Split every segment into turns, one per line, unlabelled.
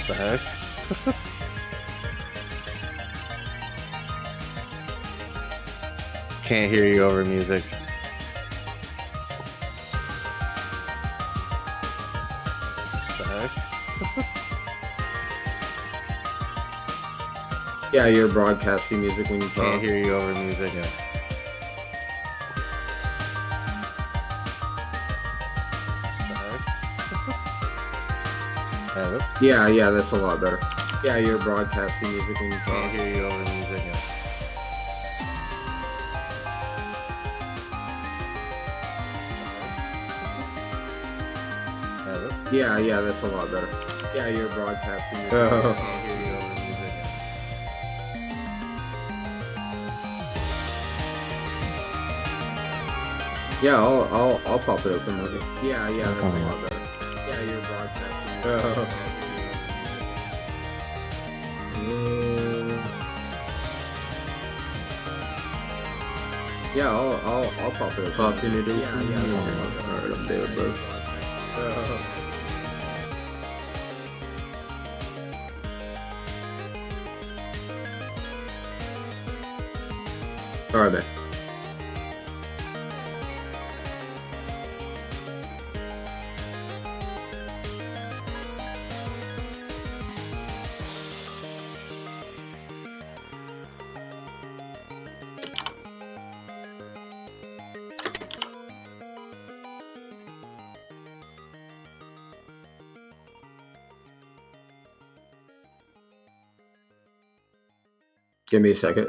the heck? Can't hear you over music. The heck?
Yeah, you're broadcasting music when you talk.
Can't hear you over music. Yeah. Hello?
Yeah, that's a lot better. Yeah, you're broadcasting music when you talk.
Can't hear you over music. Yeah. Hello?
Yeah, that's a lot better. Yeah, you're broadcasting music.
Can't hear you over music. Yeah.
Yeah, I'll pop it open with you. Yeah, that's a
Okay.
lot better. Yeah, you're broadcasting. Yeah, I'll pop it open.
Popping it open.
Yeah, that's a lot better.
Alright, I'm there, bro.
Alright, man. Give me a second.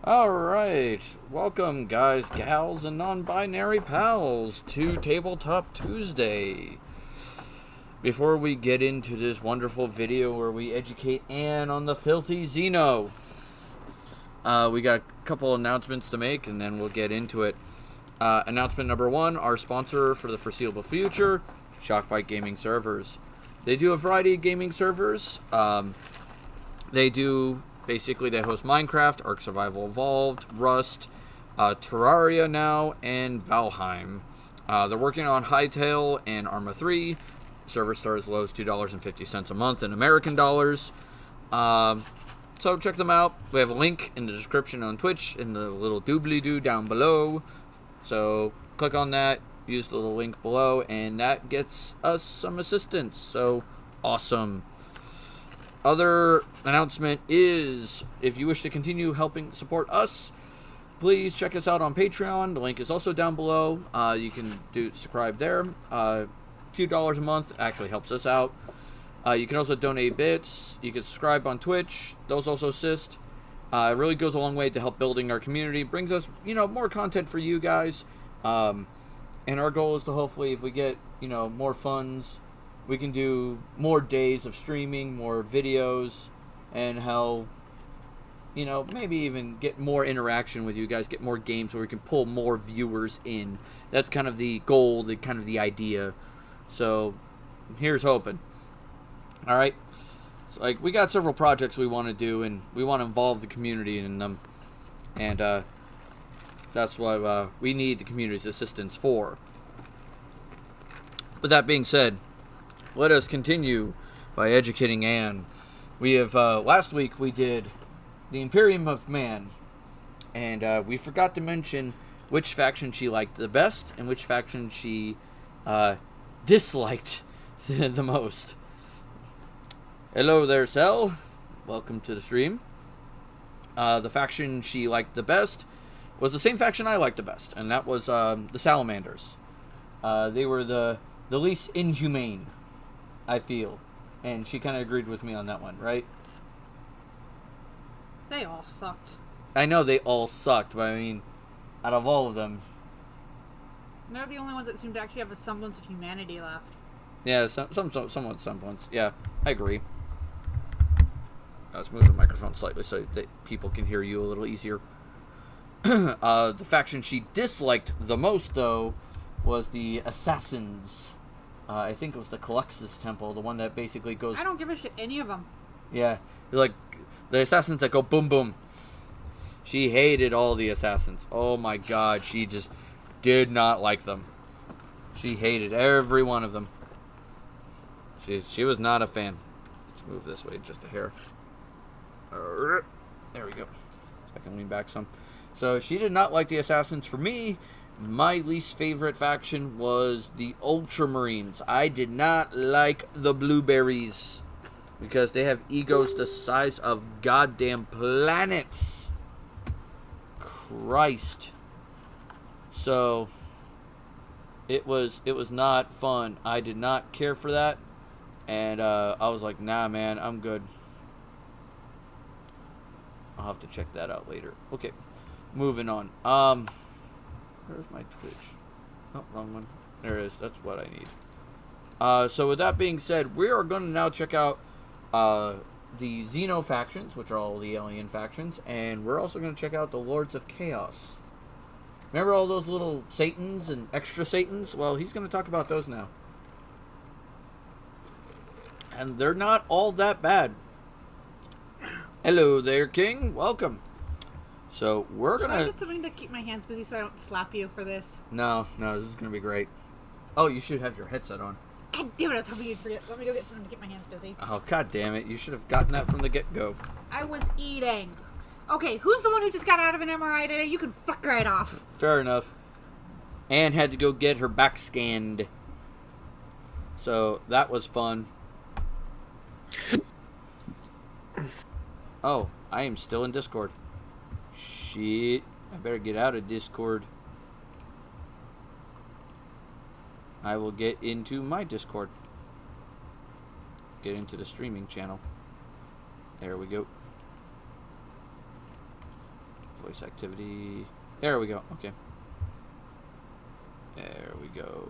Alright, welcome guys, gals, and non-binary pals to Tabletop Tuesday. Before we get into this wonderful video where we educate Anne on the filthy Xeno, we got a couple announcements to make and then we'll get into it. Announcement number one, our sponsor for the foreseeable future, Shockbite Gaming Servers. They do a variety of gaming servers. Basically, they host Minecraft, Ark Survival Evolved, Rust, Terraria now, and Valheim. They're working on Hytale and Arma 3. Server start as low as $2.50 a month in American dollars. So check them out. We have a link in the description on Twitch in the little doobly-doo down below. So click on that, use the little link below, and that gets us some assistance. So awesome. Other announcement is, if you wish to continue helping support us, please check us out on Patreon. The link is also down below. You can subscribe there. A few dollars a month actually helps us out. You can also donate bits. You can subscribe on Twitch. Those also assist. It really goes a long way to help building our community. Brings us, more content for you guys. And our goal is to hopefully, if we get, more funds, we can do more days of streaming, more videos, and maybe even get more interaction with you guys, get more games where we can pull more viewers in. That's kind of the goal, the idea. So, here's hoping. Alright? So, we got several projects we want to do, and we want to involve the community in them. And, that's what we need the community's assistance for. With that being said, let us continue by educating Anne. We have, last week we did the Imperium of Man, and we forgot to mention which faction she liked the best and which faction she disliked the most. Hello there, Cell. Welcome to the stream. The faction she liked the best was the same faction I liked the best, and that was the Salamanders. They were the least inhumane, I feel. And she kind of agreed with me on that one, right?
They all sucked.
I know they all sucked, but I mean, out of all of them...
They're the only ones that seem to actually have a semblance of humanity left.
Yeah, somewhat semblance. Yeah, I agree. Let's move the microphone slightly so that people can hear you a little easier. The faction she disliked the most, though, was the Assassins. I think it was the Calyxus Temple, the one that basically goes...
I don't give a shit, any of them.
Yeah, they're like the Assassins that go boom boom. She hated all the Assassins. Oh my god, she just did not like them. She hated every one of them. She was not a fan. Let's move this way just a hair. There we go. So I can lean back some. So she did not like the Assassins. For me, my least favorite faction was the Ultramarines. I did not like the Blueberries because they have egos the size of goddamn planets. Christ. So it was not fun. I did not care for that, and I was like, nah, man, I'm good. I'll have to check that out later. Okay, moving on. Where's my Twitch? Oh, wrong one. There it is. That's what I need. So with that being said, we are going to now check out the Xeno Factions, which are all the alien factions, and we're also going to check out the Lords of Chaos. Remember all those little Satans and extra Satans? Well, he's going to talk about those now. And they're not all that bad. Hello there, King. Welcome. So we're
Should
going
I get something to keep my hands busy so I don't slap you for this?
No, this is going to be great. Oh, you should have your headset on.
God damn it, I was hoping you'd forget. Let me go get something to keep my hands busy.
Oh, god damn it. You should have gotten that from the get-go.
I was eating. Okay, who's the one who just got out of an MRI today? You can fuck right off.
Fair enough. Anne had to go get her back scanned. So, that was fun. Oh, I am still in Discord. Shit. I better get out of Discord. I will get into my Discord. Get into the streaming channel. There we go. Voice activity. There we go. Okay. There we go.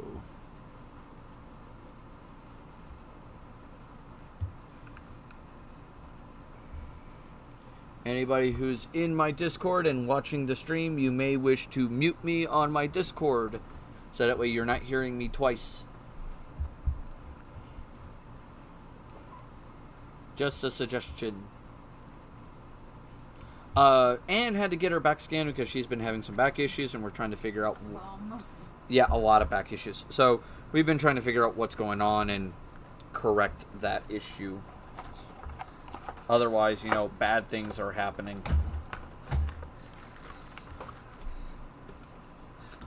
Anybody who's in my Discord and watching the stream, you may wish to mute me on my Discord. So that way you're not hearing me twice. Just a suggestion. Anne had to get her back scanned because she's been having some back issues, and we're trying to figure out... Yeah, a lot of back issues. So we've been trying to figure out what's going on and correct that issue. Otherwise, you know, bad things are happening.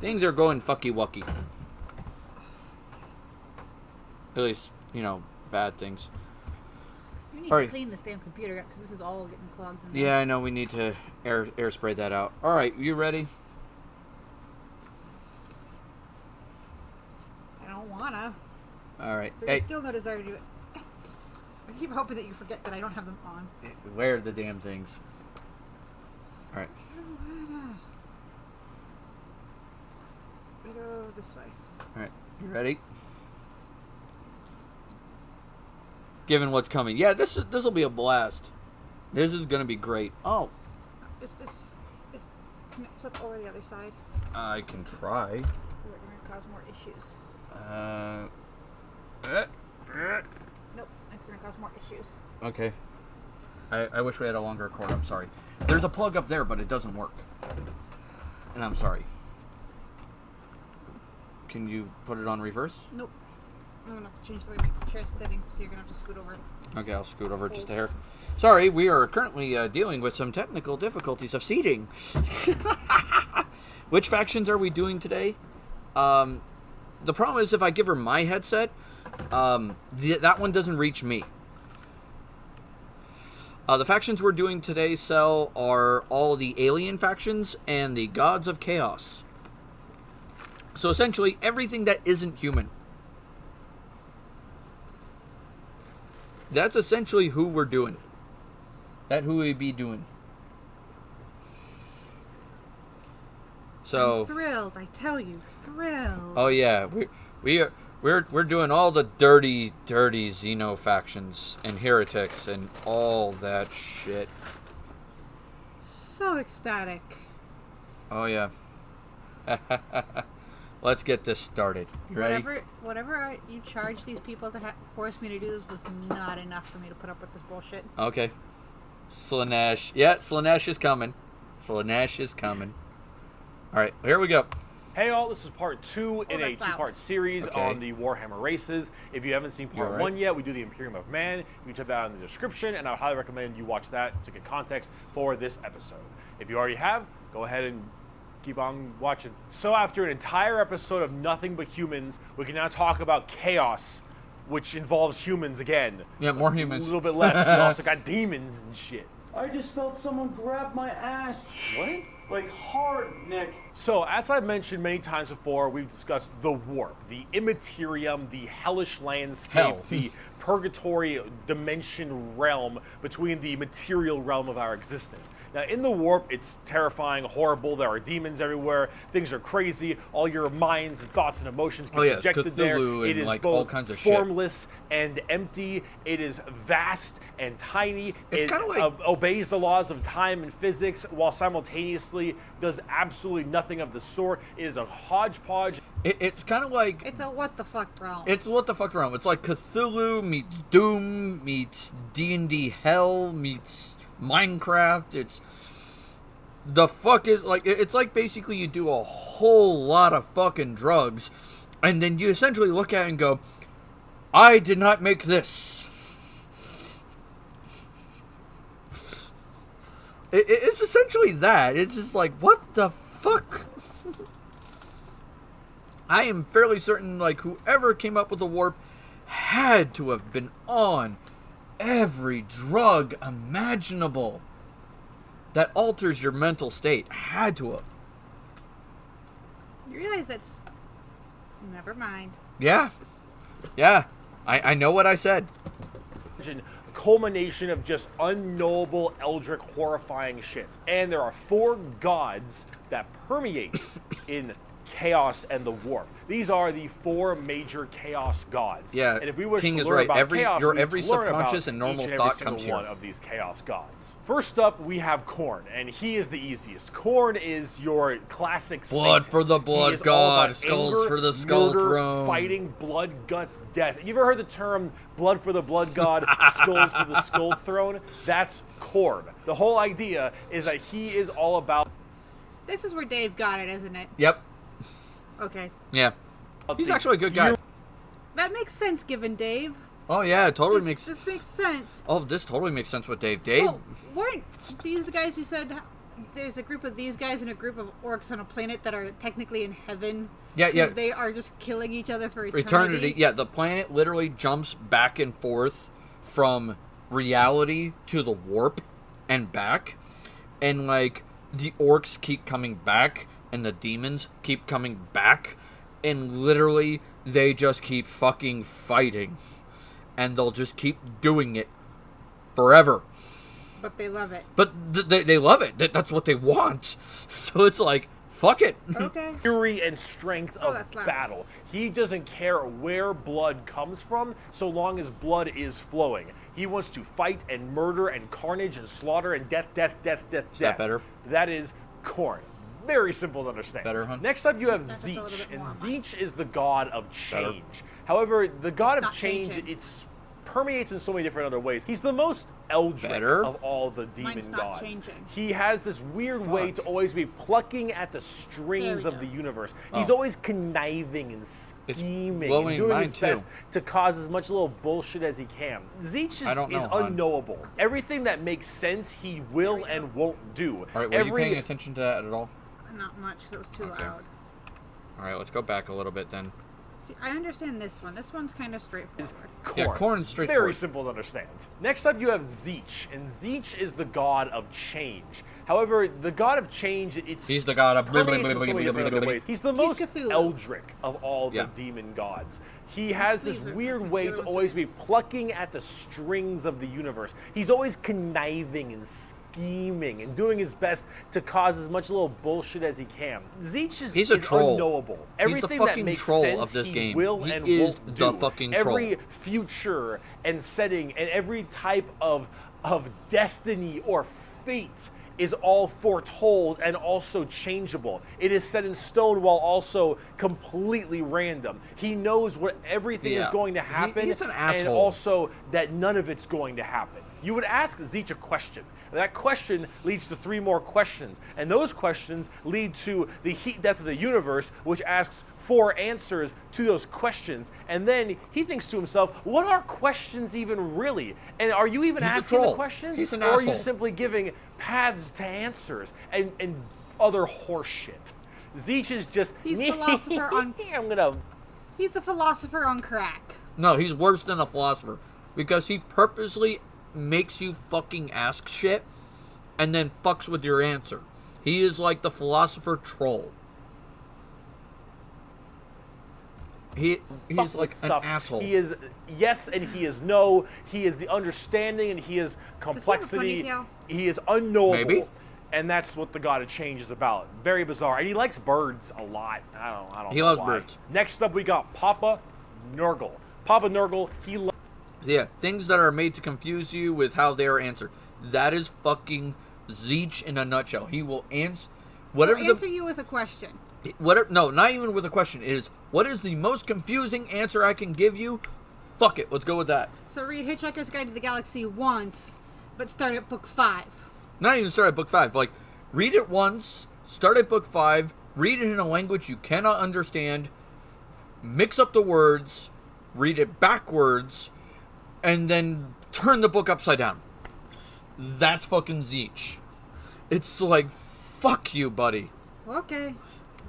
Things are going fucky-wucky. At least, you know, bad things.
You need to clean this damn computer up because this is all getting clogged in there.
Yeah, I know. We need to air spray that out. All right, you ready?
I don't wanna.
All right.
There's still no desire to do it. I keep hoping that you forget that I don't have them on.
Wear the damn things. All right.
We go this way.
All right. You ready? Given what's coming, yeah, this will be a blast. This is gonna be great. Oh,
Can it flip over the other side?
I can try.
We're gonna cause more issues. Nope, it's gonna cause more issues.
Okay. I wish we had a longer cord. I'm sorry. There's a plug up there, but it doesn't work. And I'm sorry. Can you put it on reverse?
Nope. I'm gonna have to change the way my chair's sitting, so you're gonna have to scoot over.
Okay, I'll scoot over just a hair. Sorry, we are currently dealing with some technical difficulties of seating. Which factions are we doing today? The problem is if I give her my headset, that one doesn't reach me. The factions we're doing today, Cell, are all the alien factions and the gods of chaos. So essentially, everything that isn't human. That's essentially who we're doing. That's who we be doing. So.
I'm thrilled, I tell you, thrilled.
Oh yeah, we're doing all the dirty Xeno factions and heretics and all that shit.
So ecstatic.
Oh yeah. Let's get this started. You ready?
Whatever you charge these people to force me to do this was not enough for me to put up with this bullshit.
Okay. Slanesh. Yeah, Slanesh is coming. Slanesh is coming. All right, here we go.
Hey all, this is part 2 in a
that's loud.
2-part series
Okay.
on the Warhammer races. If you haven't seen part
You're
1
right.
yet, we do the Imperium of Man. You can check that out in the description, and I would highly recommend you watch that to get context for this episode. If you already have, go ahead and keep on watching. So after an entire episode of nothing but humans, we can now talk about chaos, which involves humans again.
Yeah, more humans.
A little bit less. We also got demons and shit.
I just felt someone grab my ass.
What?
Like hard, Nick.
So, as I've mentioned many times before, we've discussed the warp, the immaterium, the hellish landscape,
Hell.
the purgatory dimension realm between the material realm of our existence. Now, in the warp, it's terrifying, horrible. There are demons everywhere. Things are crazy. All your minds and thoughts and emotions get
Oh, yeah, it's
projected there.
Cthulhu
It
and,
is
like,
both
all kinds of shit.
formless and empty. It is vast and tiny.
It's
It
kinda like-
obeys the laws of time and physics while simultaneously does absolutely nothing of the sort. It is a hodgepodge.
It's kind of like
It's a what the fuck realm.
it's what the fuck realm. It's like Cthulhu meets Doom meets D&D Hell meets Minecraft. It's the fuck is like it's like basically you do a whole lot of fucking drugs, and then you essentially look at it and go, "I did not make this." It's essentially that. It's just like, what the fuck? I am fairly certain, like, whoever came up with the warp had to have been on every drug imaginable that alters your mental state. Had to have.
You realize that's... Never mind.
Yeah. Yeah. I know what I said.
Culmination of just unknowable, eldritch, horrifying shit. And there are 4 gods that permeate in chaos and the warp. These are the 4 major chaos gods.
Yeah,
and if we wish
King
to
is
learn
right.
about chaos,
Your
we need
every
to learn
subconscious
about
and normal
each and
thought
every single
comes here.
one of these chaos gods. First up, we have Khorne, and he is the easiest. Khorne is your classic
Blood
saint.
for the
He
blood
is all
god,
about
skulls
anger,
for the skull
murder,
throne.
fighting, blood, guts, death. You ever heard the term blood for the blood god, skulls for the skull throne? That's Khorne. The whole idea is that he is all about
This is where Dave got it, isn't it?
Yep.
Okay.
Yeah. He's actually a good guy.
That makes sense given Dave.
Oh yeah, it totally makes.
This makes sense.
Oh, this totally makes sense with Dave. Dave.
Well, weren't these the guys who said there's a group of these guys and a group of orcs on a planet that are technically in heaven?
Yeah, yeah.
'Cause they are just killing each other for
Eternity. Yeah, the planet literally jumps back and forth from reality to the warp and back, and like the orcs keep coming back and the demons keep coming back, and literally they just keep fucking fighting, and they'll just keep doing it forever.
But they love it.
But they love it. That's what they want. So it's like, fuck it.
Okay.
fury and strength of
that's loud.
battle. He doesn't care where blood comes from, so long as blood is flowing. He wants to fight and murder and carnage and slaughter and death. Is
that better?
That is Khorne. Very simple to understand.
Better, huh?
Next up, you have
That's just a little
Zeech,
bit
and
more.
Zeech is the god of
Better.
change. However, the god of
Not
change,
changing.
it's permeates in so many different other ways. He's the most eldritch
Better.
of all the demon
Mine's not
gods.
changing.
He has this weird way
Fuck.
to always be plucking at the strings
There
of
we
the
go.
universe.
Oh.
He's always conniving and scheming
blowing
and doing
mine
his best
too.
to cause as much little bullshit as he can. Zeech
I don't
is
know, hon.
unknowable. Everything that makes sense, he will and won't do.
All right, were you paying attention to that at all?
Not much because it was too
Okay.
loud.
All right, let's go back a little bit then.
See, I understand this one. This one's kind of straightforward.
Is
Yeah,
Khorne.
Khorne's straightforward.
Very simple to understand. Next up, you have Zeech, and Zeech is the god of change. However, the god of change,
He's the god of
permeates in so many different other ways. He's the most
Cthulhu.
eldritch of all the
Yeah.
demon gods. He has this
sleeves are
weird
different.
way
The
to
other one's
always be plucking at the strings of the universe. He's always conniving and scheming and doing his best to cause as much little bullshit as he can. Zeech is,
He's a
is
troll.
unknowable.
He's the
Everything that
fucking
makes
troll
sense,
of this
he
game.
will
He
and
is
won't
the
do.
fucking
Every
troll.
future and setting and every type of destiny or fate is all foretold and also changeable. It is set in stone while also completely random. He knows what everything is
Yeah.
going to happen,
He's an
and
asshole.
also that none of it's going to happen. You would ask Zeech a question. That question leads to 3 more questions, and those questions lead to the heat death of the universe, which asks 4 answers to those questions. And then he thinks to himself, what are questions even really? And are you even
He's a
asking the
troll.
questions?
He's an
or are you
asshole.
simply giving paths to answers and other horseshit? Zeech is just,
He's philosopher on-
I'm gonna
He's the philosopher on crack.
No, he's worse than a philosopher because he purposely makes you fucking ask shit and then fucks with your answer. He is like the philosopher troll. He's
fuck
like
with
an
stuff.
asshole.
He is yes and he is no. He is the understanding and he is complexity.
ponytail?
He is unknowable.
Maybe.
And that's what the God of Change is about. Very bizarre. And he likes birds a lot. I don't
He
know
loves
why.
birds.
Next up we got Papa Nurgle. Papa Nurgle,
Yeah, things that are made to confuse you with how they are answered. That is fucking Zeech in a nutshell. He will answer whatever
He'll answer you with a question.
whatever. No, not even with a question. It is what is the most confusing answer I can give you? Fuck it, let's go with that.
So read Hitchhiker's Guide to the Galaxy once, but start at book 5.
Not even start at book 5. Like, read it once, start at book 5, read it in a language you cannot understand, mix up the words, read it backwards, and then turn the book upside down. That's fucking Zeech. It's like, fuck you, buddy.
Okay.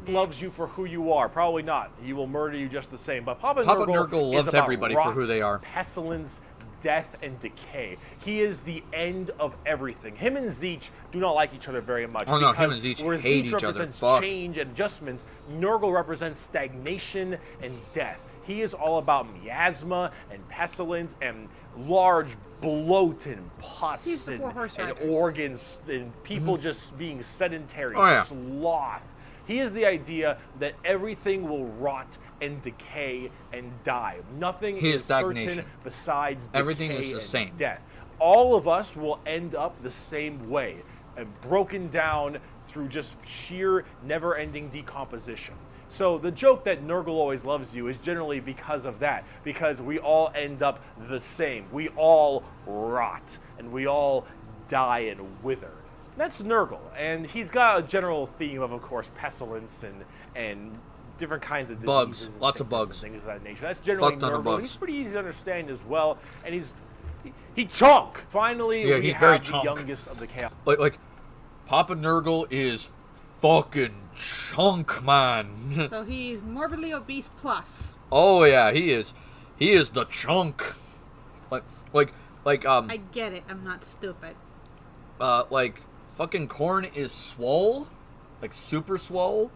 loves you for who you are. Probably not. He will murder you just the same. But Papa
Nurgle
is
loves
about
everybody
rot,
for who they are.
pestilence, death, and decay. He is the end of everything. Him and Zeech do not like each other very much.
Oh, no, him
because
and Zeech
where
hate
Zeech
each other.
represents
Fuck.
change and adjustment, Nurgle represents stagnation and death. He is all about miasma and pestilence and large bloat and pus
He's the Four Horse
and
Riders.
organs and people just being sedentary,
Oh, yeah.
sloth. He is the idea that everything will rot and decay and die. Nothing
He
is
is
certain
stagnation.
besides decay
Everything is the
and
same.
death. All of us will end up the same way, and broken down through just sheer never-ending decomposition. So the joke that Nurgle always loves you is generally because of that, because we all end up the same. We all rot, and we all die and wither. That's Nurgle, and he's got a general theme of course, pestilence and different kinds of
Bugs.
diseases and
Lots of
sickness
bugs.
and things of that nature. That's generally
Fuck ton of
Nurgle.
bugs.
He's pretty easy to understand as well, and he chunk. Finally,
Yeah,
we
he's very
have the
chunk.
youngest of the chaos.
Like, Papa Nurgle is fucking chunk, man.
So he's morbidly obese plus.
Oh yeah, he is. He is the chunk. Like,
I get it. I'm not stupid.
like fucking Corn is swole, like super swole,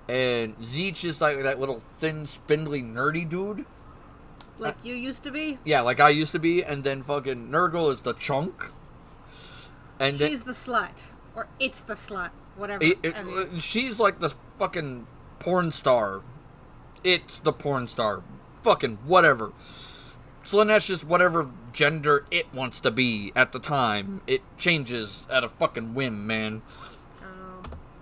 and Zeech is like that little thin, spindly, nerdy dude.
Like you used to be.
Yeah, like I used to be, and then fucking Nurgle is the chunk. And then
She's the slut. Or it's the slut. Whatever. I mean,
she's like the fucking porn star. It's the porn star. Fucking whatever. Slanesh is whatever gender it wants to be at the time. It changes at a fucking whim, man.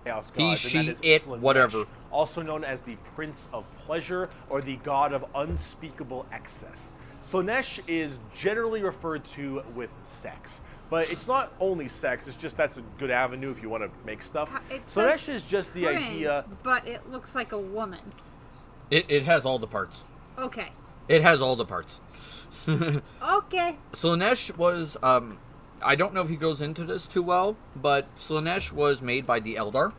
Chaos
He,
gods, and
she,
that is
it,
Slanesh,
whatever.
Also known as the Prince of Pleasure or the God of Unspeakable Excess. Slanesh is generally referred to with sex. But it's not only sex, it's just that's a good avenue if you want to make stuff.
It
Slanesh
says
is just the
prince,
idea.
but it looks like a woman.
It has all the parts.
Okay.
It has all the parts.
Okay.
Slanesh was, I don't know if he goes into this too well, but Slanesh was made by the Eldar.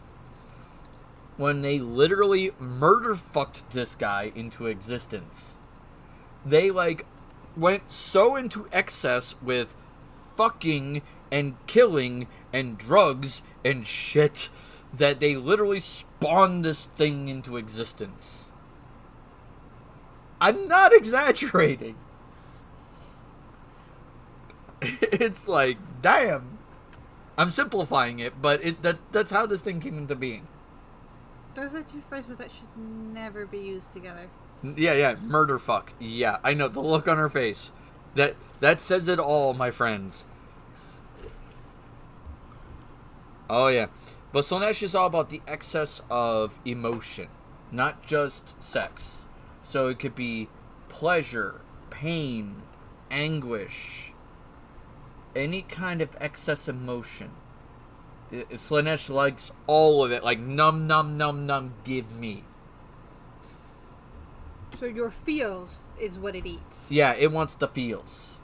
when they literally murder fucked this guy into existence. They, like, went so into excess with fucking and killing and drugs and shit that they literally spawned this thing into existence. I'm not exaggerating. It's like, damn. I'm simplifying it, but that's how this thing came into being.
Those are two phrases that should never be used together.
Yeah, murder fuck. Yeah, I know, the look on her face. That says it all, my friends. Oh, yeah. But Slaanesh is all about the excess of emotion, not just sex. So it could be pleasure, pain, anguish, any kind of excess emotion. Slaanesh likes all of it, like num, give me.
So your feels is what it eats.
Yeah, it wants the feels.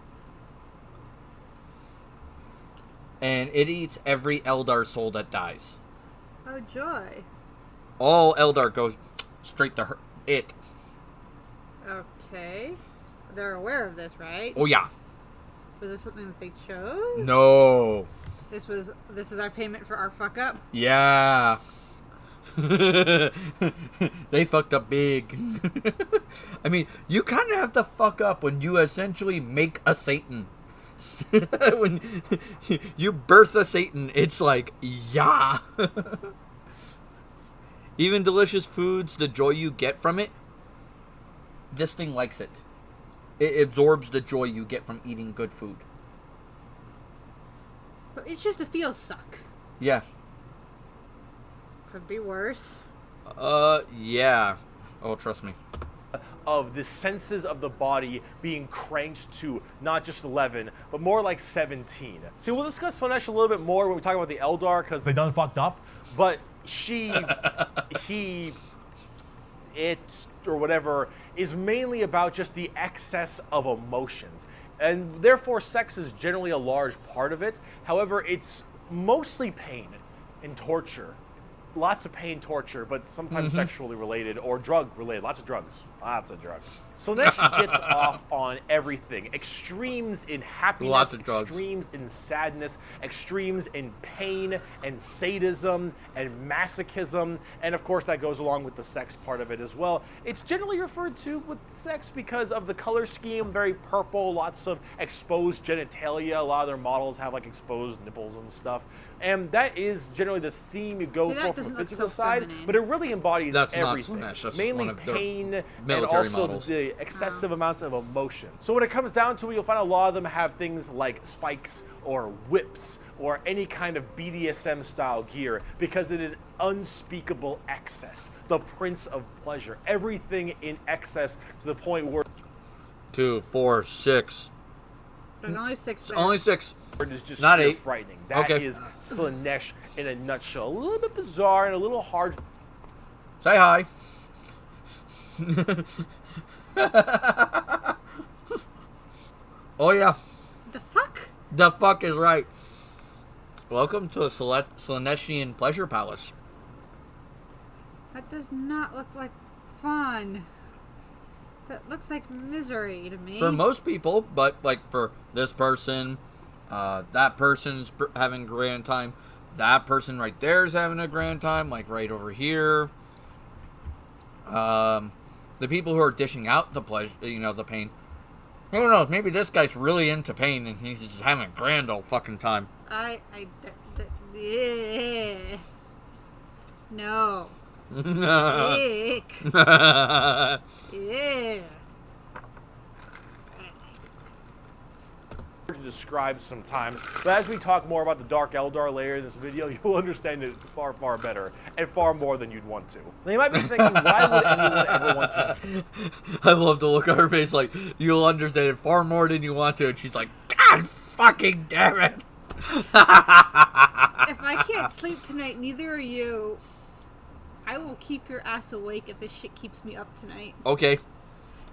And it eats every Eldar soul that dies.
Oh, joy.
All Eldar goes straight to her. It.
Okay. They're aware of this, right?
Oh, yeah.
Was this something that they chose?
No.
This is our payment for our fuck up?
Yeah. They fucked up big. I mean, you kind of have to fuck up when you essentially make a Satan. When you birth a Satan, it's like, yeah. Even delicious foods, the joy you get from it, this thing likes it. It absorbs the joy you get from eating good food.
So it's just a feel suck.
Yeah.
Could be worse.
Yeah. Oh, trust me.
Of the senses of the body being cranked to not just 11, but more like 17. See, we'll discuss Slaanesh a little bit more when we talk about the Eldar, because they done fucked up. But it, or whatever, is mainly about just the excess of emotions. And therefore, sex is generally a large part of it. However, it's mostly pain and torture. Lots of pain, torture, but sometimes sexually related or drug related. Lots of drugs. Slaanesh gets off on everything. Extremes in happiness,
Lots of drugs.
Extremes in sadness, extremes in pain and sadism and masochism, and of course that goes along with the sex part of it as well. It's generally referred to with sex because of the color scheme, very purple, lots of exposed genitalia. A lot of their models have like exposed nipples and stuff. And that is generally the theme you go for from the physical side,
feminine.
but it really embodies everything.
Not Slaanesh, that's
mainly
one of their
pain and
military
also
models.
the excessive amounts of emotion. So when it comes down to it, you'll find a lot of them have things like spikes or whips or any kind of BDSM style gear because it is unspeakable excess. The prince of pleasure. Everything in excess to the point where
2, 4, 6.
There's only 6 there.
Only 6.
it is just
Not
sheer
8.
frightening. That
Okay.
is Slaanesh in a nutshell. A little bit bizarre and a little hard.
Say hi. Oh yeah,
The fuck?
the fuck is right. Welcome to a Slaaneshian pleasure palace.
That does not look like fun. That looks like misery to me.
For most people, but like for this person, that person's having a grand time. That person right there is having a grand time, like right over here. The people who are dishing out the pleasure, the pain. Who knows? Maybe this guy's really into pain and he's just having a grand old fucking time.
Yeah. No. Ick. Yeah.
To describe sometimes, but as we talk more about the Dark Eldar layer in this video, you'll understand it far, far better and far more than you'd want to. Now you might be thinking, why would anyone ever want to?
I love to look at her face like, you'll understand it far more than you want to, and she's like, God fucking damn it!
If I can't sleep tonight, neither are you. I will keep your ass awake if this shit keeps me up tonight.
Okay.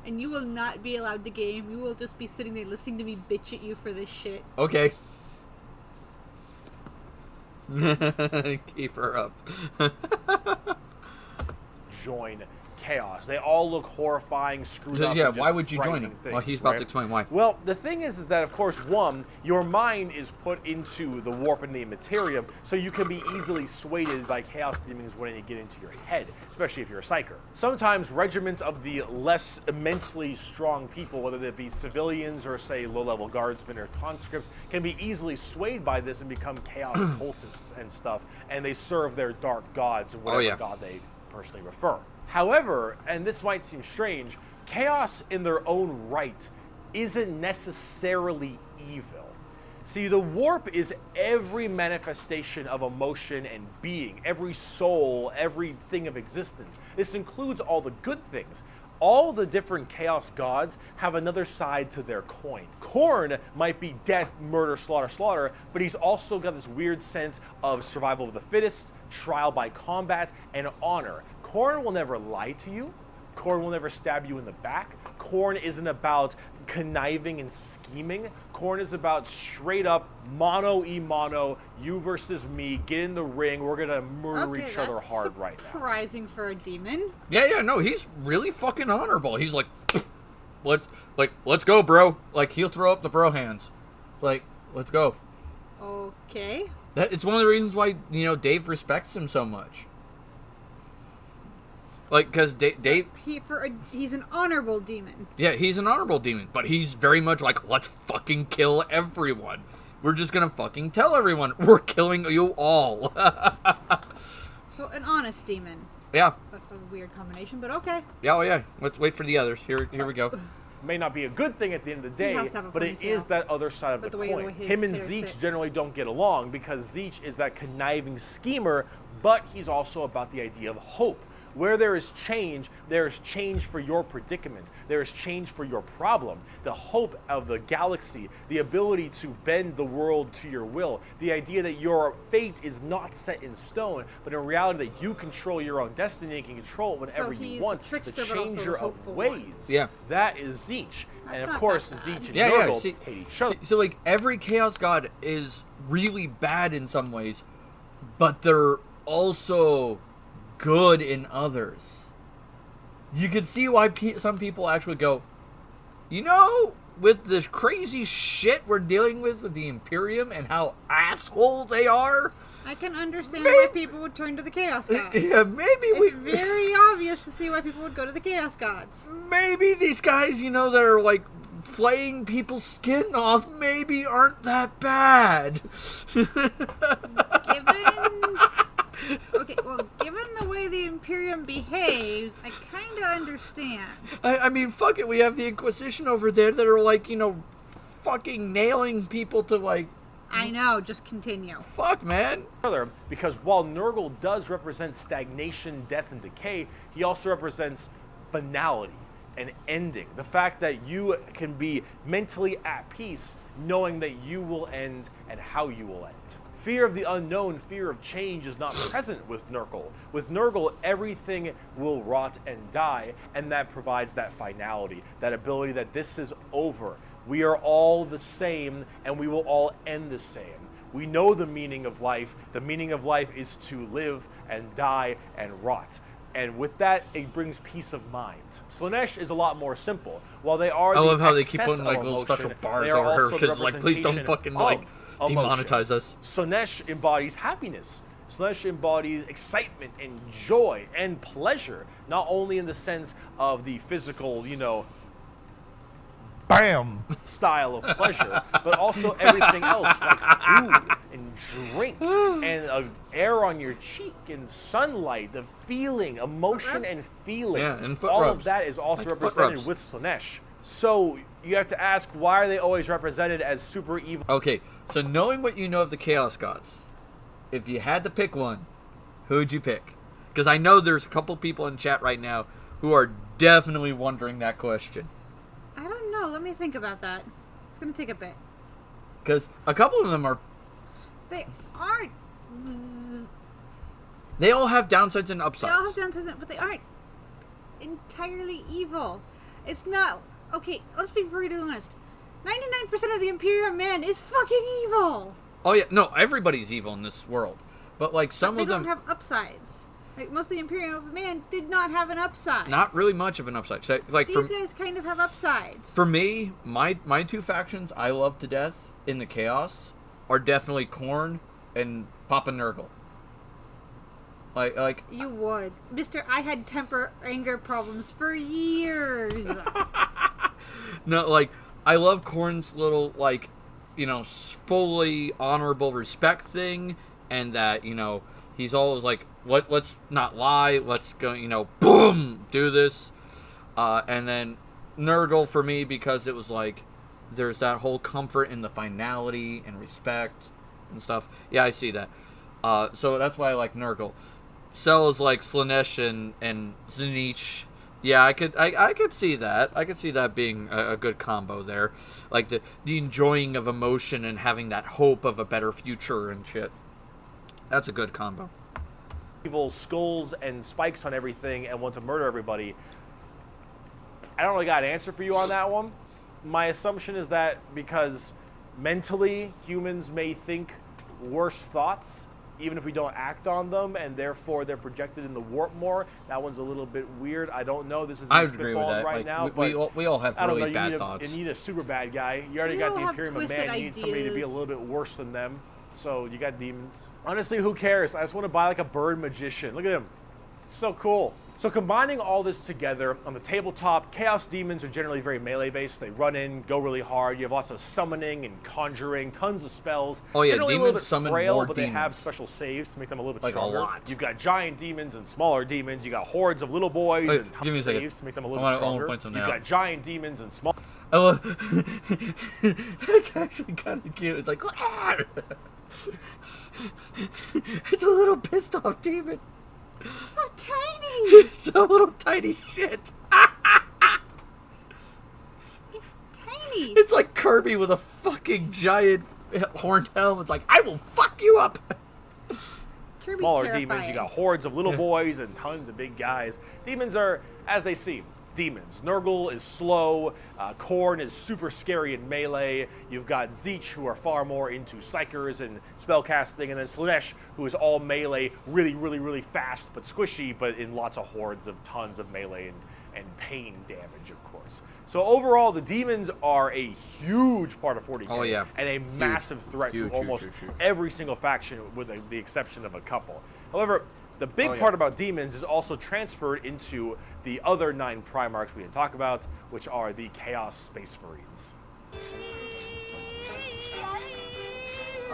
And you will not be allowed to game. You will just be sitting there listening to me bitch at you for this shit.
Okay. Keep her up.
join Chaos. They all look horrifying, screwed up.
Yeah,
and
why
just
would you join
frightening
him?
things,
Well, he's about
right?
to explain why.
Well, the thing is that, of course, one, your mind is put into the warp and the immaterium, so you can be easily swayed by chaos demons when they get into your head, especially if you're a psyker. Sometimes regiments of the less mentally strong people, whether they be civilians or, say, low-level guardsmen or conscripts, can be easily swayed by this and become chaos cultists and stuff, and they serve their dark gods and whatever god they personally prefer. However, and this might seem strange, chaos in their own right isn't necessarily evil. See, the warp is every manifestation of emotion and being, every soul, everything of existence. This includes all the good things. All the different chaos gods have another side to their coin. Khorne might be death, murder, slaughter, slaughter, but he's also got this weird sense of survival of the fittest, trial by combat, and honor. Khorne will never lie to you. Khorne will never stab you in the back. Khorne isn't about conniving and scheming. Khorne is about straight up mano, you versus me, get in the ring, we're gonna murder each other hard right now.
Surprising for a demon.
Yeah, no, he's really fucking honorable. He's like, let's go, bro. Like, he'll throw up the bro hands. It's like, let's go.
Okay.
It's one of the reasons why, Dave respects him so much. Like, because Dave...
He's an honorable demon.
Yeah, he's an honorable demon, but he's very much like, let's fucking kill everyone. We're just gonna fucking tell everyone, we're killing you all.
So, an honest demon.
Yeah.
That's a weird combination, but okay.
Yeah, oh yeah. Let's wait for the others. Here we go.
May not be a good thing at the end of the
He
day,
has to have a
but it
ponytail.
is that other side of
But
the
the way
coin.
his
Him and
hair
Zeech
sits.
generally don't get along because Zeech is that conniving schemer, but he's also about the idea of hope. Where there is change for your predicament. There is change for your problem. The hope of the galaxy, the ability to bend the world to your will, the idea that your fate is not set in stone, but in reality that you control your own destiny and can control it whenever
he's
you
the
want.
trickster,
The
but also the
changer of
hopeful
ways.
one.
Yeah.
That is Zeech.
That's
And of
not
course,
that bad.
Zeech and
Yeah.
Nurgle
See,
hate each other.
so, like, every Chaos God is really bad in some ways, but they're also good in others. You can see why some people actually go, with the crazy shit we're dealing with the Imperium and how asshole they are.
I can understand why people would turn to the Chaos Gods.
Yeah, maybe
It's very obvious to see why people would go to the Chaos Gods.
maybe these guys, that are like flaying people's skin off, maybe aren't that bad.
Given the way the Imperium behaves, I kind of understand.
I mean, fuck it. We have the Inquisition over there that are like, fucking nailing people to like.
I know, just continue.
Fuck, man.
Further, because while Nurgle does represent stagnation, death, and decay, he also represents finality and ending. The fact that you can be mentally at peace knowing that you will end and how you will end. Fear of the unknown, fear of change is not present with Nurgle. With Nurgle, everything will rot and die, and that provides that finality, that ability that this is over. We are all the same, and we will all end the same. We know the meaning of life. The meaning of life is to live and die and rot. And with that, it brings peace of mind. Slaanesh is a lot more simple. While they are
I love how they
excess
keep putting
of
like little special
emotion,
bars
they are
over her
also the
because like, please don't fucking like
representation
demonetize
of
us.
Slaanesh embodies happiness. Slaanesh embodies excitement and joy and pleasure, not only in the sense of the physical, bam style of pleasure, but also everything else like food and drink and air on your cheek and sunlight, the feeling, emotion and feeling.
Yeah, and foot
all
rubs.
of that is also
Like foot
represented
rubs.
with Slaanesh. So you have to ask, why are they always represented as super evil?
Okay, so knowing what you know of the Chaos Gods, if you had to pick one, who would you pick? Because I know there's a couple people in chat right now who are definitely wondering that question.
I don't know. Let me think about that. It's going to take a bit.
Because a couple of them are...
They aren't...
They all have downsides and upsides.
They all have downsides, but they aren't entirely evil. It's not... Okay, let's be brutally honest. 99% of the Imperium man is fucking evil.
Oh yeah, no, everybody's evil in this world. But like some
But
of
they
them...
don't have upsides. Like, most of the Imperium of Man did not have an upside.
Not really much of an upside. So, like,
These guys kind of have upsides.
for me, my two factions I love to death in the Chaos are definitely Khorne and Papa Nurgle. Like
You would. Mister, I had temper anger problems for years.
no, like I love Khorne's little like, fully honorable respect thing, and that he's always like, let's not lie, let's go, boom, do this, and then Nurgle for me because it was like there's that whole comfort in the finality and respect and stuff. Yeah, I see that. So that's why I like Nurgle. Cells like Slaanesh and Tzeentch. Yeah, I could see that. I could see that being a good combo there. Like the enjoying of emotion and having that hope of a better future and shit. That's a good combo.
Evil skulls and spikes on everything and want to murder everybody. I don't really got an answer for you on that one. My assumption is that because mentally humans may think worse thoughts even if we don't act on them, and therefore they're projected in the warp more. That one's a little bit weird. I don't know. This is
I would agree with that.
right
like,
now.
we all have really bad thoughts.
You need a super bad guy. You already
We
got
all
the
have
Imperium of
twisted
Man. You need somebody to be a
ideas.
little bit worse than them. So you got demons. Honestly, who cares? I just want to buy like a bird magician. Look at him. So cool. So combining all this together, on the tabletop, Chaos Demons are generally very melee-based. They run in, go really hard. You have lots of summoning and conjuring, tons of spells.
Oh yeah,
Generally a little
demons
bit
summon
frail,
more
but
demons.
they have special saves to make them a little bit
Like a
stronger.
lot.
You've got giant demons and smaller demons. You got hordes of little boys
Wait,
and tons
give me a
of
second.
saves to make them a
I
little
wanna-
bit
I wanna
stronger.
point some
You've
out.
got giant demons and small.
I love. It's actually kind of cute. It's like, "Ah!" It's a little pissed off demon.
So tiny!
It's a little tiny shit.
It's tiny!
It's like Kirby with a fucking giant horned helm. It's like, I will fuck you up.
Kirby's
Smaller
terrifying.
demons. You got hordes of little boys and tons of big guys. Demons are, as they seem, demons. Nurgle is slow. Khorne is super scary in melee. You've got Tzeentch, who are far more into psychers and spellcasting, and then Slaanesh, who is all melee, really, really, really fast, but squishy, but in lots of hordes of tons of melee and pain damage, of course. So overall, the demons are a huge part of 40k.
Oh, yeah.
And a massive threat
Huge,
to almost
huge.
every single faction, with the exception of a couple. However, the big
Oh, yeah.
part about demons is also transferred into the other 9 Primarchs we didn't talk about, which are the Chaos Space Marines.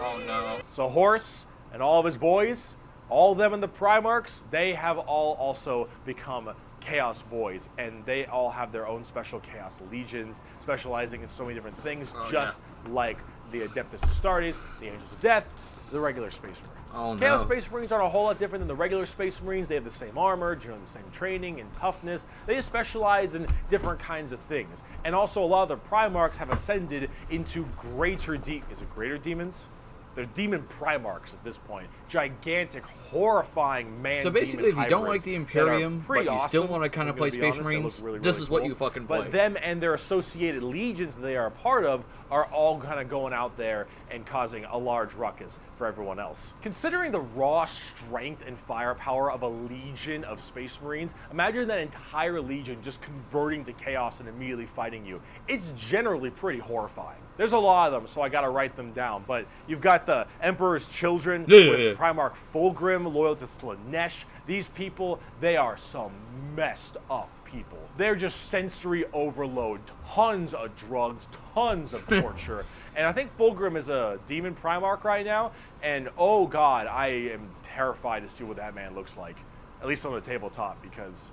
Oh no.
So Horus and all of his boys, all of them in the Primarchs, they have all also become Chaos Boys, and they all have their own special Chaos Legions, specializing in so many different things, just like the Adeptus Astartes, the Angels of Death, the regular Space Marines.
Oh, no.
Chaos Space Marines aren't a whole lot different than the regular Space Marines. They have the same armor, generally the same training and toughness. They just specialize in different kinds of things. And also a lot of the Primarchs have ascended into greater is it greater demons? They're demon Primarchs at this point. Gigantic, horrifying man.
So basically, if you don't like the Imperium, but you still want to kind of play Space Marines, this is what you fucking play.
But them and their associated legions that they are a part of are all kind of going out there and causing a large ruckus for everyone else. Considering the raw strength and firepower of a legion of Space Marines, imagine that entire legion just converting to chaos and immediately fighting you. It's generally pretty horrifying. There's a lot of them, so I gotta write them down. But you've got the Emperor's Children with Primarch Fulgrim, loyal to Slaanesh. These people, they are some messed up people. They're just sensory overload, tons of drugs, tons of torture. And I think Fulgrim is a demon Primarch right now, and oh god, I am terrified to see what that man looks like, at least on the tabletop, because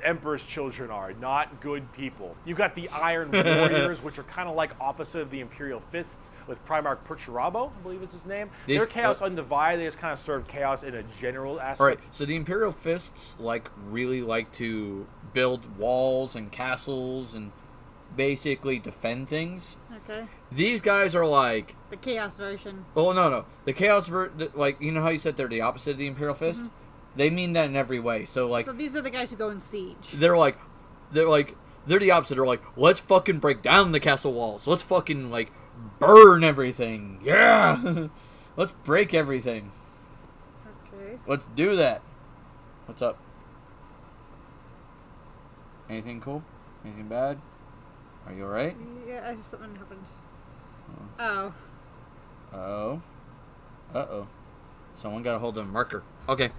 Emperor's Children are not good people. You've got the Iron Warriors, which are kind of like opposite of the Imperial Fists, with Primarch Perturabo, I believe is his name. They're Chaos Undivided. They just kind of serve chaos in a general aspect.
All right, so the Imperial Fists really like to build walls and castles and basically defend things.
Okay.
These guys are like,
The Chaos version.
oh no, the Chaos like, you know how you said they're the opposite of the Imperial Fist?
Mm-hmm.
They mean that in every way. So like,
So these are the guys who go in siege.
they're the opposite. They're like, let's fucking break down the castle walls. Let's fucking like burn everything. Yeah, let's break everything.
Okay.
Let's do that. What's up? Anything cool? Anything bad? Are you alright?
Yeah, something happened. Oh.
Oh. Uh-oh. Someone got a hold of a marker. Okay.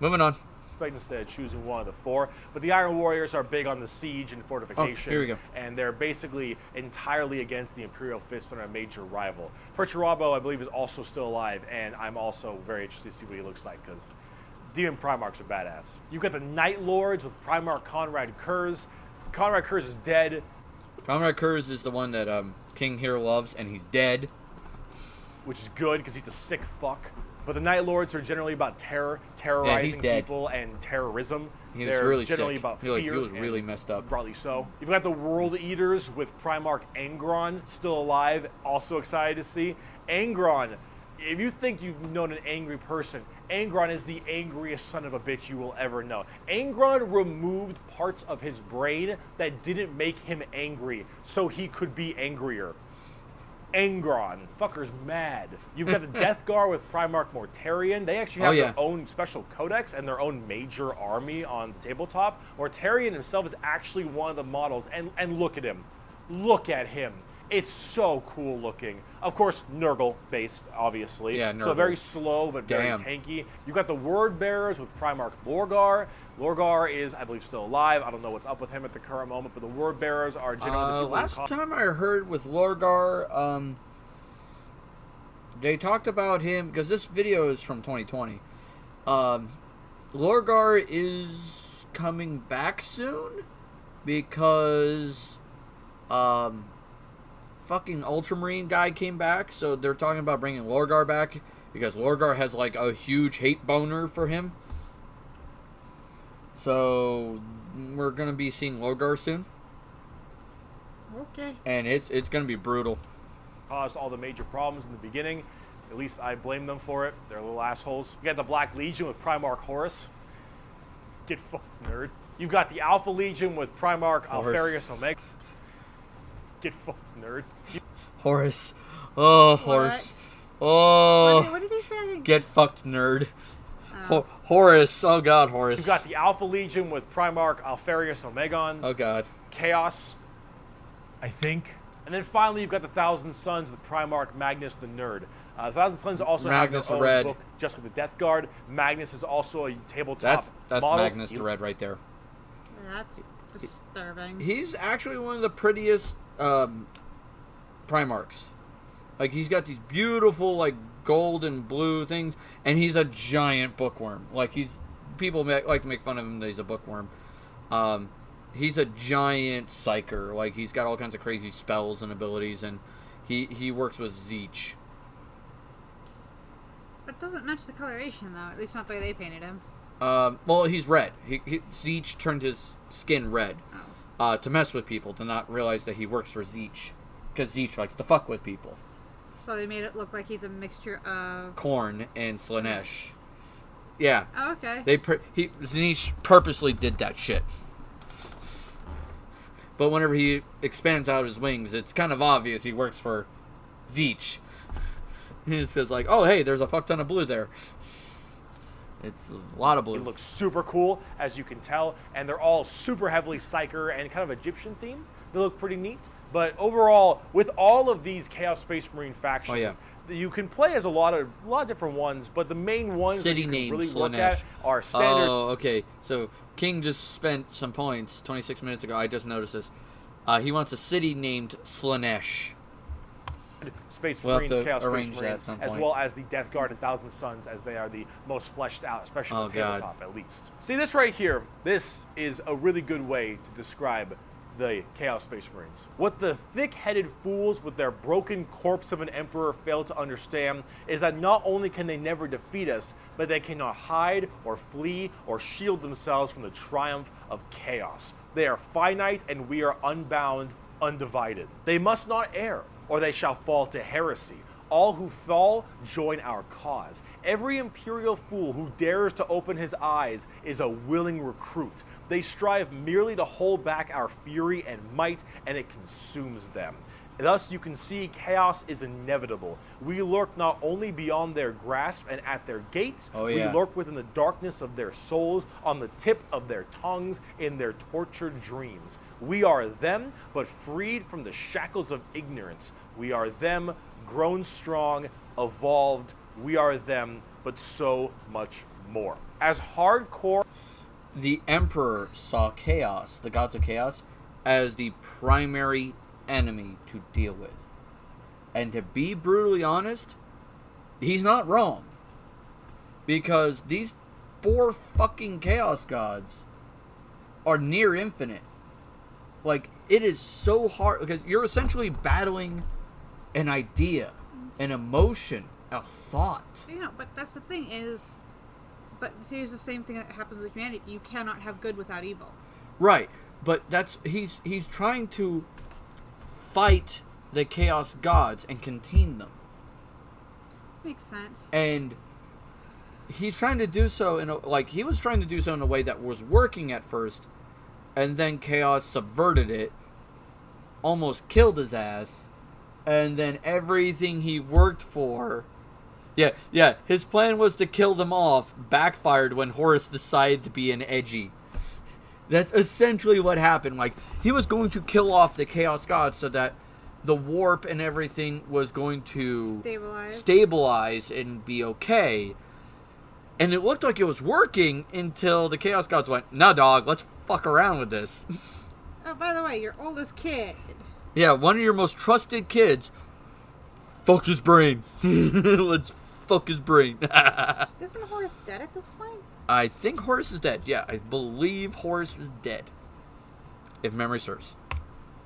Moving on.
Instead of choosing one of the four. But the Iron Warriors are big on the siege and fortification.
Oh, here we go.
And they're basically entirely against the Imperial Fist and a major rival. Perturabo, I believe, is also still alive, and I'm also very interested to see what he looks like, because Demon Primarchs are badass. You've got the Night Lords with Primarch Conrad Kurz. Conrad Kurz is dead.
Conrad Kurz is the one that King here loves, and he's dead.
Which is good, because he's a sick fuck. But the Night Lords are generally about terrorizing people and terrorism.
He was
They're
really
generally
sick.
about
He
fear.
was really messed up.
Rightly so. You've got the World Eaters with Primarch Angron still alive. Also excited to see. Angron, if you think you've known an angry person, Angron is the angriest son of a bitch you will ever know. Angron removed parts of his brain that didn't make him angry, so he could be angrier. Angron. Fucker's mad. You've got the Death Guard with Primarch Mortarion. They actually have their own special codex and their own major army on the tabletop. Mortarion himself is actually one of the models. And look at him. Look at him. It's so cool looking. Of course, Nurgle based, obviously.
Yeah, Nurgle.
So very slow, but very tanky. You've got the Word Bearers with Primarch Lorgar. Lorgar is, I believe, still alive. I don't know what's up with him at the current moment, but the Word Bearers are generally the
last time I heard with Lorgar, they talked about him, because this video is from 2020. Lorgar is coming back soon, because fucking Ultramarine guy came back, so they're talking about bringing Lorgar back, because Lorgar has like a huge hate boner for him. So we're gonna be seeing Lorgar soon.
Okay.
And it's gonna be brutal.
Caused all the major problems in the beginning. At least I blame them for it. They're little assholes. You got the Black Legion with Primarch Horus. Get fucked, nerd. You've got the Alpha Legion with Primarch Alfarius Omega. Get fucked, nerd.
Horus. Oh, Horus. Oh.
What did he say?
Get fucked, nerd. Horus. Oh, God, Horus.
You've got the Alpha Legion with Primarch Alfarius Omegon.
Oh, God.
Chaos, I think. And then finally, you've got the Thousand Sons with Primarch Magnus the Nerd. Thousand Sons also
Magnus
have
the
their own
Red.
book, just with the Death Guard. Magnus is also a tabletop
That's
model.
Magnus the Red right there.
That's disturbing.
He's actually one of the prettiest Primarchs. Like, he's got these beautiful, like, gold and blue things, and he's a giant bookworm. Like, people like to make fun of him that he's a bookworm. He's a giant psyker. Like, he's got all kinds of crazy spells and abilities, and he works with Zeech.
That doesn't match the coloration, though. At least not the way they painted him.
Well, he's red. Zeech turned his skin red to mess with people, to not realize that he works for Zeech. Because Zeech likes to fuck with people.
So they made it look like he's a mixture of
Khorne and Slaanesh. Yeah.
Oh, okay.
Zeech purposely did that shit. But whenever he expands out his wings, it's kind of obvious he works for Zeech. He says like, oh, hey, there's a fuck ton of blue there. It's a lot of blue.
It looks super cool, as you can tell, and they're all super heavily Psyker and kind of Egyptian themed. They look pretty neat. But overall, with all of these Chaos Space Marine factions, you can play as a lot of different ones, but the main ones
City
that you can
names,
really look
Slaanesh.
at are standard.
Oh, okay. So King just spent some points 26 minutes ago. I just noticed this. He wants a city named Slaanesh.
Space
We'll have
Marines,
to
Chaos Space
arrange that at
Marines,
some
as
point.
well as the Death Guard and Thousand Sons, as they are the most fleshed out, especially on the
God.
tabletop at least. See this right here? This is a really good way to describe the Chaos Space Marines. What the thick-headed fools with their broken corpse of an emperor fail to understand is that not only can they never defeat us, but they cannot hide or flee or shield themselves from the triumph of chaos. They are finite and we are unbound, undivided. They must not err, or they shall fall to heresy. All who fall join our cause. Every imperial fool who dares to open his eyes is a willing recruit. They strive merely to hold back our fury and might, and it consumes them. Thus, you can see chaos is inevitable. We lurk not only beyond their grasp and at their gates, we lurk within the darkness of their souls, on the tip of their tongues, in their tortured dreams. We are them, but freed from the shackles of ignorance. We are them, grown strong, evolved. We are them, but so much more. As hardcore...
The Emperor saw chaos, the gods of chaos, as the primary enemy to deal with. And to be brutally honest, he's not wrong. Because these 4 fucking chaos gods are near infinite. Like, it is so hard, because you're essentially battling an idea, an emotion, a thought.
You know, but that's the thing is, but here's the same thing that happens with humanity. You cannot have good without evil.
Right, but that's he's trying to fight the chaos gods and contain them.
Makes sense.
And he's trying to do so he was trying to do so in a way that was working at first, and then chaos subverted it, almost killed his ass, and then everything he worked for, his plan was to kill them off, backfired when Horus decided to be an edgy. That's essentially what happened. Like, he was going to kill off the chaos gods so that the warp and everything was going to stabilize and be okay. And it looked like it was working until the chaos gods went, "No, dog, let's fuck around with this."
Oh, by the way, your oldest kid.
Yeah, one of your most trusted kids. Fuck his brain. Let's fuck his brain.
Isn't Horus dead at this point?
I think Horus is dead. Yeah, I believe Horus is dead. If memory serves.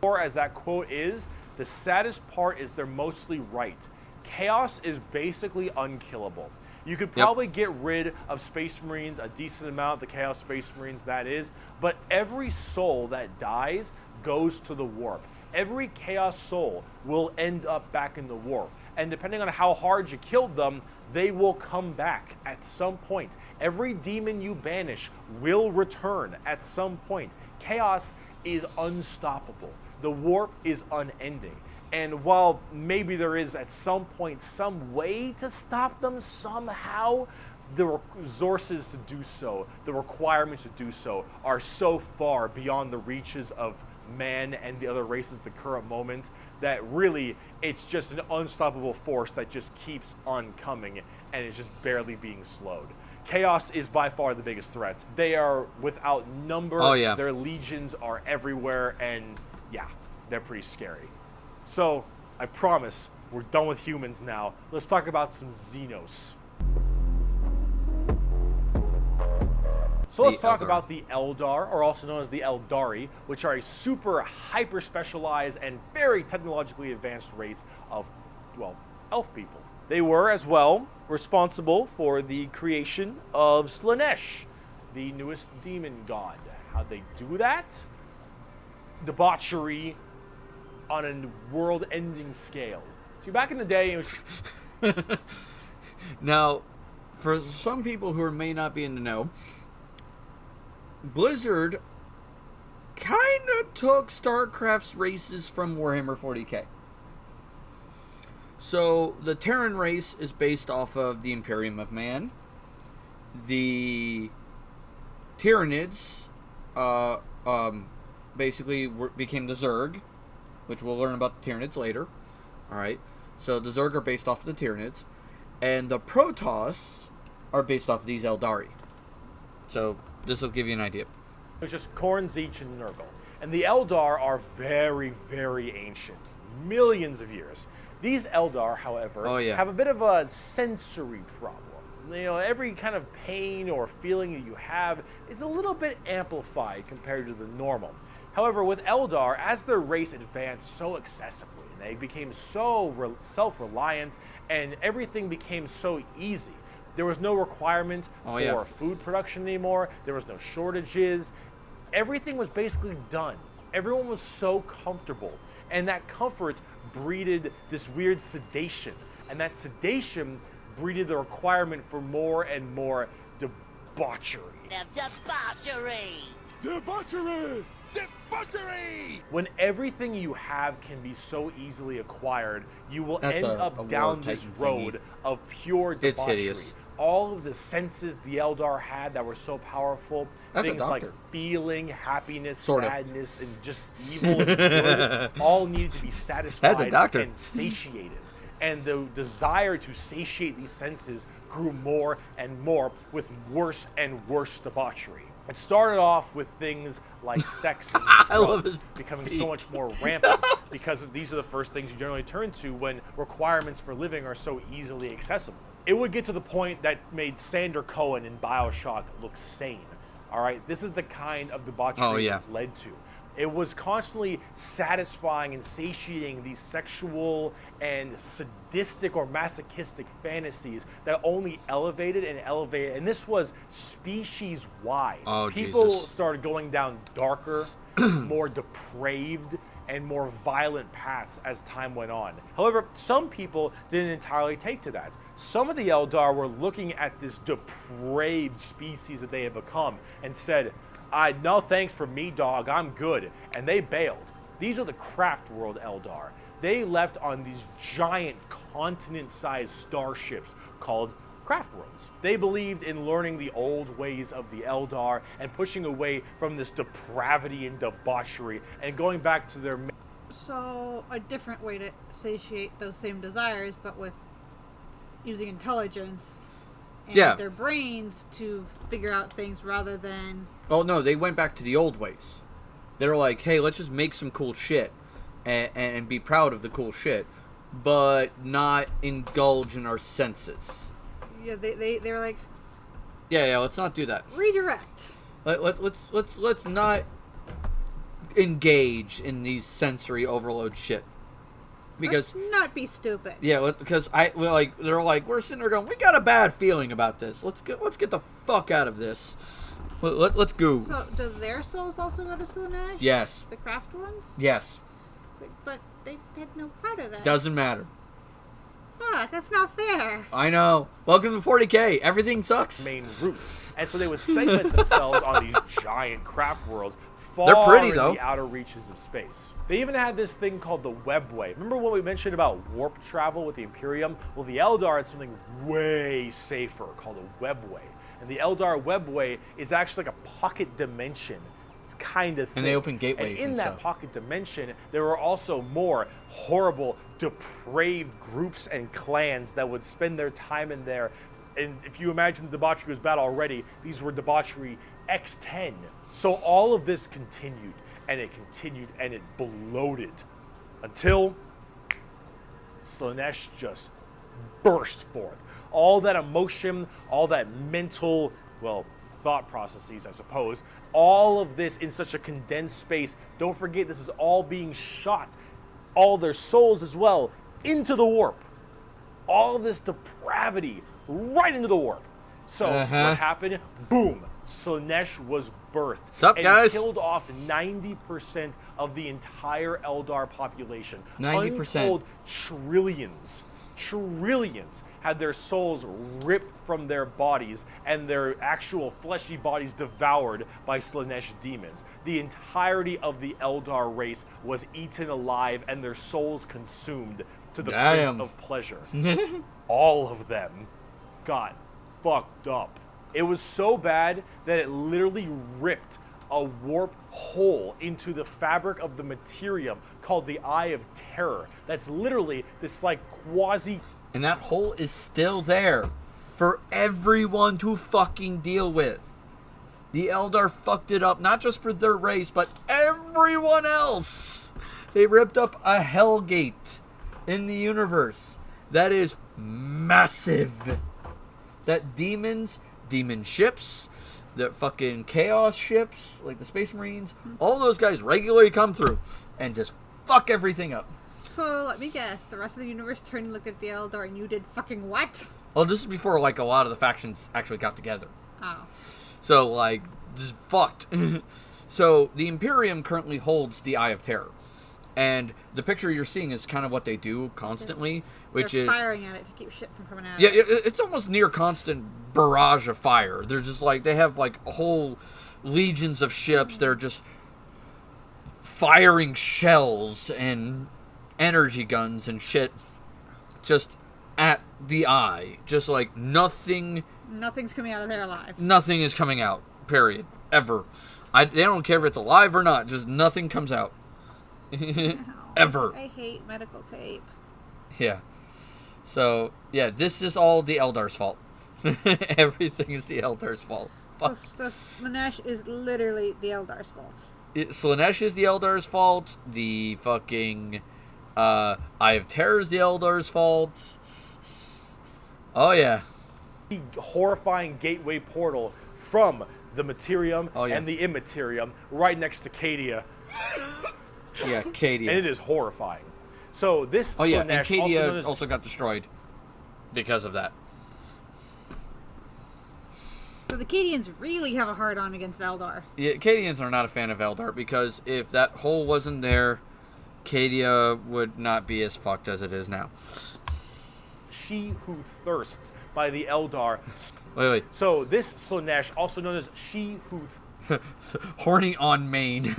Or as that quote is, the saddest part is they're mostly right. Chaos is basically unkillable. You could probably get rid of Space Marines, a decent amount, the Chaos Space Marines that is, but every soul that dies goes to the warp. Every Chaos soul will end up back in the warp. And depending on how hard you killed them, they will come back at some point. Every demon you banish will return at some point. Chaos is unstoppable. The warp is unending. And while maybe there is at some point some way to stop them somehow, the resources to do so, the requirements to do so, are so far beyond the reaches of man and the other races at the current moment that really it's just an unstoppable force that just keeps on coming and is just barely being slowed. Chaos is by far the biggest threat. They are without number.
Oh, yeah.
Their legions are everywhere, and yeah, they're pretty scary. So, I promise, we're done with humans now. Let's talk about some Xenos. So let's talk about the Eldar, or also known as the Eldari, which are a super hyper-specialized and very technologically advanced race of, well, elf people. They were, as well, responsible for the creation of Slanesh, the newest demon god. How'd they do that? Debauchery on a world-ending scale. See, back in the day, it was...
Now, for some people who may not be in the know, Blizzard kind of took StarCraft's races from Warhammer 40k. So, the Terran race is based off of the Imperium of Man. The Tyranids basically became the Zerg, which we'll learn about the Tyranids later. Alright, so the Zerg are based off of the Tyranids, and the Protoss are based off of these Eldari. So, this will give you an idea.
It was just Khorne, Tzeentch, and Nurgle. And the Eldar are very, very ancient. Millions of years. These Eldar, however, have a bit of a sensory problem. You know, every kind of pain or feeling that you have is a little bit amplified compared to the normal. However, with Eldar, as their race advanced so excessively, they became so self-reliant, and everything became so easy. There was no requirement for food production anymore. There was no shortages. Everything was basically done. Everyone was so comfortable. And that comfort breeded this weird sedation. And that sedation breeded the requirement for more and more debauchery.
Debauchery!
Debauchery!
debauchery!
When everything you have can be so easily acquired, you will
That's
end
a
up down
War
this
Titan
road of pure
It's
debauchery.
hideous.
All of the senses the Eldar had that were so powerful,
That's a
things like
doctor.
feeling, happiness,
Sort of.
sadness, and just evil and good, all needed to be satisfied
doctor.
and satiated. And the desire to satiate these senses grew more and more with worse and worse debauchery. It started off with things like sex and
I love
drugs
his
becoming
feet.
so much more rampant because these are the first things you generally turn to when requirements for living are so easily accessible. It would get to the point that made Sander Cohen in BioShock look sane. All right, this is the kind of debauchery it led to. It was constantly satisfying and satiating these sexual and sadistic or masochistic fantasies that only elevated and elevated. And this was species-wide.
Oh,
People
Jesus.
started going down darker, more depraved, and more violent paths as time went on. However, some people didn't entirely take to that. Some of the Eldar were looking at this depraved species that they had become and said, no thanks for me, dog, I'm good. And they bailed. These are the Craft World Eldar. They left on these giant continent-sized starships called Craft Worlds. They believed in learning the old ways of the Eldar and pushing away from this depravity and debauchery and going back to their...
So, a different way to satiate those same desires, but with using intelligence and their brains to figure out things rather than...
Oh, no, they went back to the old ways. They were like, hey, let's just make some cool shit and be proud of the cool shit, but not indulge in our senses.
Yeah, they were like,
Yeah, let's not do that.
redirect.
Let's not engage in these sensory overload shit. Because
Let's not be stupid.
yeah, because they're like, we're sitting there going, we got a bad feeling about this. Let's get the fuck out of this. Let's go.
So, do their souls also go to Slaanesh?
Yes.
The craft ones?
Yes.
But they had no part of that.
Doesn't matter.
Fuck, that's not fair.
I know. Welcome to 40k. Everything sucks.
main routes. And so they would segment themselves on these giant craft worlds far
They're pretty,
in
though.
the outer reaches of space. They even had this thing called the Webway. Remember what we mentioned about warp travel with the Imperium? Well, the Eldar had something way safer called a Webway. And the Eldar Webway is actually like a pocket dimension. It's kind of thing.
And they open gateways
in
and
that
stuff.
pocket dimension, there were also more horrible, depraved groups and clans that would spend their time in there. And if you imagine the debauchery was bad already, these were debauchery X10. So all of this continued, and it bloated until Slaanesh just burst forth. All that emotion, all that mental, thought processes, I suppose, all of this in such a condensed space. Don't forget, this is all being shot, all their souls as well, into the warp. All this depravity right into the warp. So what happened? Boom. Slaanesh was birthed.
Sup,
and
guys?
killed off 90% of the entire Eldar population.
90%.
Untold trillions had their souls ripped from their bodies and their actual fleshy bodies devoured by Slaanesh demons. The entirety of the Eldar race was eaten alive and their souls consumed to the Prince of Pleasure. All of them got fucked up. It was so bad that it literally ripped a warp hole into the fabric of the materium called the Eye of Terror. That's literally this like quasi...
And that hole is still there for everyone to fucking deal with. The Eldar fucked it up, not just for their race, but everyone else. They ripped up a hellgate in the universe that is massive. That demon ships, the fucking chaos ships, like the Space Marines, all those guys regularly come through and just fuck everything up.
So, let me guess. The rest of the universe turned and looked at the Eldar and you did fucking what?
Well, this is before, like, a lot of the factions actually got together.
Oh.
So, like, just fucked. So, the Imperium currently holds the Eye of Terror. And the picture you're seeing is kind of what they do constantly, which
They're
is...
firing at it to keep shit from coming out.
Yeah, it's almost near constant barrage of fire. They're just like, they have like whole legions of ships. They're just firing shells and energy guns and shit just at the eye. Just like nothing's
coming out of there alive.
Nothing is coming out, period. Ever. They don't care if it's alive or not, just nothing comes out. Ever.
I hate medical tape.
Yeah. So, yeah, this is all the Eldar's fault. Everything is the Eldar's fault.
So Slaanesh is literally the Eldar's fault.
Slaanesh is the Eldar's fault. The fucking Eye of Terror is the Eldar's fault. Oh, yeah.
The horrifying gateway portal from the Materium and the Immaterium right next to Cadia.
Yeah, Cadia.
And it is horrifying. So this
Slaanesh, and
Cadia
also got destroyed because of that.
So the Cadians really have a hard-on against Eldar.
Yeah, Cadians are not a fan of Eldar because if that hole wasn't there, Cadia would not be as fucked as it is now.
She who thirsts by the Eldar.
Wait.
So this Slaanesh, also known as She who
horny on main.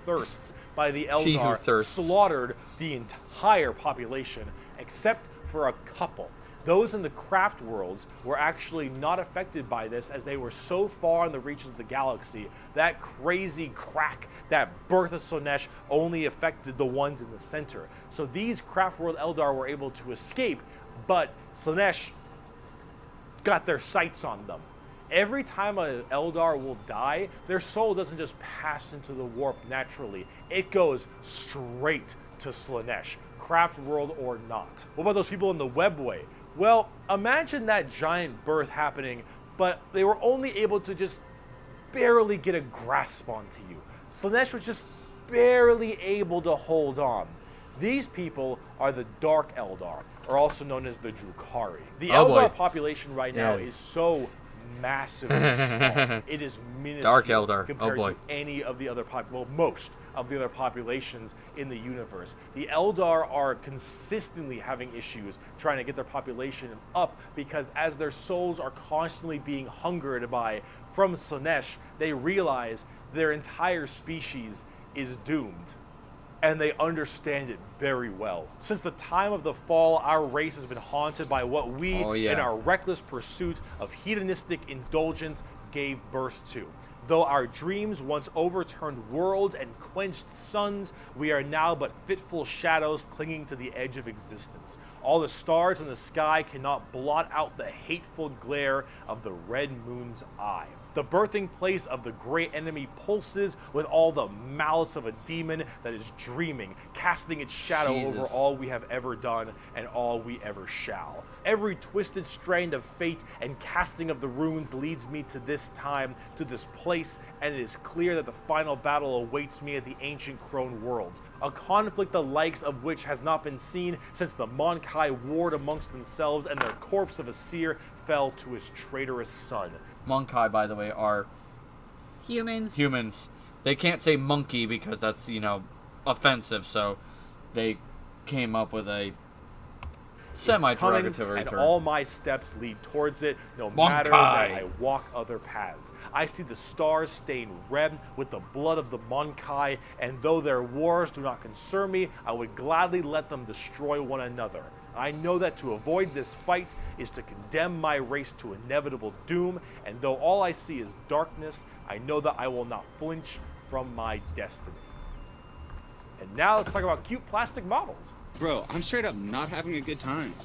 thirsts by the Eldar, slaughtered the entire population except for a couple. Those in the craft worlds were actually not affected by this as they were so far in the reaches of the galaxy. That crazy crack, that birth of Slaanesh only affected the ones in the center. So these craft world Eldar were able to escape, but Slaanesh got their sights on them. Every time an Eldar will die, their soul doesn't just pass into the warp naturally. It goes straight to Slaanesh, craft world or not. What about those people in the webway? Well, imagine that giant birth happening, but they were only able to just barely get a grasp onto you. Slaanesh was just barely able to hold on. These people are the Dark Eldar, or also known as the Drukhari. The Eldar population right now is so massively small. It is minuscule
Dark Eldar.
compared to any of the other most of the other populations in the universe. The Eldar are consistently having issues trying to get their population up because as their souls are constantly being hungered by from Slaanesh, they realize their entire species is doomed. And they understand it very well. Since the time of the fall, our race has been haunted by what we, in our reckless pursuit of hedonistic indulgence, gave birth to. Though our dreams once overturned worlds and quenched suns, we are now but fitful shadows clinging to the edge of existence. All the stars in the sky cannot blot out the hateful glare of the red moon's eye. The birthing place of the great enemy pulses with all the malice of a demon that is dreaming, casting its shadow over all we have ever done and all we ever shall. Every twisted strand of fate and casting of the runes leads me to this time, to this place, and it is clear that the final battle awaits me at the ancient Crone worlds, a conflict the likes of which has not been seen since the Mon-Kai warred amongst themselves and their corpse of a seer fell to his traitorous son.
Mon-Kai, by the way, are
humans.
They can't say monkey because that's, offensive, so they came up with a semi-derogatory term.
And all my steps lead towards it, no matter that I walk other paths. I see the stars stained red with the blood of the Mon-Kai, and though their wars do not concern me, I would gladly let them destroy one another. I know that to avoid this fight is to condemn my race to inevitable doom, and though all I see is darkness, I know that I will not flinch from my destiny. And now let's talk about cute plastic models.
Bro, I'm straight up not having a good time.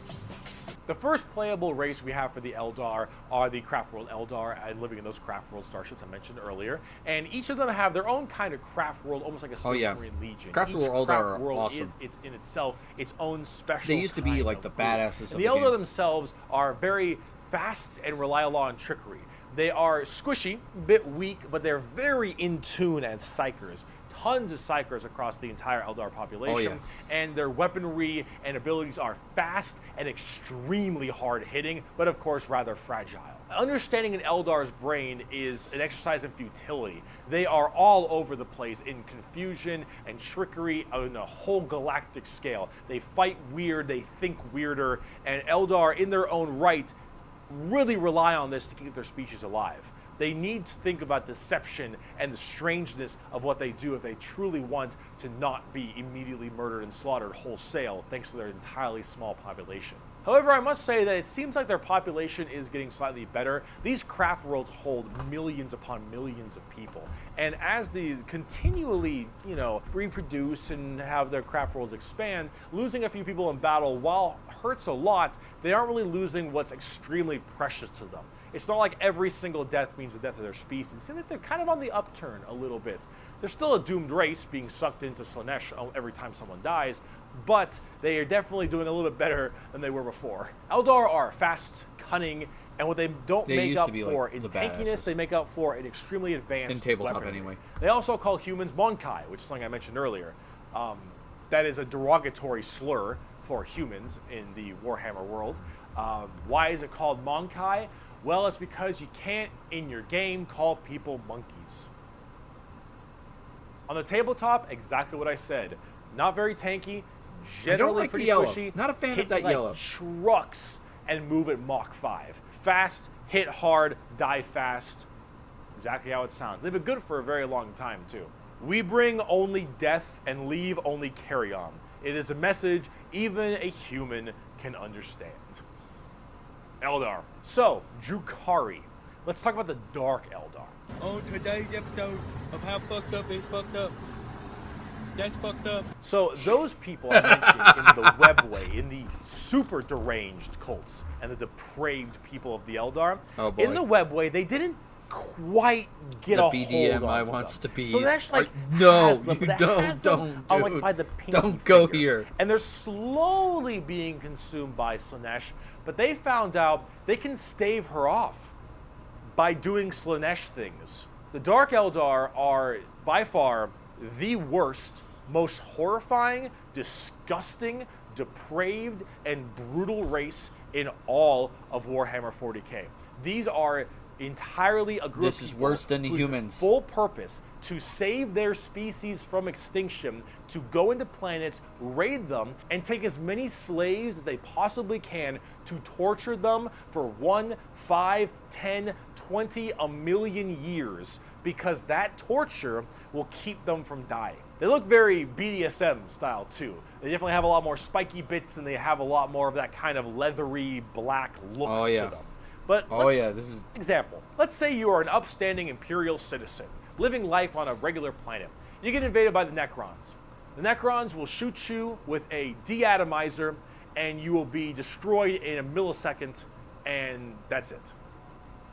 The first playable race we have for the Eldar are the Craft World Eldar and living in those Craft World starships I mentioned earlier. And each of them have their own kind of Craft World, almost like a Space Marine Legion.
Craft World Eldar are awesome.
Is in itself its own special.
They used to be like the badasses of the game.
The Eldar themselves are very fast and rely a lot on trickery. They are squishy, a bit weak, but they're very in tune as psychers. Tons of psychers across the entire Eldar population, and their weaponry and abilities are fast and extremely hard-hitting, but of course rather fragile. Understanding an Eldar's brain is an exercise in futility. They are all over the place in confusion and trickery on a whole galactic scale. They fight weird, they think weirder, and Eldar in their own right really rely on this to keep their species alive. They need to think about deception and the strangeness of what they do if they truly want to not be immediately murdered and slaughtered wholesale thanks to their entirely small population. However, I must say that it seems like their population is getting slightly better. These craft worlds hold millions upon millions of people. And as they continually, reproduce and have their craft worlds expand, losing a few people in battle, while hurts a lot, they aren't really losing what's extremely precious to them. It's not like every single death means the death of their species. It seems like they're kind of on the upturn a little bit. They're still a doomed race being sucked into Slaanesh every time someone dies, but they are definitely doing a little bit better than they were before. Eldar are fast, cunning, and what they don't make up for in tankiness, they make up for in extremely advanced
in tabletop
weaponry.
anyway.
They also call humans Monkai, which is something I mentioned earlier. That is a derogatory slur for humans in the Warhammer world. Why is it called Monkai? Well, it's because you can't, in your game, call people monkeys. On the tabletop, exactly what I said. Not very tanky, generally pretty squishy.
Not a fan
hit
of that
like
yellow.
Trucks and move at Mach 5. Fast, hit hard, die fast. Exactly how it sounds. They've been good for a very long time, too. We bring only death and leave only carry-on. It is a message even a human can understand. Eldar. So, Drukhari. Let's talk about the Dark Eldar.
On today's episode of How Fucked Up Is Fucked Up, that's fucked up.
So, those people I mentioned in the webway, in the super deranged cults and the depraved people of the Eldar,
oh boy.
in the webway, they didn't quite get
the
a
BDM
hold
I
on
wants to be.
So that's like
no,
has them,
you
but
don't,
has them
don't,
on,
dude.
like, by the pinky
Don't go
finger.
here.
And they're slowly being consumed by Slaanesh, but they found out they can stave her off by doing Slaanesh things. The Dark Eldar are by far the worst, most horrifying, disgusting, depraved, and brutal race in all of Warhammer 40k. These are entirely a group
This
of
is
people
worse than the
whose
humans.
full purpose to save their species from extinction, to go into planets, raid them, and take as many slaves as they possibly can to torture them for 1, 5, 10, 20, a million years, because that torture will keep them from dying. They look very BDSM style too. They definitely have a lot more spiky bits, and they have a lot more of that kind of leathery black look to them. But
this is
example. Let's say you are an upstanding Imperial citizen, living life on a regular planet. You get invaded by the Necrons. The Necrons will shoot you with a deatomizer, and you will be destroyed in a millisecond, and that's it.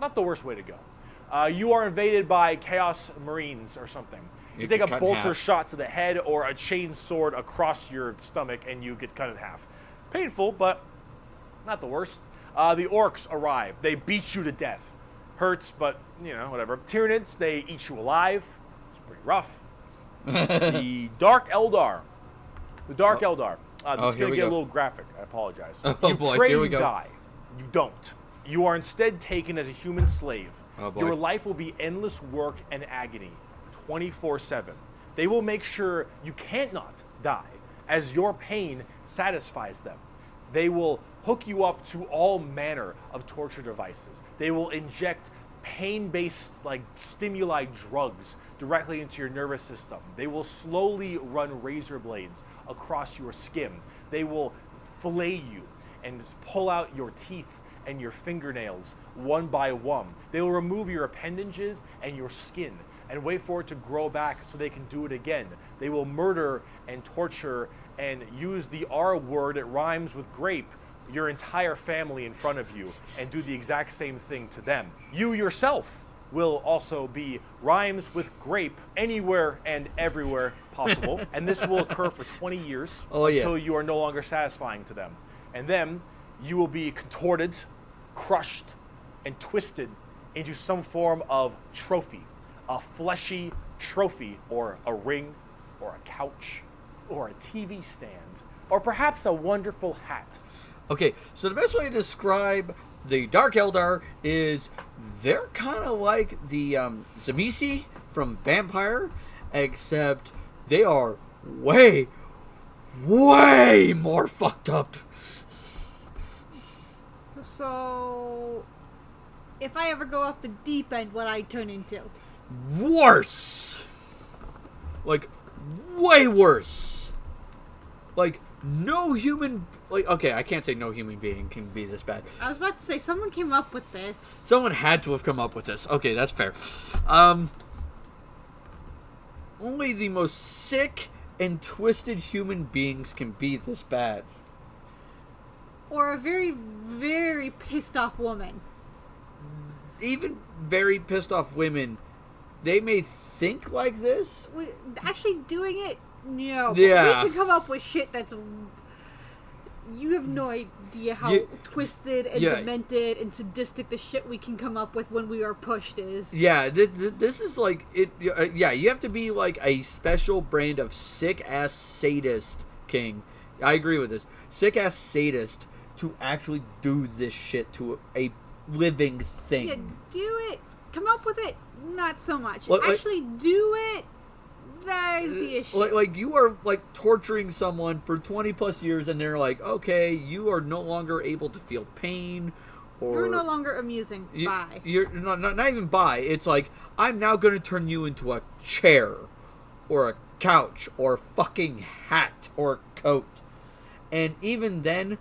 Not the worst way to go. You are invaded by Chaos Marines or something. You take a bolter shot to the head or a chain sword across your stomach, and you get cut in half. Painful, but not the worst. The Orcs arrive. They beat you to death. Hurts, but, whatever. Tyranids, they eat you alive. It's pretty rough. The Dark Eldar. The Dark Eldar. This is going to get a little graphic. I apologize. You pray you die. You don't. You are instead taken as a human slave. Your life will be endless work and agony, 24/7. They will make sure you cannot die, as your pain satisfies them. They will hook you up to all manner of torture devices. They will inject pain-based stimuli drugs directly into your nervous system. They will slowly run razor blades across your skin. They will fillet you and pull out your teeth and your fingernails one by one. They will remove your appendages and your skin and wait for it to grow back so they can do it again. They will murder and torture and use the R word, it rhymes with grape, your entire family in front of you, and do the exact same thing to them. You yourself will also be rhymes with grape anywhere and everywhere possible, and this will occur for 20 years until you are no longer satisfying to them. And then you will be contorted, crushed, and twisted into some form of trophy, a fleshy trophy, or a ring, or a couch, or a TV stand, or perhaps a wonderful hat.
Okay, so the best way to describe the Dark Eldar is they're kind of like the Zamisi from Vampire, except they are way, way more fucked up.
So, if I ever go off the deep end, what I turn into.
Worse. Like, way worse. Like, no human... Like, okay, I can't say no human being can be this bad.
I was about to say, someone came up with this.
Someone had to have come up with this. Okay, that's fair. Only the most sick and twisted human beings can be this bad.
Or a very, very pissed off woman.
Even very pissed off women, they may think like this.
Actually doing it, no.
Yeah.
We can come up with shit that's... You have no idea how twisted and demented and sadistic the shit we can come up with when we are pushed is.
Yeah, this is like... yeah, you have to be like a special brand of sick-ass sadist, King. I agree with this. Sick-ass sadist to actually do this shit to a living thing.
Yeah, do it. Come up with it. Not so much.
Like,
actually do it. That is the issue.
Like you are like torturing someone for 20 plus years, and they're like, okay, you are no longer able to feel pain, or
you're no longer amusing. Bye.
You're not even bye. It's like, I'm now going to turn you into a chair, or a couch, or a fucking hat, or a coat, and even then,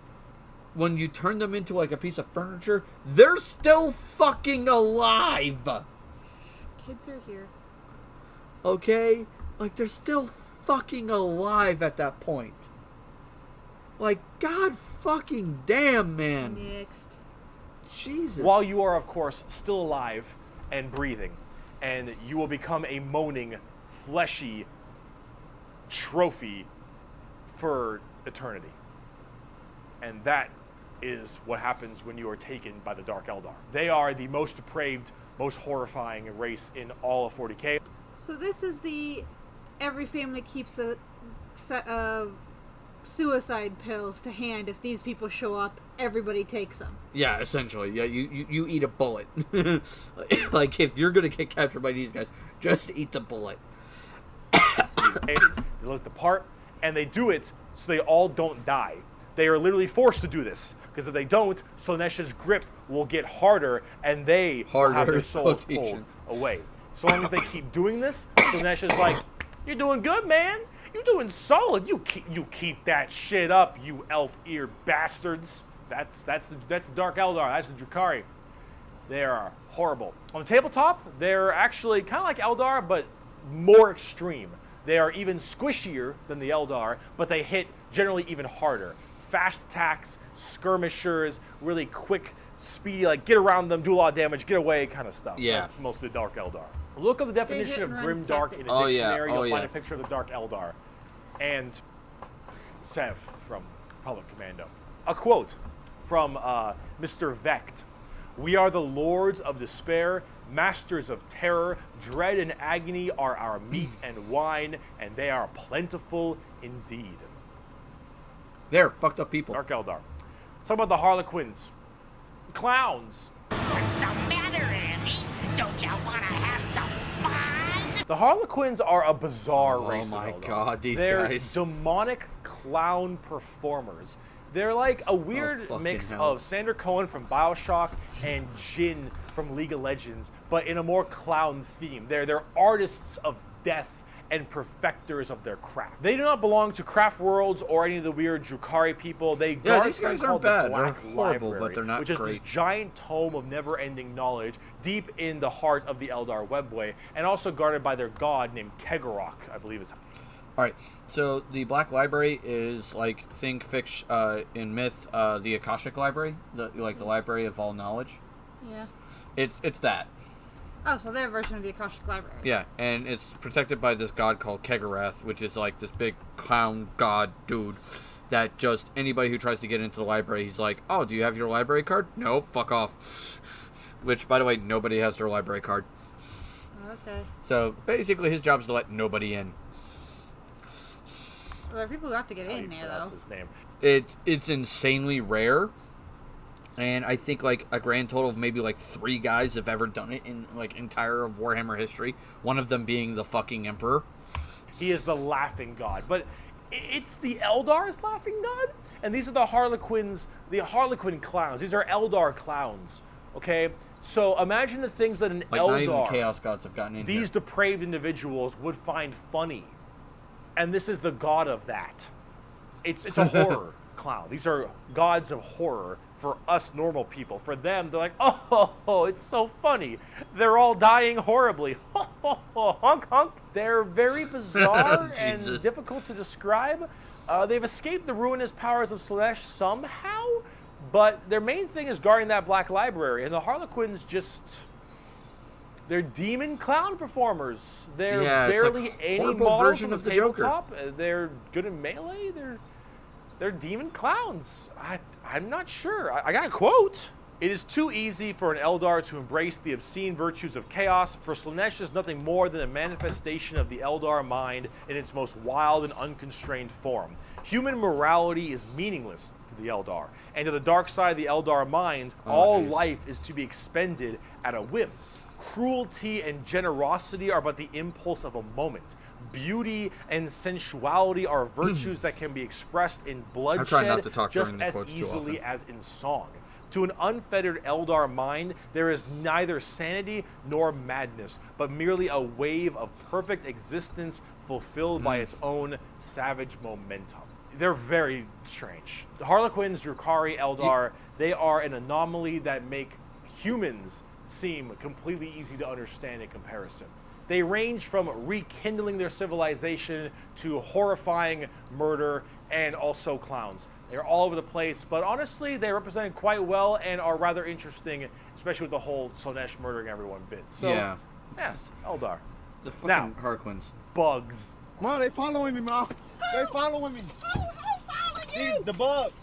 when you turn them into like a piece of furniture, they're still fucking alive.
Kids are here.
Okay? Like, they're still fucking alive at that point. Like, god fucking damn, man.
Next.
Jesus.
While you are, of course, still alive and breathing, and you will become a moaning, fleshy trophy for eternity. And that is what happens when you are taken by the Dark Eldar. They are the most depraved, most horrifying race in all of 40k.
So this is the... Every family keeps a set of suicide pills to hand. If these people show up, everybody takes them.
Yeah, essentially. Yeah, you eat a bullet. Like, if you're going to get captured by these guys, just eat the bullet.
They look the part, and they do it so they all don't die. They are literally forced to do this, because if they don't, Slaanesh's grip will get harder, and they will have their souls pulled away. So long as they keep doing this, Slaanesh is like, you're doing good, man. You're doing solid. You keep that shit up, you elf-eared bastards. That's the Dark Eldar. That's the Drukhari. They are horrible. On the tabletop, they're actually kind of like Eldar, but more extreme. They are even squishier than the Eldar, but they hit generally even harder. Fast attacks, skirmishers, really quick, speedy, like get around them, do a lot of damage, get away kind of stuff.
Yeah.
That's mostly the Dark Eldar. Look up the definition of grim dark in a dictionary. You'll find a picture of the Dark Eldar. And Sev from Public Commando. A quote from Mr. Vecht. We are the lords of despair, masters of terror. Dread and agony are our meat and wine, and they are plentiful indeed.
They're fucked up people.
Dark Eldar. Let's talk about the Harlequins. Clowns.
What's the matter, Andy? Don't you want to have some fun?
The Harlequins are a bizarre race.
Oh my
of Eldar.
god, these
They're
guys.
demonic clown performers. They're like a weird mix of Sander Cohen from BioShock and Jin from League of Legends, but in a more clown theme. They're artists of death and perfecters of their craft. They do not belong to Craft Worlds or any of the weird Drukhari people. They guard
these guys
something
aren't
called the
bad.
Black
They're horrible,
Library,
but they're not
which is
great.
this giant tome of never-ending knowledge deep in the heart of the Eldar Webway, and also guarded by their god named Kegorok, I believe is.
All right, so the Black Library is like in myth, the Akashic Library, the Library of all knowledge.
Yeah.
It's that.
Oh, so their version of the Akashic Library.
Yeah, and it's protected by this god called Kegorath, which is like this big clown god dude that just anybody who tries to get into the library, he's like, oh, do you have your library card? No, fuck off. Which, by the way, nobody has their library card.
Okay.
So basically his job is to let nobody in.
Well, there are people who have to get in there, though.
His name.
It's insanely rare. And I think like a grand total of maybe like 3 guys have ever done it in like entire of Warhammer history. One of them being the fucking Emperor.
He is the laughing god, but it's the Eldar's laughing god, and these are the Harlequins, the Harlequin clowns. These are Eldar clowns. Okay, So imagine the things that an
Like, not even
Eldar,
Chaos Gods have gotten in
these
here.
depraved individuals, would find funny. And this is the god of that. It's a horror clown. These are gods of horror for us normal people. For them, they're like, oh, it's so funny. They're all dying horribly. Honk, honk. They're very bizarre and
Jesus.
difficult to describe. They've escaped the ruinous powers of Slaanesh somehow, but their main thing is guarding that black library. And the Harlequins just... They're demon clown performers. They're
Yeah, it's
barely
like
any
horrible
models
version
on the
of the Joker.
tabletop. They're good in melee. They're demon clowns. I'm not sure. I got a quote. It is too easy for an Eldar to embrace the obscene virtues of chaos, for Slaanesh is nothing more than a manifestation of the Eldar mind in its most wild and unconstrained form. Human morality is meaningless to the Eldar, and to the dark side of the Eldar mind, all
geez.
life is to be expended at a whim. Cruelty and generosity are but the impulse of a moment. Beauty and sensuality are virtues that can be expressed in bloodshed
not to talk
just
during the
as
quotes too
easily
often.
as in song. To an unfettered Eldar mind, there is neither sanity nor madness, but merely a wave of perfect existence fulfilled by its own savage momentum. They're very strange. The Harlequins, Drukhari, Eldar, they are an anomaly that make humans seem completely easy to understand in comparison. They range from rekindling their civilization to horrifying murder and also clowns. They're all over the place, but honestly, they represent quite well and are rather interesting, especially with the whole Slaanesh murdering everyone bit. So, yeah, Eldar.
The fucking
Now-
Harlequins.
Bugs.
Mom, they following me, Mom. They following me. The bugs.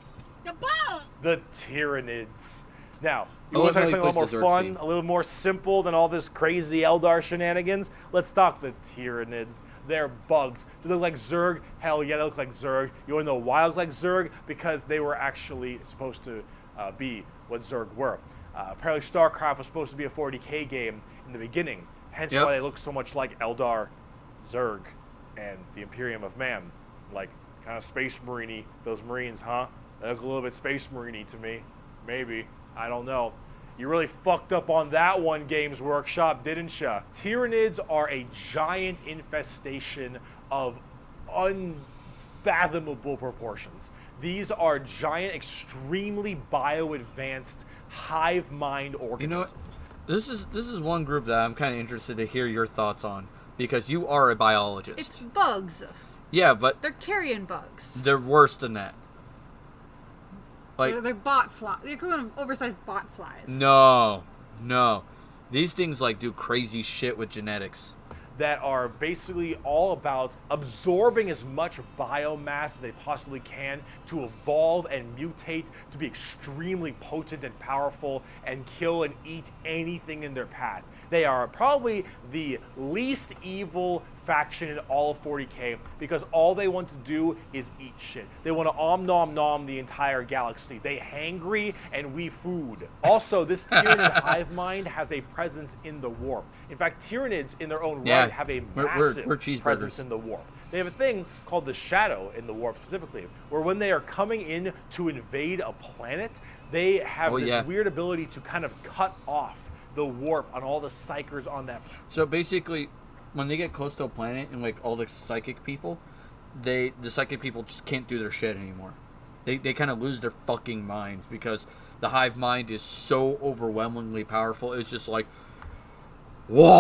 The bug!
The Tyranids. Now, you
I
want
love
to talk
how he
something a little more
plays the
fun,
Xerxes.
a little more simple than all this crazy Eldar shenanigans? Let's talk the Tyranids. They're bugs. Do they look like Zerg? Hell yeah, they look like Zerg. You want to know why they look like Zerg? Because they were actually supposed to be what Zerg were. Apparently StarCraft was supposed to be a 40k game in the beginning, hence
Yep.
why they look so much like Eldar, Zerg, and the Imperium of Man. Like, kind of Space Marine-y. Those Marines, huh? They look a little bit Space Marine-y to me. Maybe. I don't know. You really fucked up on that one, Games Workshop, didn't ya? Tyranids are a giant infestation of unfathomable proportions. These are giant, extremely bio-advanced hive mind organisms.
You know what? This is one group that I'm kind of interested to hear your thoughts on, because you are a biologist.
It's bugs.
Yeah, but
They're carrion bugs.
they're worse than that. Like,
They're bot flies. They're equivalent of oversized bot flies.
no. These things like do crazy shit with genetics.
That are basically all about absorbing as much biomass as they possibly can to evolve and mutate to be extremely potent and powerful and kill and eat anything in their path. They are probably the least evil faction in all of 40k because all they want to do is eat shit. They want to nom nom the entire galaxy. They hangry and we food. Also, this Tyranid hive mind has a presence in the warp. In fact, Tyranids in their own right
Yeah,
have a
we're
massive
cheeseburgers.
presence in the warp. They have a thing called the Shadow in the warp specifically, where when they are coming in to invade a planet, they have this weird ability to kind of cut off the warp on all the psychers on that planet.
So basically, when they get close to a planet and like all the psychic people, the psychic people just can't do their shit anymore. They kind of lose their fucking minds because the hive mind is so overwhelmingly powerful. It's just like,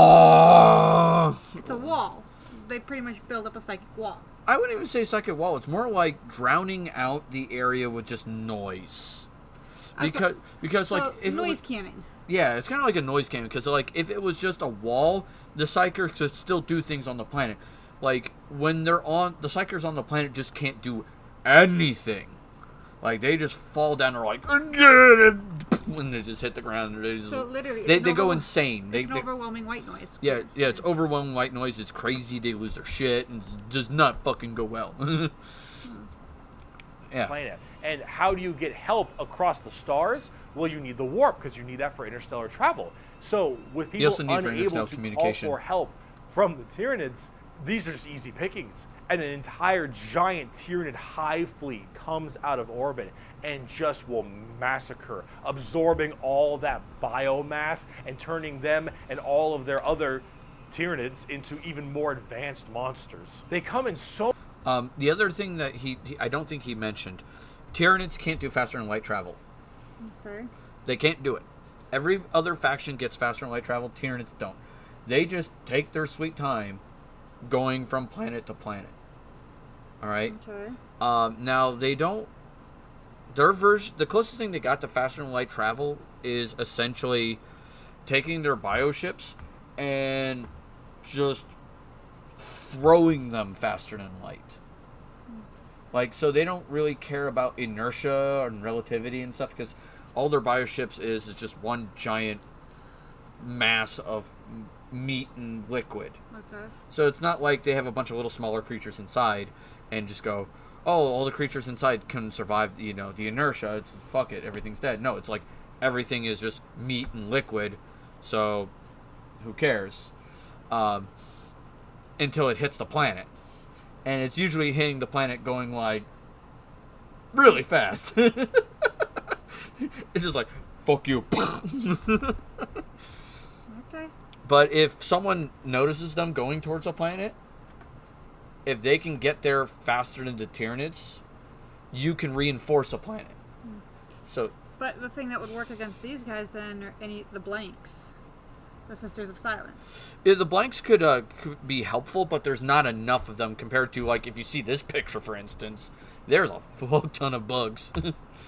whoa!
It's a wall. They pretty much build up a psychic wall.
I wouldn't even say psychic wall. It's more like drowning out the area with just noise. Because
So
like if
noise cannon.
yeah, it's kind of like a noise cannon. Because like if it was just a wall, the psychers could still do things on the planet. Like when they're on the psychers on the planet, just can't do anything. Like they just fall down and like, and they just hit the ground. And they just,
So literally,
they go insane.
It's an overwhelming white noise.
Yeah, it's overwhelming white noise. It's crazy. They lose their shit, and it does not fucking go well. Yeah.
Planet. And how do you get help across the stars? Well, you need the warp because you need that for interstellar travel. So with people
also need for
unable
interstellar
to call
communication.
for help from the Tyranids, these are just easy pickings. And an entire giant Tyranid hive fleet comes out of orbit and just will massacre, absorbing all that biomass and turning them and all of their other Tyranids into even more advanced monsters. They come in so...
The other thing that he I don't think he mentioned, Tyranids can't do faster than light travel.
Okay.
They can't do it. Every other faction gets faster than light travel. Tyranids don't. They just take their sweet time going from planet to planet. All right?
Okay.
Now, they don't... Their version... The closest thing they got to faster than light travel is essentially taking their bioships and just throwing them faster than light. Like, so they don't really care about inertia and relativity and stuff, because all their bioships is just one giant mass of meat and liquid.
Okay.
So it's not like they have a bunch of little smaller creatures inside and just go, oh, all the creatures inside can survive, the inertia. It's fuck it, everything's dead. No, it's like everything is just meat and liquid. So who cares? Until it hits the planet. And it's usually hitting the planet going like really fast. It's just like, fuck you.
Okay.
But if someone notices them going towards a planet, if they can get there faster than the Tyranids, you can reinforce a planet. So,
but the thing that would work against these guys then are the blanks. The Sisters of Silence.
Yeah, the blanks could be helpful, but there's not enough of them compared to, like, if you see this picture, for instance, there's a fuck ton of bugs.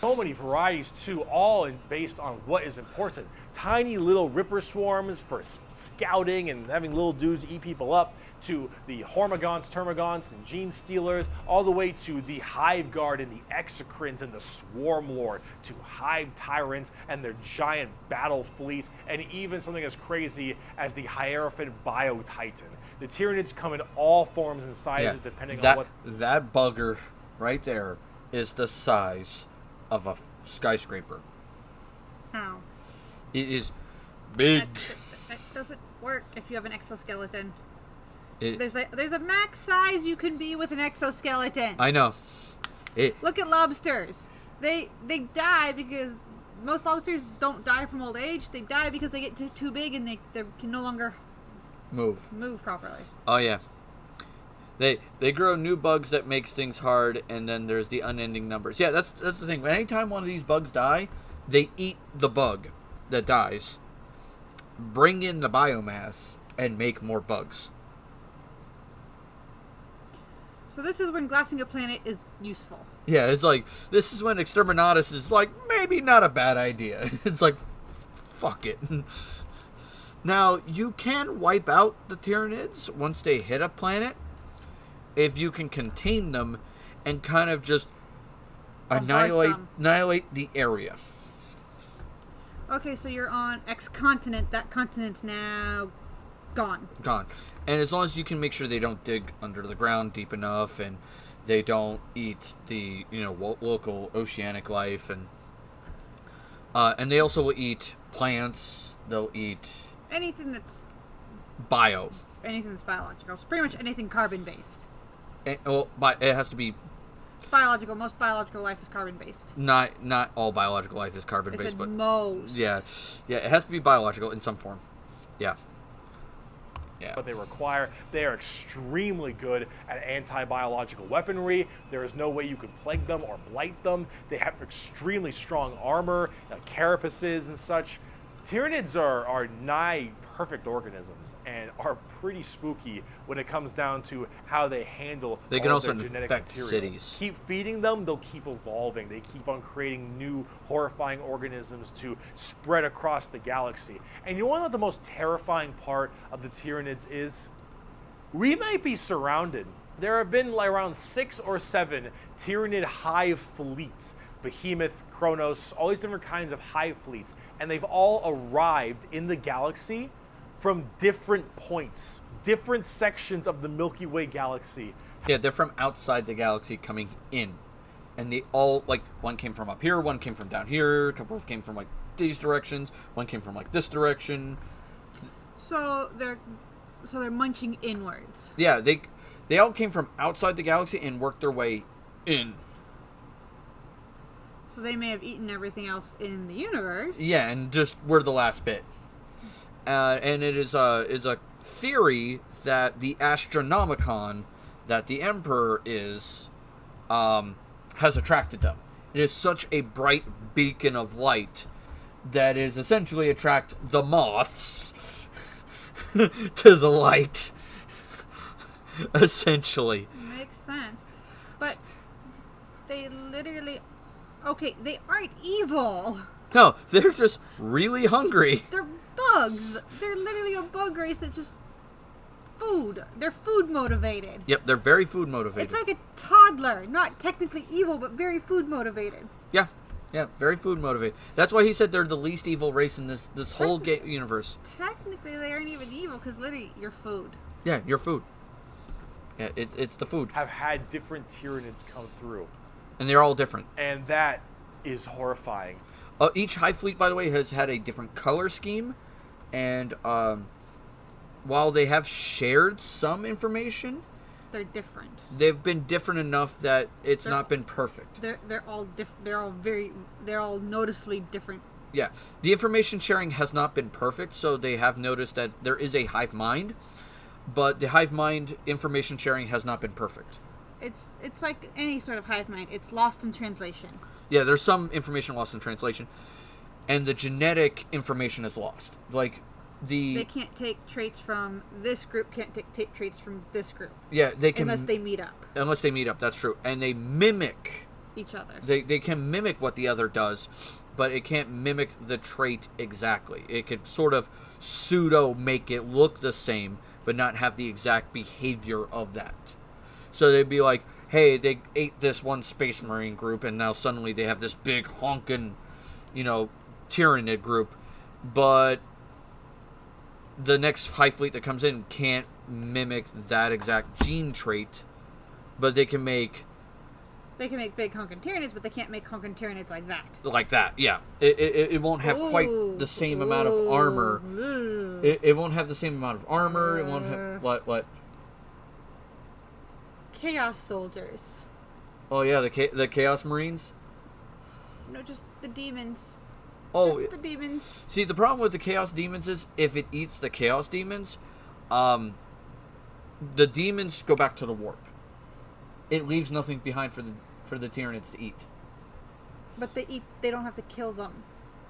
So many varieties, too, all based on what is important. Tiny little ripper swarms for scouting and having little dudes eat people up, to the Hormigons, Termagants, and Gene Stealers, all the way to the Hive Guard and the Exocrines and the Swarm Lord, to Hive Tyrants and their giant battle fleets, and even something as crazy as the Hierophant Bio Titan. The Tyranids come in all forms and sizes depending on what...
That bugger right there is the size of a skyscraper.
How?
It is big.
That doesn't work if you have an exoskeleton.
It,
There's a max size you can be with an exoskeleton.
I know.
Look at lobsters. They die because most lobsters don't die from old age. They die because they get too big and they can no longer
move
properly.
Oh yeah. They grow new bugs that makes things hard, and then there's the unending numbers. Yeah, that's the thing. Anytime one of these bugs die, they eat the bug that dies, bring in the biomass, and make more bugs.
So this is when glassing a planet is useful.
Yeah, it's like, this is when Exterminatus is like, maybe not a bad idea. It's like, fuck it. Now, you can wipe out the Tyranids once they hit a planet, if you can contain them and kind of just annihilate the area.
Okay, so you're on X continent. That continent's now gone.
And as long as you can make sure they don't dig under the ground deep enough, and they don't eat the local oceanic life, and they also will eat plants. They'll eat
anything that's biological. It's pretty much anything carbon based.
But it has to be
biological. Most biological life is carbon based.
Not all biological life is carbon based, but
most.
Yeah, it has to be biological in some form. Yeah.
What they require. They are extremely good at anti-biological weaponry. There is no way you can plague them or blight them. They have extremely strong armor, carapaces and such. Tyranids are nigh perfect organisms and are pretty spooky when it comes down to how they handle
they can
all
also
their genetic
infect
material.
cities.
Keep feeding them, they'll keep evolving. They keep on creating new horrifying organisms to spread across the galaxy. And you want to know what the most terrifying part of the Tyranids is? We might be surrounded. There have been around 6 or 7 Tyranid hive fleets. Behemoth, Kronos, all these different kinds of hive fleets. And they've all arrived in the galaxy from different points, different sections of the Milky Way galaxy.
Yeah, they're from outside the galaxy coming in. And they all, like, one came from up here, one came from down here, a couple came from, like, these directions, one came from, like, this direction.
So they're So they're munching inwards.
Yeah, they all came from outside the galaxy and worked their way in.
So they may have eaten everything else in the universe.
Yeah, and just we're the last bit. And it is a theory that the Astronomicon that the Emperor is has attracted them. It is such a bright beacon of light that is essentially attract the moths to the light. Essentially.
Makes sense. But they literally... Okay, they aren't evil.
No, they're just really hungry.
They're bugs. They're literally a bug race that's just food. They're food motivated.
Yep, they're very food motivated.
It's like a toddler. Not technically evil, but very food motivated.
Yeah, very food motivated. That's why he said they're the least evil race in this whole universe.
Technically, they aren't even evil, because literally, you're food.
Yeah, you're food. Yeah, it's the food.
Have had different Tyranids come through.
And they're all different.
And that is horrifying.
Each Hive Fleet, by the way, has had a different color scheme. And while they have shared some information...
They're different.
They've been different enough that it's not been perfect.
They're all different. They're all noticeably different.
Yeah. The information sharing has not been perfect, so they have noticed that there is a hive mind. But the hive mind information sharing has not been perfect.
It's like any sort of hive mind. It's lost in translation.
Yeah, there's some information lost in translation, and the genetic information is lost. Like
they can't take traits from this group. Can't take traits from this group.
Yeah, they can
unless they meet up.
Unless they meet up, that's true, and they mimic
each other.
They can mimic what the other does, but it can't mimic the trait exactly. It could sort of pseudo make it look the same, but not have the exact behavior of that. So they'd be like, hey, they ate this one Space Marine group, and now suddenly they have this big honkin', Tyranid group. But the next Hive Fleet that comes in can't mimic that exact gene trait, but they can make...
They can make big honkin' Tyranids, but they can't make honkin' Tyranids like that.
Like that, yeah. It won't have quite the same amount of armor. It won't have the same amount of armor. It won't have... What?
Chaos soldiers.
Oh yeah, the Chaos Marines?
No, just the demons.
Oh,
just the demons.
See, the problem with the Chaos Demons is if it eats the Chaos Demons, the demons go back to the warp. It leaves nothing behind for the Tyranids to eat.
But they don't have to kill them.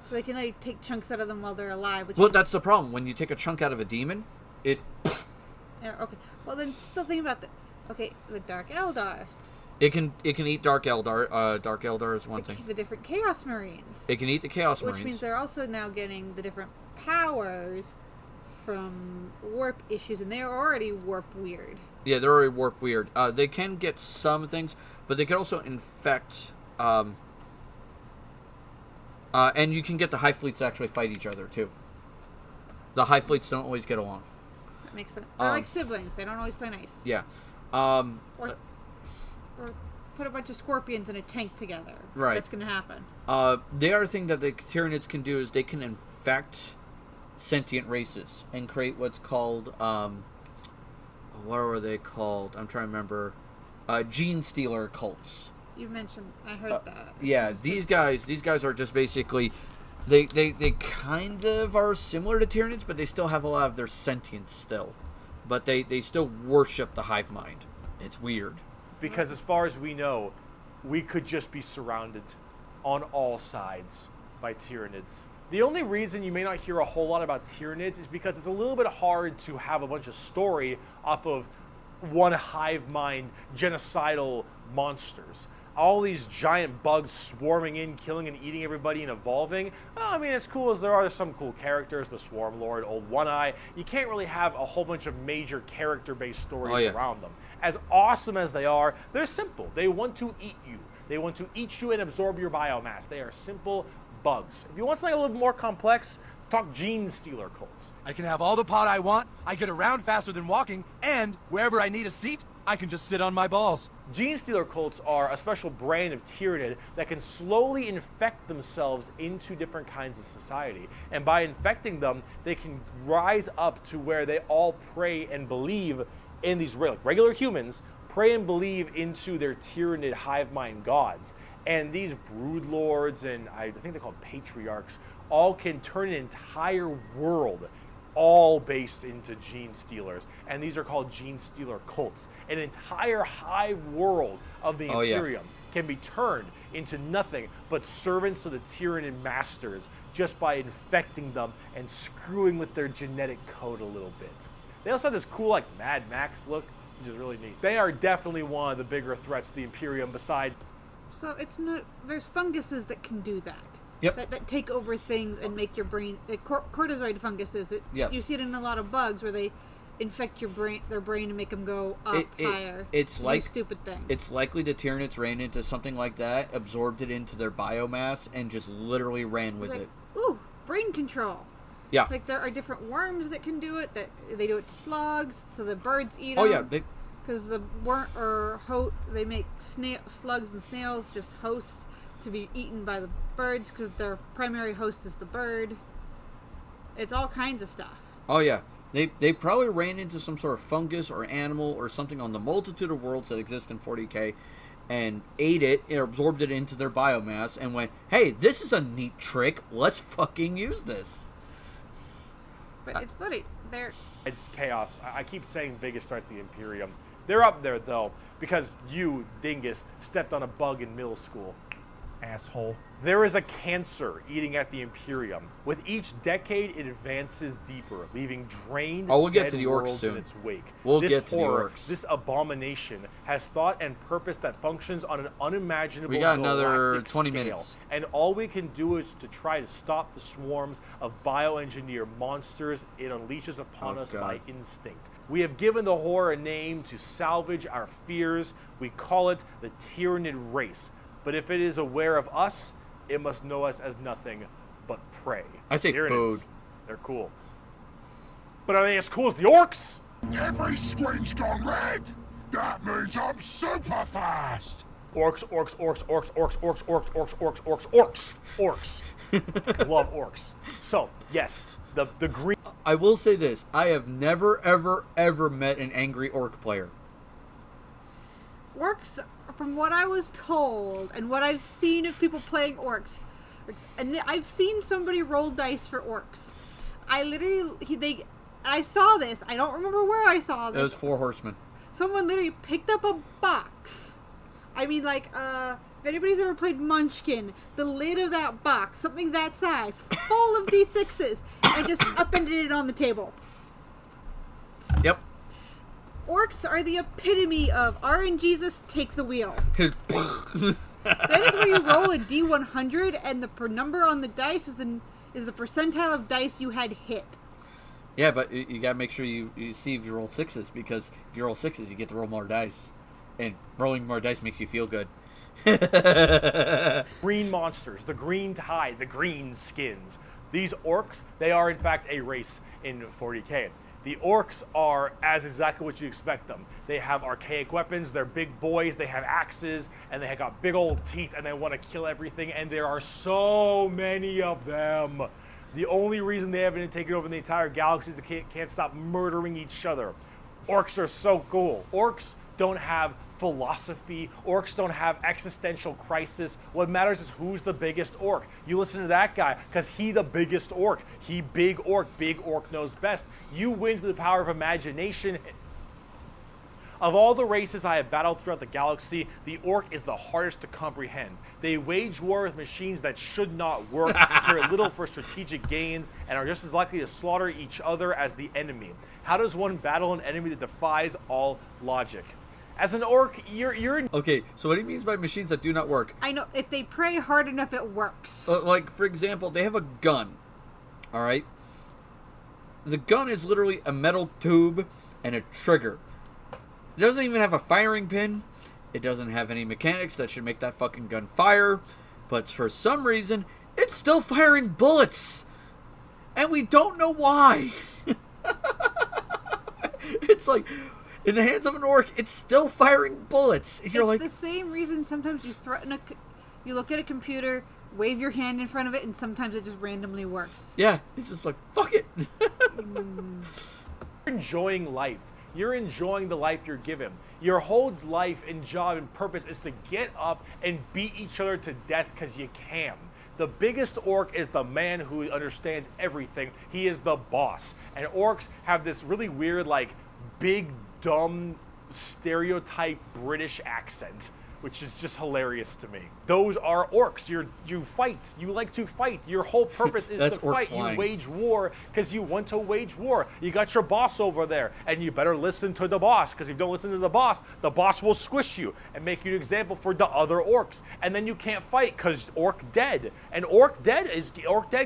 So they can take chunks out of them while they're alive.
Well, that's the problem. When you take a chunk out of a demon, it...
Yeah, okay. Well, then still think about the Dark Eldar.
It can eat Dark Eldar. Dark Eldar is one thing.
The different Chaos Marines.
It can eat the Chaos Marines.
Which means they're also now getting the different powers from warp issues, and they're already warp weird.
Yeah, they're already warp weird. They can get some things, but they can also infect... and you can get the Hive Fleets to actually fight each other, too. The Hive Fleets don't always get along.
That makes sense. They're like siblings. They don't always play nice.
Yeah.
Or put a bunch of scorpions in a tank together.
Right.
That's going to happen.
The other thing that the Tyranids can do is they can infect sentient races and create what's called... what are they called? I'm trying to remember. Gene stealer cults.
You mentioned... I heard that.
Yeah, these guys are just basically... They kind of are similar to Tyranids, but they still have a lot of their sentience still. But they still worship the hive mind. It's weird.
Because as far as we know, we could just be surrounded on all sides by Tyranids. The only reason you may not hear a whole lot about Tyranids is because it's a little bit hard to have a bunch of story off of one hive mind genocidal monsters. All these giant bugs swarming in, killing and eating everybody and evolving. Well, I mean, as cool as there are, there's some cool characters, the Swarm Lord, Old One Eye. You can't really have a whole bunch of major character-based stories around them. As awesome as they are, they're simple. They want to eat you. They want to eat you and absorb your biomass. They are simple bugs. If you want something a little more complex, talk gene stealer cults.
I can have all the pot I want, I get around faster than walking, and wherever I need a seat, I can just sit on my balls.
Gene stealer cults are a special brand of Tyranid that can slowly infect themselves into different kinds of society. And by infecting them, they can rise up to where they all pray and believe in these regular humans, pray and believe into their Tyranid hive mind gods. And these brood lords, and I think they're called patriarchs, all can turn an entire world all based into gene stealers. And these are called gene stealer cults. An entire hive world of the Imperium can be turned into nothing but servants to the Tyranid masters just by infecting them and screwing with their genetic code a little bit. They also have this cool like Mad Max look, which is really neat. They are definitely one of the bigger threats to the Imperium besides...
So it's not... There's funguses that can do that.
Yep.
That take over things and make your brain... cortisoid funguses. You see it in a lot of bugs where they infect their brain and make them go up higher.
It's like
stupid things.
It's likely the Tyranids ran into something like that, absorbed it into their biomass, and just literally ran with it.
Ooh, brain control.
Yeah.
Like there are different worms that can do it. That they do it to slugs, so the birds eat
Oh
them.
yeah.
Because the they make slugs and snails just hosts to be eaten by the birds because their primary host is the bird. It's all kinds of stuff.
Oh yeah. They probably ran into some sort of fungus or animal or something on the multitude of worlds that exist in 40k and ate it and absorbed it into their biomass and went, hey, this is a neat trick. Let's fucking use this.
But it's literally,
It's chaos. I keep saying biggest threat to the Imperium. They're up there, though, because you, dingus, stepped on a bug in middle school. Asshole. There is a cancer eating at the Imperium. With each decade, it advances deeper, leaving drained,
we'll get
dead
to the orcs
worlds
soon.
in its wake.
We'll
this
get to
horror,
the orcs.
This abomination has thought and purpose that functions on an unimaginable
We got another
galactic
20
scale.
minutes.
And all we can do is to try to stop the swarms of bioengineered monsters it unleashes upon us by instinct. We have given the horror a name to salvage our fears. We call it the Tyranid race. But if it is aware of us, it must know us as nothing but prey.
I say
Tyranids,
food.
they're cool. But are they as cool as the orcs?
Every screen's gone red. That means I'm super fast.
Orcs, orcs, orcs, orcs, orcs, orcs, orcs, orcs, orcs, orcs, orcs, orcs. Love orcs. So, yes, the green...
I will say this. I have never, ever, ever met an angry orc player.
Orcs, from what I was told and what I've seen of people playing orcs, and I've seen somebody roll dice for orcs. I saw this. I don't remember where I saw this.
It was 4 horsemen.
Someone literally picked up a box. I mean, like, if anybody's ever played Munchkin, the lid of that box, something that size, full of D6s, and just upended it on the table.
Yep.
Orcs are the epitome of RNGesus, take the wheel. That is where you roll a D100, and the number on the dice is the percentile of dice you had hit.
Yeah, but you gotta make sure you see if you roll 6s, because if you roll 6s, you get to roll more dice. And rolling more dice makes you feel good.
Green monsters, the green tide, the green skins. These orcs, they are in fact a race in 40k. The orcs are as exactly what you expect them. They have archaic weapons, they're big boys, they have axes, and they have got big old teeth, and they want to kill everything, and there are so many of them. The only reason they haven't taken over the entire galaxy is they can't stop murdering each other. Orcs are so cool. Orcs don't have philosophy. Orcs don't have existential crisis. What matters is who's the biggest orc. You listen to that guy because he the biggest orc. He big orc knows best. You win through the power of imagination. Of all the races I have battled throughout the galaxy, the orc is the hardest to comprehend. They wage war with machines that should not work, care little for strategic gains, and are just as likely to slaughter each other as the enemy. How does one battle an enemy that defies all logic? As an orc, you're in...
Okay, so what he means by machines that do not work...
I know, if they pray hard enough, it works.
Like, for example, they have a gun, alright? The gun is literally a metal tube and a trigger. It doesn't even have a firing pin. It doesn't have any mechanics that should make that fucking gun fire. But for some reason, it's still firing bullets. And we don't know why. It's like... In the hands of an orc, it's still firing bullets. And you're
It's
like,
the same reason sometimes you threaten you look at a computer, wave your hand in front of it, and sometimes it just randomly works.
yeah, it's just like, fuck it.
You're enjoying life. You're enjoying the life you're given. Your whole life and job and purpose is to get up and beat each other to death because you can. The biggest orc is the man who understands everything. He is the boss. And orcs have this really weird, like, big, dumb, stereotype British accent, which is just hilarious to me. Those are orcs. You fight. You like to fight. Your whole purpose is to fight. You wage war because you want to wage war. You got your boss over there, and you better listen to the boss, because if you don't listen to the boss will squish you and make you an example for the other orcs. And then you can't fight because orc dead. And orc dead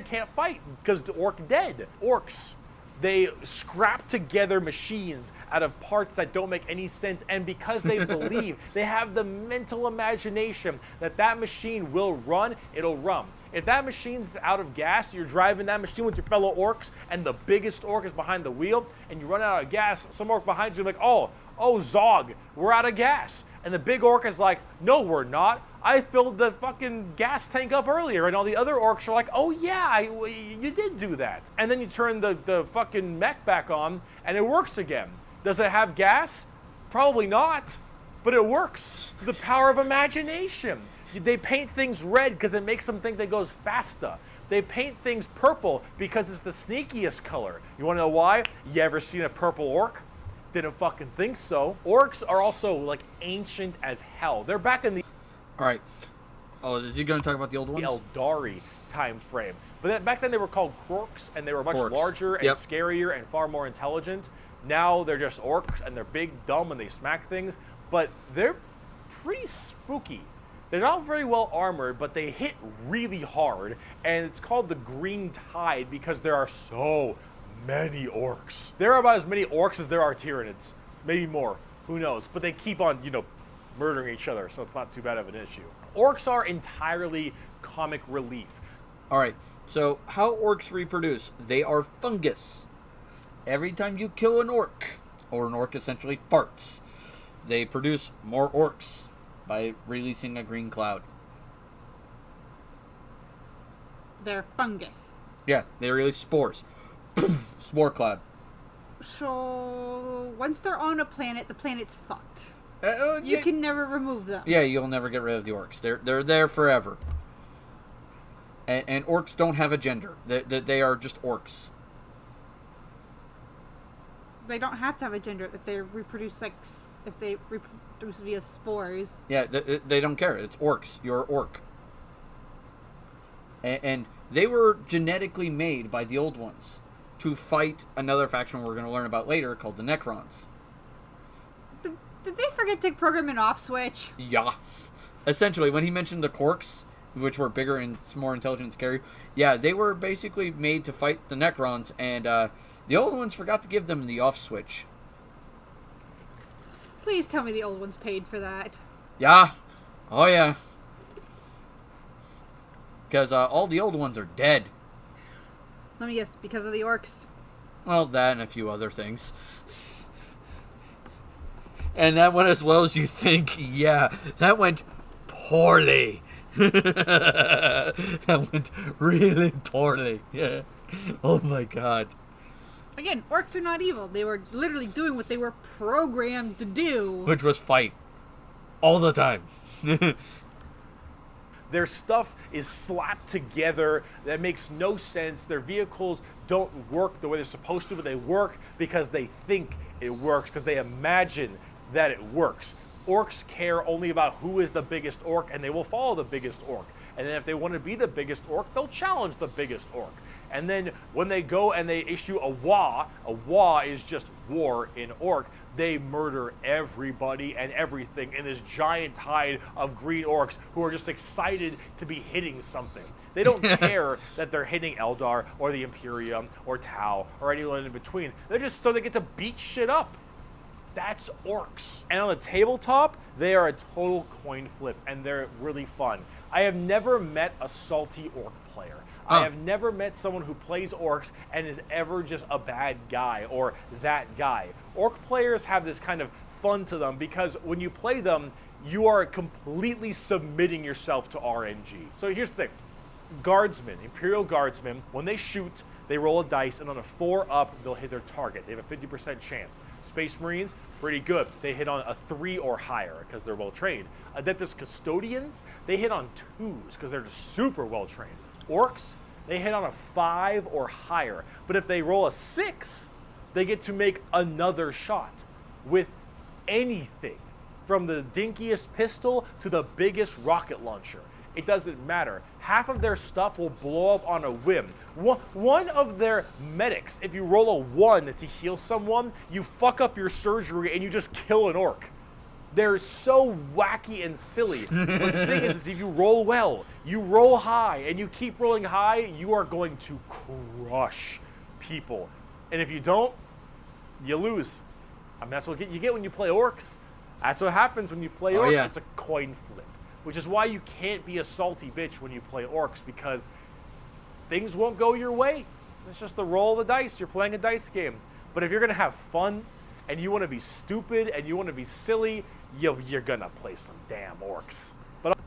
can't fight because the orc dead. Orcs. They scrap together machines out of parts that don't make any sense, and because they believe, they have the mental imagination that that machine will run, it'll run. If that machine's out of gas, you're driving that machine with your fellow orcs, and the biggest orc is behind the wheel, and you run out of gas, some orc behind you is like, oh, Zog, we're out of gas. And the big orc is like, no, we're not. I filled the fucking gas tank up earlier. And all the other orcs are like, oh yeah, you did do that. And then you turn the fucking mech back on and it works again. Does it have gas? Probably not, but it works. The power of imagination. They paint things red because it makes them think they goes faster. They paint things purple because it's the sneakiest color. You wanna know why? You ever seen a purple orc? Didn't fucking think so. Orcs are also like ancient as hell. They're back in the
Alright. Oh, is he going to talk about the old ones?
Eldari time frame. But back then they were called Quarks, and they were much larger and scarier and far more intelligent. Now they're just orcs, and they're big, dumb, and they smack things. But they're pretty spooky. They're not very well armored, but they hit really hard. And it's called the Green Tide because there are so many orcs. There are about as many orcs as there are Tyranids. Maybe more. Who knows? But they keep on, murdering each other, so it's not too bad of an issue. Orcs are entirely comic relief.
Alright, so how orcs reproduce? They are fungus. Every time you kill an orc, or an orc essentially farts, they produce more orcs by releasing a green cloud.
They're fungus.
Yeah, they release spores. Spore cloud.
So, once they're on a planet, the planet's fucked.
Yeah.
You can never remove them.
Yeah, you'll never get rid of the orcs. They're there forever. And orcs don't have a gender. They are just orcs.
They don't have to have a gender if they reproduce via spores.
Yeah, they don't care. It's orcs. You're an orc. And they were genetically made by the old ones to fight another faction we're going to learn about later called the Necrons.
Did they forget to program an off switch?
Yeah. Essentially, when he mentioned the Quarks, which were bigger and more intelligent and scary, yeah, they were basically made to fight the Necrons, and the old ones forgot to give them the off switch.
Please tell me the old ones paid for that.
Yeah. Oh, yeah. Because all the old ones are dead.
Let me guess, because of the orcs?
Well, that and a few other things. And that went as well as you think. Yeah, that went poorly. That went really poorly. Yeah. Oh my god.
Again, orcs are not evil. They were literally doing what they were programmed to do.
Which was fight. All the time.
Their stuff is slapped together. That makes no sense. Their vehicles don't work the way they're supposed to, but they work because they think it works, because they imagine that it works. Orcs care only about who is the biggest orc, and they will follow the biggest orc. And then if they want to be the biggest orc, they'll challenge the biggest orc. And then when they go and they issue a wa is just war in orc, they murder everybody and everything in this giant tide of green orcs who are just excited to be hitting something. They don't care that they're hitting Eldar or the Imperium or Tau or anyone in between. They're just so they get to beat shit up. That's orcs. And on the tabletop, they are a total coin flip, and they're really fun. I have never met a salty orc player. I have never met someone who plays orcs and is ever just a bad guy or that guy. Orc players have this kind of fun to them because when you play them, you are completely submitting yourself to RNG. So here's the thing. Guardsmen, Imperial Guardsmen, when they shoot, they roll a dice, and on a 4 up, they'll hit their target. They have a 50% chance. Space Marines, pretty good. They hit on a 3 or higher because they're well trained. Adeptus Custodians, they hit on 2s because they're just super well trained. Orcs, they hit on a 5 or higher. But if they roll a 6, they get to make another shot with anything, from the dinkiest pistol to the biggest rocket launcher. It doesn't matter. Half of their stuff will blow up on a whim. One of their medics, if you roll a 1 to heal someone, you fuck up your surgery and you just kill an orc. They're so wacky and silly. But the thing is if you roll well, you roll high, and you keep rolling high, you are going to crush people. And if you don't, you lose. I mean, that's what you get when you play orcs. That's what happens when you play orcs.
Yeah.
It's a coin flip. Which is why you can't be a salty bitch when you play orcs, because things won't go your way. It's just the roll of the dice. You're playing a dice game. But if you're going to have fun, and you want to be stupid, and you want to be silly, you're going to play some damn orcs. But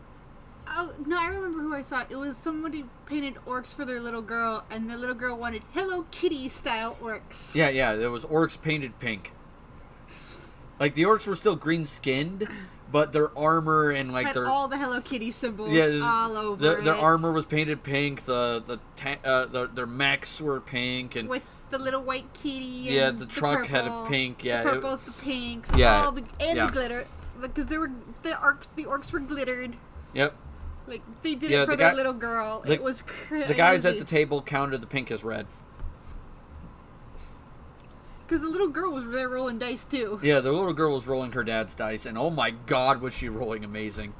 Oh, no, I remember who I saw. It was somebody painted orcs for their little girl, and the little girl wanted Hello Kitty style orcs.
Yeah, there was orcs painted pink. Like, the orcs were still green-skinned, but their armor and, like,
had
their...
all the Hello Kitty symbols all over
their
it.
armor was painted pink, their mechs were pink, and...
With the little white kitty and
yeah, the truck
purple,
had a pink, yeah.
The purples, the pinks,
yeah,
all the glitter. Because the orcs were glittered.
Yep.
Like, they did it for their little girl. It was crazy.
The guys at the table counted the pink as red.
Because the little girl was there rolling dice, too.
Yeah, the little girl was rolling her dad's dice, and oh my god, was she rolling amazing.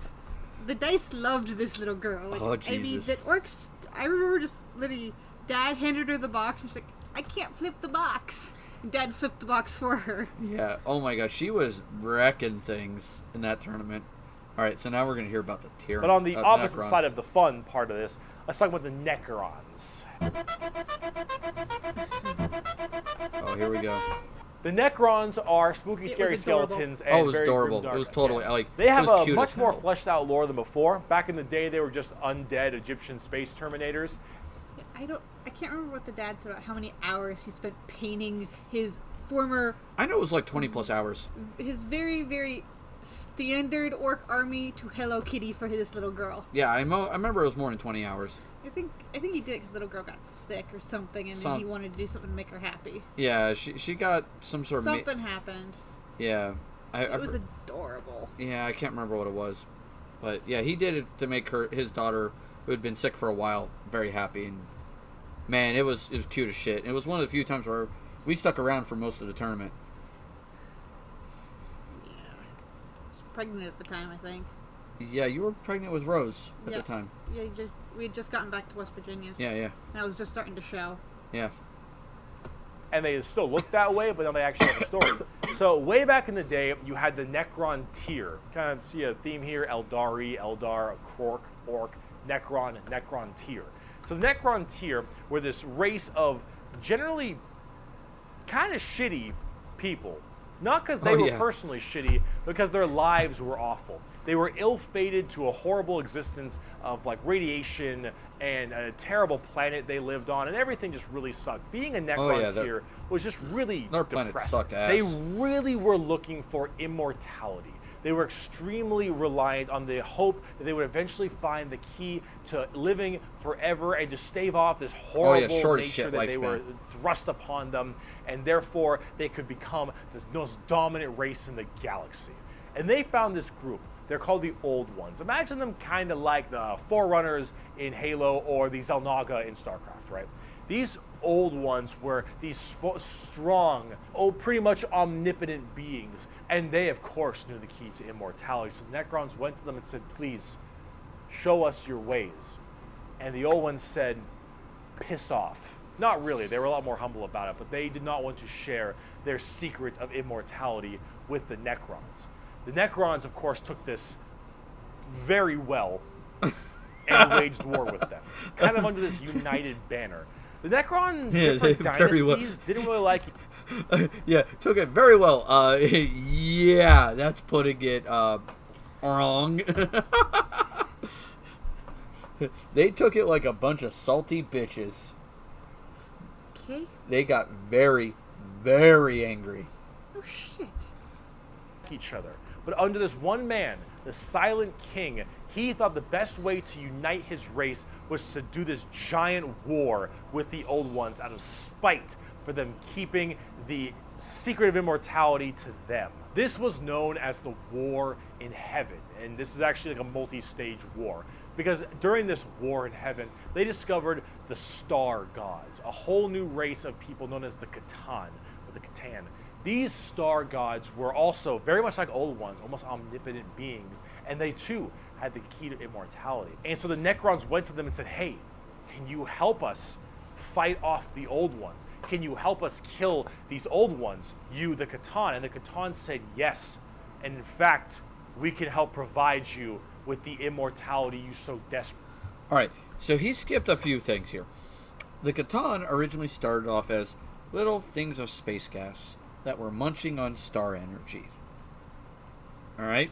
The dice loved this little girl. Like,
oh, Jesus.
I mean, the orcs, I remember just literally, Dad handed her the box, and she's like, I can't flip the box. And Dad flipped the box for her.
Yeah, oh my god, she was wrecking things in that tournament. Alright, so now we're going to hear about the Tyranny.
But on the opposite
Necrons.
side of the fun part of this, let's talk about the Necrons.
Oh, here we go.
The Necrons are spooky, scary skeletons. And
it was
very
adorable.
grimdark.
It was totally like
they have a
cute
much
as
more
hell.
fleshed out lore than before. Back in the day, they were just undead Egyptian space terminators.
I can't remember what the dad said about how many hours he spent painting his former.
I know it was like 20 plus hours.
His very, very standard orc army to Hello Kitty for his little girl.
Yeah, I remember it was more than 20 hours.
I think he did it because the little girl got sick or something, and then he wanted to do something to make her happy.
Yeah, she got some sort of...
Something happened.
Yeah.
It was adorable.
Yeah, I can't remember what it was. But yeah, he did it to make his daughter, who had been sick for a while, very happy. And man, it was cute as shit. It was one of the few times where we stuck around for most of the tournament.
Yeah. I was pregnant at the time, I think.
Yeah, you were pregnant with Rose at the time.
Yeah, we had just gotten back to West Virginia.
Yeah.
And I was just starting to show.
Yeah.
And they still look that way, but then they actually have a story. So way back in the day, you had the Necron tier. Kind of see a theme here: Eldari, Eldar, Krork, Orc, Necron, Necron tier. So the Necron tier were this race of generally kind of shitty people. Not because they were personally shitty, because their lives were awful. They were ill-fated to a horrible existence of like radiation and a terrible planet they lived on, and everything just really sucked. Being a Necron tier was just really
their planet
depressing.
sucked ass.
They really were looking for immortality. They were extremely reliant on the hope that they would eventually find the key to living forever and just stave off this horrible nature that they were thrust upon them, and therefore they could become the most dominant race in the galaxy. And they found this group. They're called the Old Ones. Imagine them kind of like the Forerunners in Halo or the Xel'Naga in StarCraft, right? These Old Ones were these strong, pretty much omnipotent beings, and they, of course, knew the key to immortality. So the Necrons went to them and said, please, show us your ways. And the Old Ones said, piss off. Not really. They were a lot more humble about it, but they did not want to share their secret of immortality with the Necrons. The Necrons, of course, took this very well and waged war with them, kind of under this united banner. The Necron
Yeah,
different
very well.
dynasties didn't really like
Yeah, took it very well. Yeah, that's putting it wrong. They took it like a bunch of salty bitches.
Okay.
They got very, very angry.
Oh shit.
each other. But under this one man, the Silent King, he thought the best way to unite his race was to do this giant war with the Old Ones out of spite for them keeping the secret of immortality to them. This was known as the War in Heaven, and this is actually like a multi-stage war. Because during this war in heaven, they discovered the Star Gods, a whole new race of people known as the Catan, or the Catan. These Star Gods were also very much like Old Ones, almost omnipotent beings, and they too had the key to immortality. And so the Necrons went to them and said, hey, can you help us fight off the Old Ones? Can you help us kill these Old Ones, you, the Catan? And the Catan said yes, and in fact, we can help provide you with the immortality you so desperately.
All right, so he skipped a few things here. The Catan originally started off as little things of space gas that were munching on star energy. All right?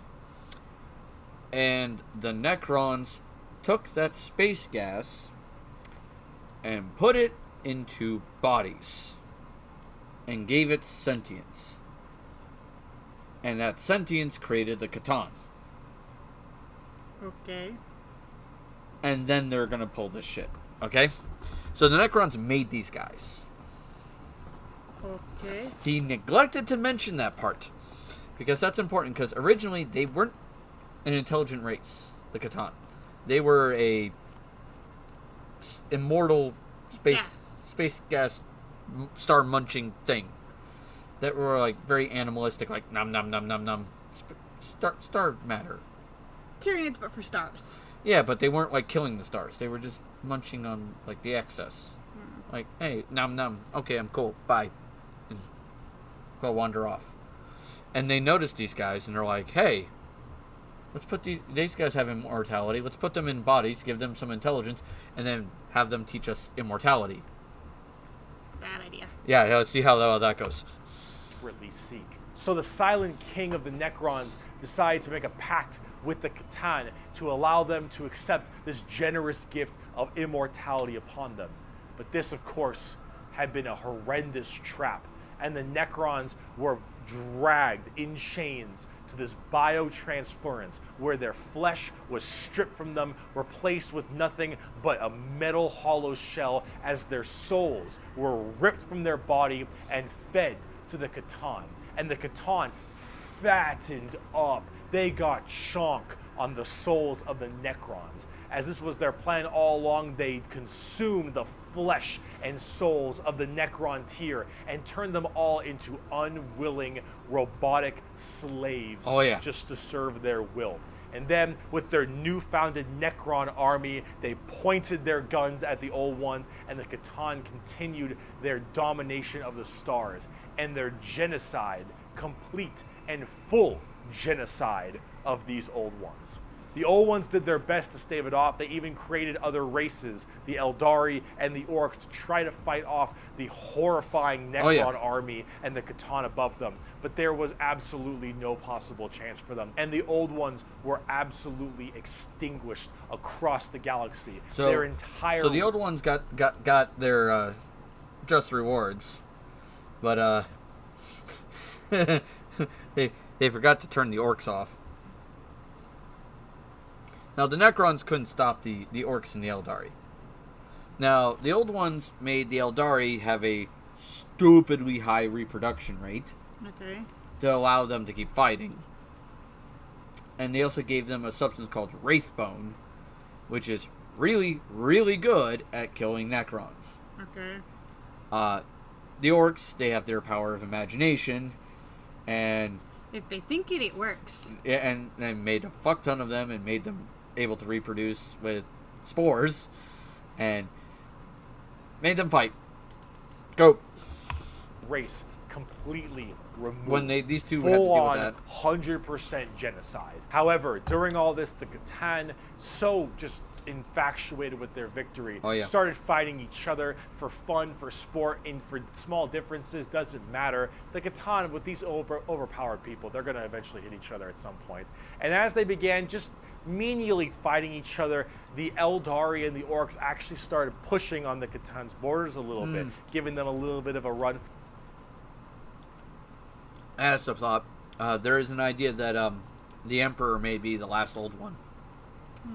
And the Necrons took that space gas and put it into bodies and gave it sentience. And that sentience created the Catan.
Okay.
And then they're gonna pull this shit. Okay? So the Necrons made these guys.
Okay.
He neglected to mention that part. Because that's important, because originally they weren't an intelligent race, the Catan. They were a immortal space gas star munching thing. That were like very animalistic, like nom nom nom nom nom. Star matter.
Tyranids, but for stars.
Yeah, but they weren't like killing the stars. They were just munching on like the excess. Like, hey, nom nom. Okay, I'm cool. Bye. And go wander off. And they noticed these guys, and they're like, hey, let's put these guys have immortality. Let's put them in bodies, give them some intelligence, and then have them teach us immortality.
Bad idea.
Yeah, let's see how that goes.
Seek. So the Silent King of the Necrons decided to make a pact with the Catan to allow them to accept this generous gift of immortality upon them. But this, of course, had been a horrendous trap, and the Necrons were dragged in chains to this biotransference where their flesh was stripped from them, replaced with nothing but a metal hollow shell, as their souls were ripped from their body and fed to the Catan. And the Catan fattened up. They got chonk on the souls of the Necrons. As this was their plan all along, they consumed the flesh and souls of the Necron tier and turned them all into unwilling robotic slaves just to serve their will. And then, with their new-founded Necron army, they pointed their guns at the Old Ones, and the Catan continued their domination of the stars and their genocide, complete and full genocide of these Old Ones. The Old Ones did their best to stave it off. They even created other races, the Eldari and the Orcs, to try to fight off the horrifying Necron army and the Catan above them. But there was absolutely no possible chance for them. And the Old Ones were absolutely extinguished across the galaxy.
So,
their entire...
So the Old Ones got their just rewards. But they forgot to turn the Orcs off. Now, the Necrons couldn't stop the Orcs and the Eldari. Now, the Old Ones made the Eldari have a stupidly high reproduction rate to allow them to keep fighting. And they also gave them a substance called Wraithbone, which is really, really good at killing Necrons. The Orcs, they have their power of imagination, and...
if they think it, it works.
Yeah, and they made a fuck ton of them and made them able to reproduce with spores and made them fight. Go.
Race completely removed.
When these two had to deal with that.
100% genocide. However, during all this, the Catan so just infatuated with their victory,
Oh, yeah.
started fighting each other for fun, for sport, and for small differences. Doesn't matter. The Catan, with these overpowered people, they're going to eventually hit each other at some point. And as they began just menially fighting each other, the Eldari and the Orcs actually started pushing on the Catan's borders a little bit, giving them a little bit of a run.
As a thought, there is an idea that the Emperor may be the last old one.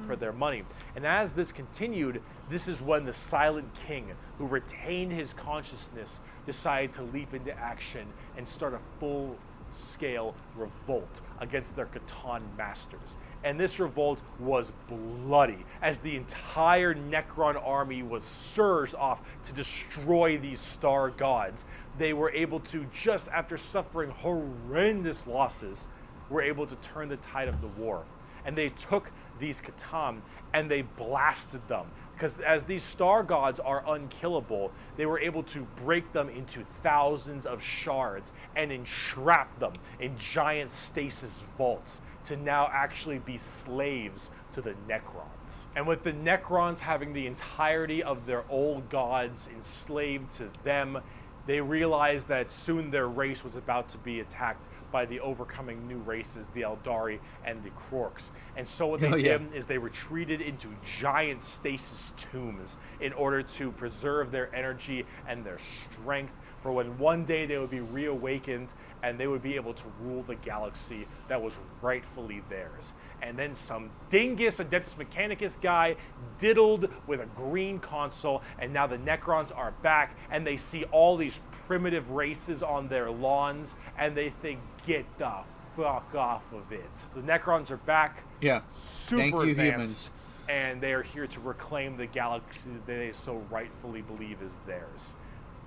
For their money. And as this continued, this is when the Silent King, who retained his consciousness, decided to leap into action and start a full-scale revolt against their Catan masters. And this revolt was bloody, as the entire Necron army was surged off to destroy these star gods. They were able to, just after suffering horrendous losses, were able to turn the tide of the war. And they took these Catan and they blasted them, because as these star gods are unkillable, they were able to break them into thousands of shards and entrap them in giant stasis vaults to now actually be slaves to the Necrons. And with the Necrons having the entirety of their old gods enslaved to them, they realized that soon their race was about to be attacked by the overcoming new races, the Eldari and the Krorks. And so what they did is they retreated into giant stasis tombs in order to preserve their energy and their strength for when one day they would be reawakened and they would be able to rule the galaxy that was rightfully theirs. And then some dingus Adeptus Mechanicus guy diddled with a green console, and now the Necrons are back, and they see all these primitive races on their lawns, and they think, get the fuck off of it. The Necrons are back.
Yeah.
Super
Thank you,
advanced,
humans.
and they are here to reclaim the galaxy that they so rightfully believe is theirs.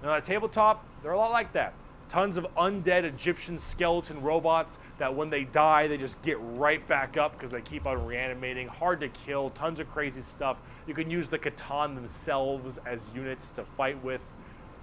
Now, at Tabletop, they're a lot like that. Tons of undead Egyptian skeleton robots that when they die, they just get right back up because they keep on reanimating. Hard to kill, tons of crazy stuff. You can use the Catan themselves as units to fight with.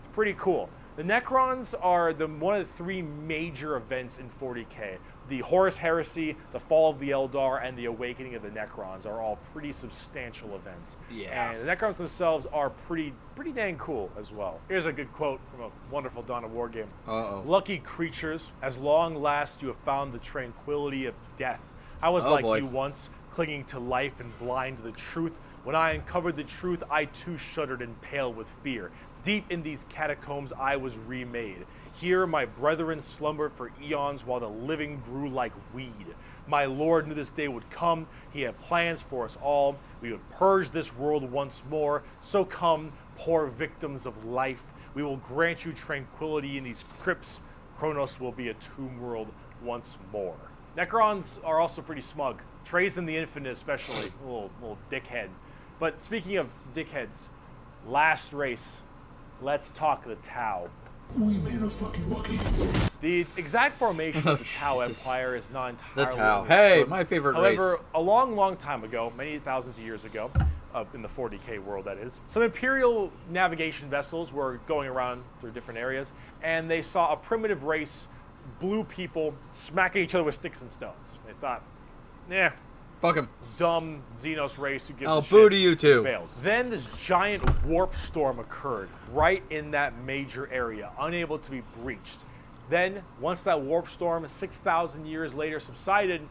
It's pretty cool. The Necrons are one of the three major events in 40k. The Horus Heresy, the Fall of the Eldar, and the Awakening of the Necrons are all pretty substantial events.
Yeah.
And the Necrons themselves are pretty dang cool as well. Here's a good quote from a wonderful Dawn of War game.
Uh-oh.
Lucky creatures, as long last you have found the tranquility of death. I was like you once, clinging to life and blind to the truth. When I uncovered the truth, I too shuddered and paled with fear. Deep in these catacombs I was remade. Here my brethren slumbered for eons while the living grew like weed. My Lord knew this day would come. He had plans for us all. We would purge this world once more. So come, poor victims of life. We will grant you tranquility in these crypts. Kronos will be a tomb world once more. Necrons are also pretty smug. Trazen the Infinite especially. Little dickhead. But speaking of dickheads, last race. Let's talk the Tau.
We made a fucking Wookiee.
The exact formation of the Tau Empire is not entirely
The Tau.
understood.
Hey, my favorite
However,
race.
a long time ago, many thousands of years ago, in the 40k world that is, some Imperial navigation vessels were going around through different areas, and they saw a primitive race, blue people, smacking each other with sticks and stones. They thought,
fuck him.
Dumb Xenos race who gives
Oh,
a
boo
shit.
to you too.
Failed. Then this giant warp storm occurred right in that major area, unable to be breached. Then, once that warp storm 6,000 years later subsided,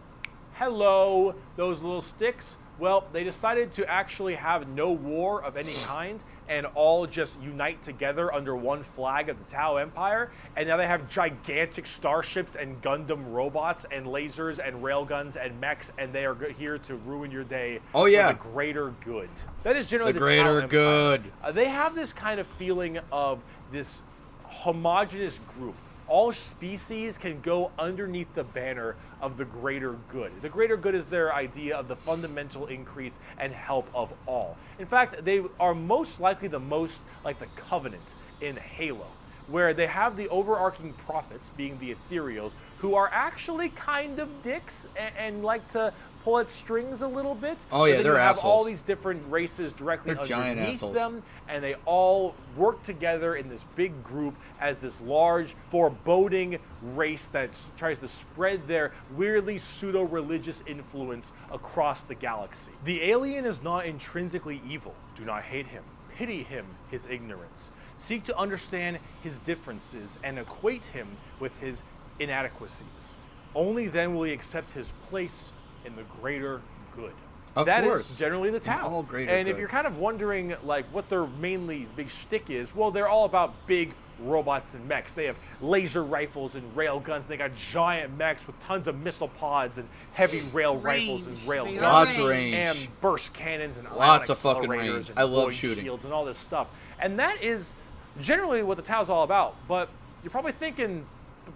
hello, those little sticks. Well, they decided to actually have no war of any kind and all just unite together under one flag of the Tau Empire. And now they have gigantic starships and Gundam robots and lasers and railguns and mechs, and they are here to ruin your day for the greater good. That is generally the
greater
Tau Empire.
good.
They have this kind of feeling of this homogenous group. All species can go underneath the banner of the greater good. The greater good is their idea of the fundamental increase and help of all. In fact, they are most likely the most like the Covenant in Halo, where they have the overarching prophets, being the Ethereals, who are actually kind of dicks and like to pull at strings a little bit.
Oh yeah,
but then
they're
you have all
assholes.
these different races directly
They're giant
underneath
assholes.
them, and they all work together in this big group as this large, foreboding race that tries to spread their weirdly pseudo-religious influence across the galaxy. The alien is not intrinsically evil. Do not hate him. Pity him, his ignorance. Seek to understand his differences and equate him with his inadequacies. Only then will he accept his place in the greater good.
Of
That
course.
is generally the Tau.
All greater
and if
good.
you're kind of wondering like what their mainly big shtick is, well, they're all about big robots and mechs. They have laser rifles and rail guns. They got giant mechs with tons of missile pods and heavy rail rifles and rail
They
guns.
are
Lots of range.
And burst cannons and
Lots
ion
of fucking
accelerators
range.
and
I love
void
shooting.
shields and all this stuff. And that is generally what the Tau's all about. But you're probably thinking,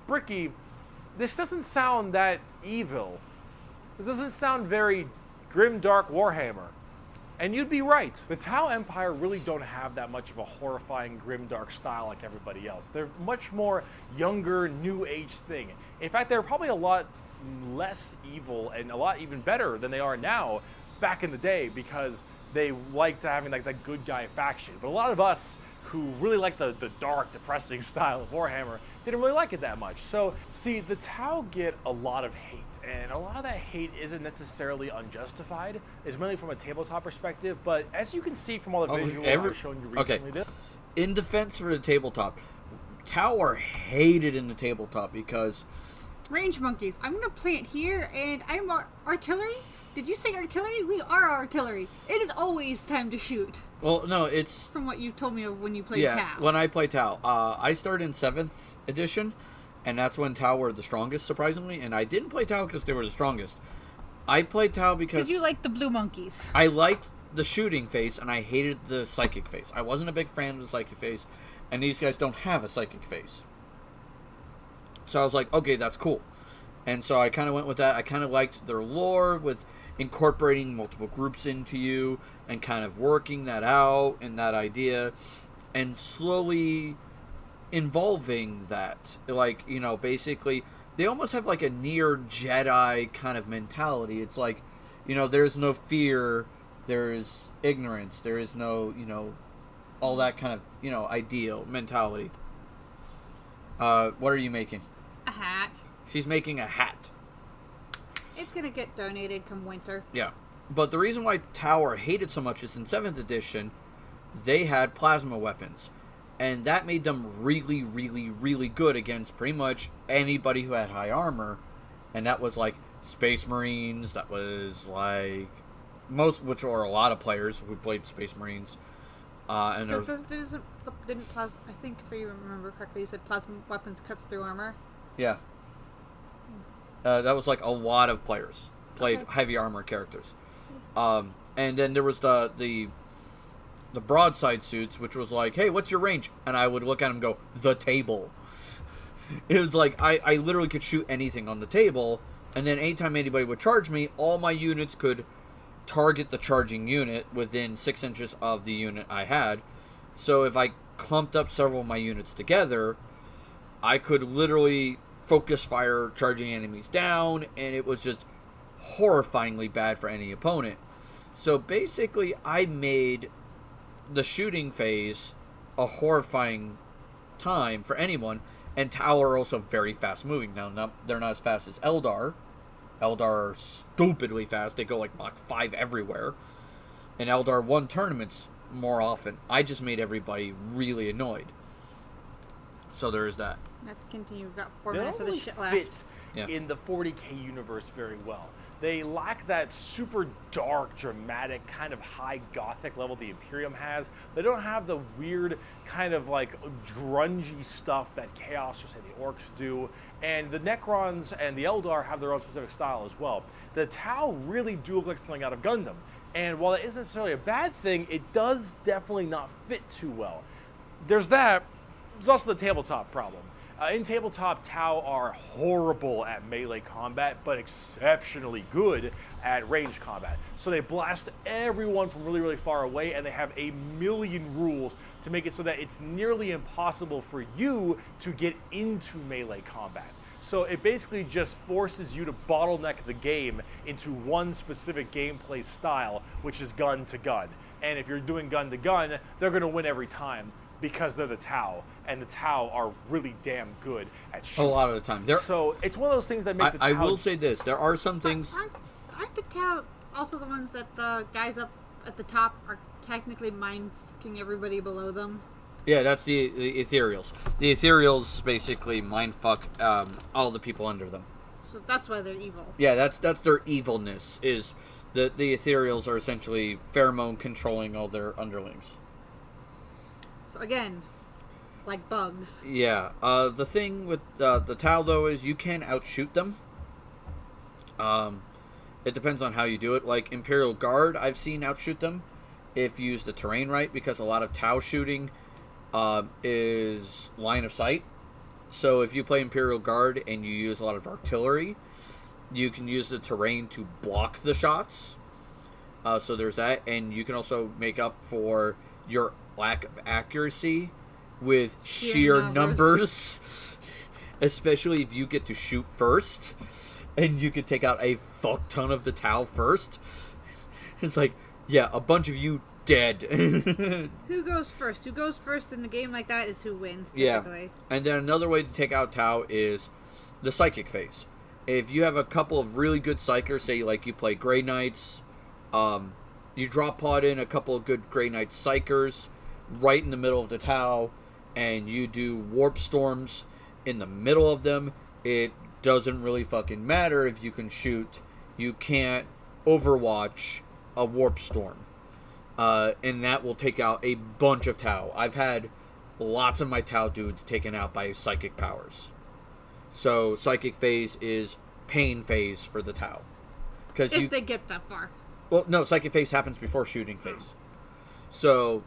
Bricky, this doesn't sound that evil. This doesn't sound very grim, dark Warhammer. And you'd be right. The Tau Empire really don't have that much of a horrifying, grim, dark style like everybody else. They're much more younger, new age thing. In fact, they're probably a lot less evil and a lot even better than they are now back in the day because they liked having like that good guy faction. But a lot of us who really like the dark, depressing style of Warhammer didn't really like it that much. So, see, the Tau get a lot of hate. And a lot of that hate isn't necessarily unjustified. It's mainly from a tabletop perspective. But as you can see from all the visuals I've shown you recently,
in defense for the tabletop, Tau are hated in the tabletop because
Range monkeys. I'm gonna plant here, and I'm artillery. Did you say artillery? We are artillery. It is always time to shoot.
well, no, it's
From what you told me of when you played
yeah.
Tau.
When I play Tau, I started in 7th edition, and that's when Tau were the strongest, surprisingly. And I didn't play Tau because they were the strongest. I played Tau because
Because you like the blue monkeys.
I liked the shooting phase, and I hated the psychic phase. I wasn't a big fan of the psychic phase, and these guys don't have a psychic phase. So I was like, okay, that's cool. And so I kind of went with that. I kind of liked their lore with incorporating multiple groups into you and kind of working that out and that idea and slowly involving that. Like, you know, basically, they almost have like a near Jedi kind of mentality. It's like, you know, there's no fear, there is ignorance, there is no, you know, all that kind of, you know, ideal mentality. What are you making?
A hat.
She's making a hat.
It's gonna get donated come winter.
Yeah. But the reason why Tower hated so much is in 7th edition, they had plasma weapons. And that made them really, really, really good against pretty much anybody who had high armor. And that was like Space Marines, that was like most, which are a lot of players who played Space Marines. And there's
Didn't plasma, I think if you remember correctly, you said plasma weapons cuts through armor.
yeah. That was like a lot of players played
Okay.
heavy armor characters. And then there was the broadside suits, which was like, hey, what's your range? And I would look at him and go, the table. It was like, I literally could shoot anything on the table, and then anytime anybody would charge me, all my units could target the charging unit within 6 inches of the unit I had. So if I clumped up several of my units together, I could literally focus fire charging enemies down, and it was just horrifyingly bad for any opponent. So basically, I made the shooting phase a horrifying time for anyone, and Tau are also very fast moving. Now, they're not as fast as Eldar. Eldar are stupidly fast. They go like Mach 5 everywhere. And Eldar won tournaments more often. I just made everybody really annoyed. So there is that.
Let's continue. We've got 4
They
minutes
don't
of
really
this shit
fit
left.
in the 40k universe very well. They lack that super dark, dramatic, kind of high gothic level the Imperium has. They don't have the weird kind of like grungy stuff that Chaos or say the Orcs do. And the Necrons and the Eldar have their own specific style as well. The Tau really do look like something out of Gundam. And while that isn't necessarily a bad thing, it does definitely not fit too well. There's that. There's also the tabletop problem. In tabletop, Tau are horrible at melee combat, but exceptionally good at range combat. So they blast everyone from really, really far away, and they have a million rules to make it so that it's nearly impossible for you to get into melee combat. So it basically just forces you to bottleneck the game into one specific gameplay style, which is gun to gun. And if you're doing gun to gun, they're going to win every time because they're the Tau, and the Tau are really damn good at shooting.
A lot of the time.
So it's one of those things that make the Tau...
I will say this. There are some things...
Aren't the Tau also the ones that the guys up at the top are technically mind-fucking everybody below them?
Yeah, that's the Ethereals. The Ethereals basically mindfuck all the people under them.
So that's why they're evil.
Yeah, that's their evilness, is the Ethereals are essentially pheromone controlling all their underlings.
So again, like bugs.
Yeah, the thing with the Tau, though, is you can outshoot them. It depends on how you do it. Like Imperial Guard, I've seen outshoot them if you use the terrain right, because a lot of Tau shooting is line of sight. So if you play Imperial Guard and you use a lot of artillery, you can use the terrain to block the shots. So there's that, and you can also make up for your lack of accuracy with sheer numbers. Especially if you get to shoot first, and you can take out a fuck ton of the Tau first. It's like, yeah, a bunch of you dead.
Who goes first? Who goes first in a game like that is who wins, typically.
Yeah. And then another way to take out Tau is the Psychic phase. If you have a couple of really good Psychers, say like you play Grey Knights, you drop pod in a couple of good Grey Knight Psychers right in the middle of the Tau, and you do Warp Storms in the middle of them, it doesn't really fucking matter if you can shoot. You can't Overwatch a Warp Storm. And that will take out a bunch of Tau. I've had lots of my Tau dudes taken out by Psychic powers. So Psychic phase is pain phase for the Tau.
If they get that far.
Well, no, Psychic phase happens before shooting phase. So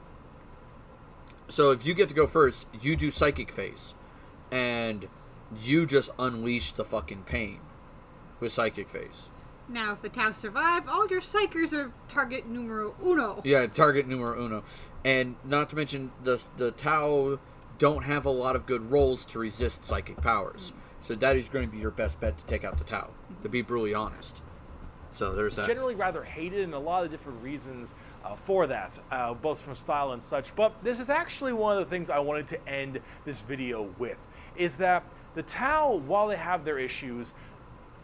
if you get to go first, you do Psychic phase. And you just unleash the fucking pain with Psychic phase.
Now, if the Tau survive, all your Psychers are target numero uno.
Yeah, target numero uno. And not to mention, the Tau don't have a lot of good rolls to resist Psychic powers. So that is going to be your best bet to take out the Tau, to be brutally honest. So there's that.
Generally rather hated, and a lot of different reasons for that, both from style and such. But this is actually one of the things I wanted to end this video with, is that the Tau, while they have their issues,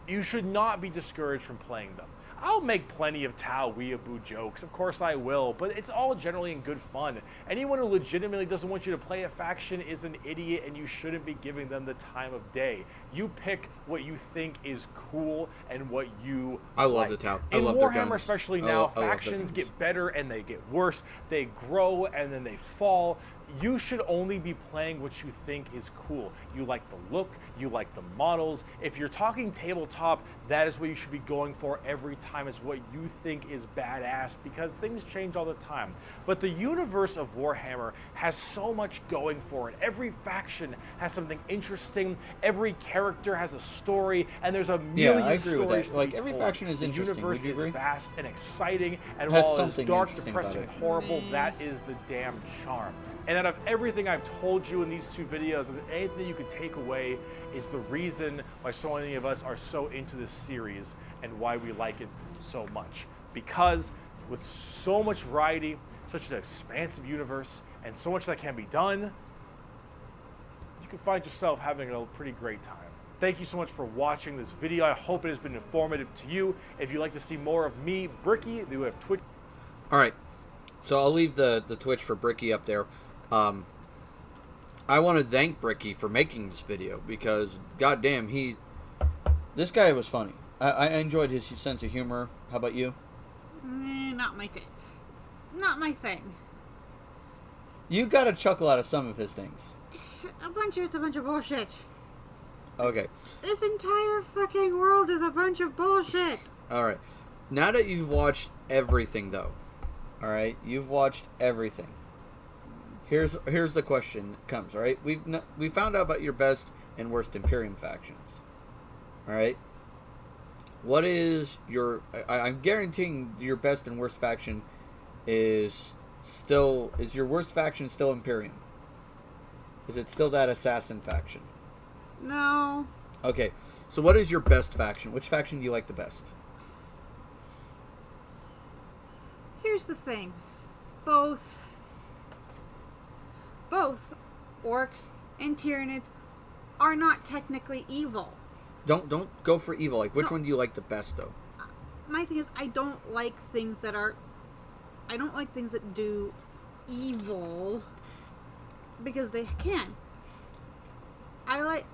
you should not be discouraged from playing them. I'll make plenty of Tau weeaboo jokes, of course I will, but it's all generally in good fun. Anyone who legitimately doesn't want you to play a faction is an idiot, and you shouldn't be giving them the time of day. You pick what you think is cool and what you
love like. The Tau. I
in
love
Warhammer,
their guns.
especially now, factions get better and they get worse. They grow and then they fall. You should only be playing what you think is cool. You like the look, you like the models. If you're talking tabletop, that is what you should be going for every time, is what you think is badass, because things change all the time. But the universe of Warhammer has so much going for it. Every faction has something interesting, every character has a story, and there's a million
I agree
stories
with that.
to
Like,
be
every
told.
faction is interesting.
The universe
Would you
is
agree?
vast and exciting, and
Has
while it's
something
dark,
interesting
depressing,
about
and
it.
horrible, that is the damn charm. And out of everything I've told you in these two videos, is anything you could take away is the reason why so many of us are so into this series and why we like it so much. Because with so much variety, such an expansive universe, and so much that can be done, you can find yourself having a pretty great time. Thank you so much for watching this video. I hope it has been informative to you. If you'd like to see more of me, Bricky, we have Twitch.
All right. So I'll leave the Twitch for Bricky up there. I want to thank Bricky for making this video, because goddamn, this guy was funny. I enjoyed his sense of humor. How about you?
Not my thing. Not my thing.
You got a chuckle out of some of his things.
It's a bunch of bullshit.
Okay.
This entire fucking world is a bunch of bullshit.
All right. Now that you've watched everything, though, all right, you've watched everything. Here's the question that comes. All right, we found out about your best and worst Imperium factions. All right. What is your? I'm guaranteeing your best and worst faction is your worst faction still Imperium? Is it still that assassin faction?
No.
Okay, so what is your best faction? Which faction do you like the best?
Here's the thing. Both orcs and Tyranids are not technically evil.
Don't go for evil. Like, which one do you like the best, though?
My thing is, I don't like things that do evil because they can.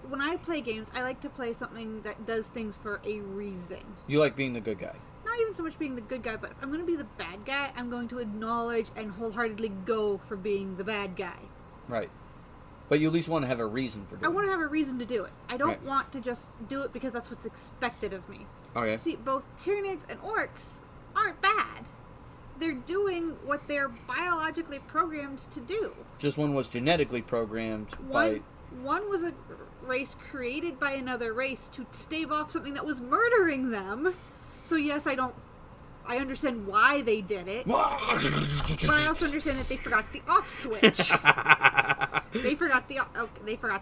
When I play games, I like to play something that does things for a reason.
You like being the good guy.
Not even so much being the good guy, but if I'm going to be the bad guy, I'm going to acknowledge and wholeheartedly go for being the bad guy.
Right. But you at least want to have a reason for doing it.
I want to have a reason to do it. I don't
Right.
want to just do it because that's what's expected of me.
Okay.
See, both Tyranids and orcs aren't bad. They're doing what they're biologically programmed to do.
Just one was genetically programmed by...
One was a race created by another race to stave off something that was murdering them. So yes, I understand why they did it. But I also understand that they forgot the off switch. They forgot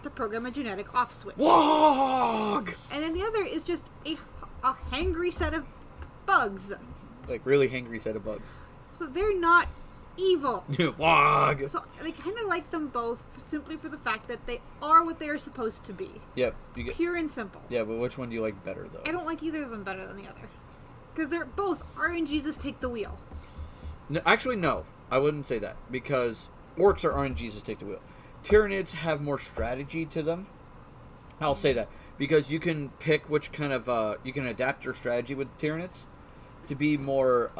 to program a genetic off switch.
Wog!
And then the other is just a hangry set of bugs.
Like, really hangry set of bugs.
So they're not evil.
Wog!
So I kind of like them both simply for the fact that they are what they are supposed to be.
Yep.
Pure and simple.
Yeah, but which one do you like better, though?
I don't like either of them better than the other. Because they're both RNGesus take the wheel.
No, actually, no. I wouldn't say that. Because orcs are RNGesus take the wheel. Tyranids have more strategy to them. I'll say that. Because you can pick which kind of... you can adapt your strategy with Tyranids to be more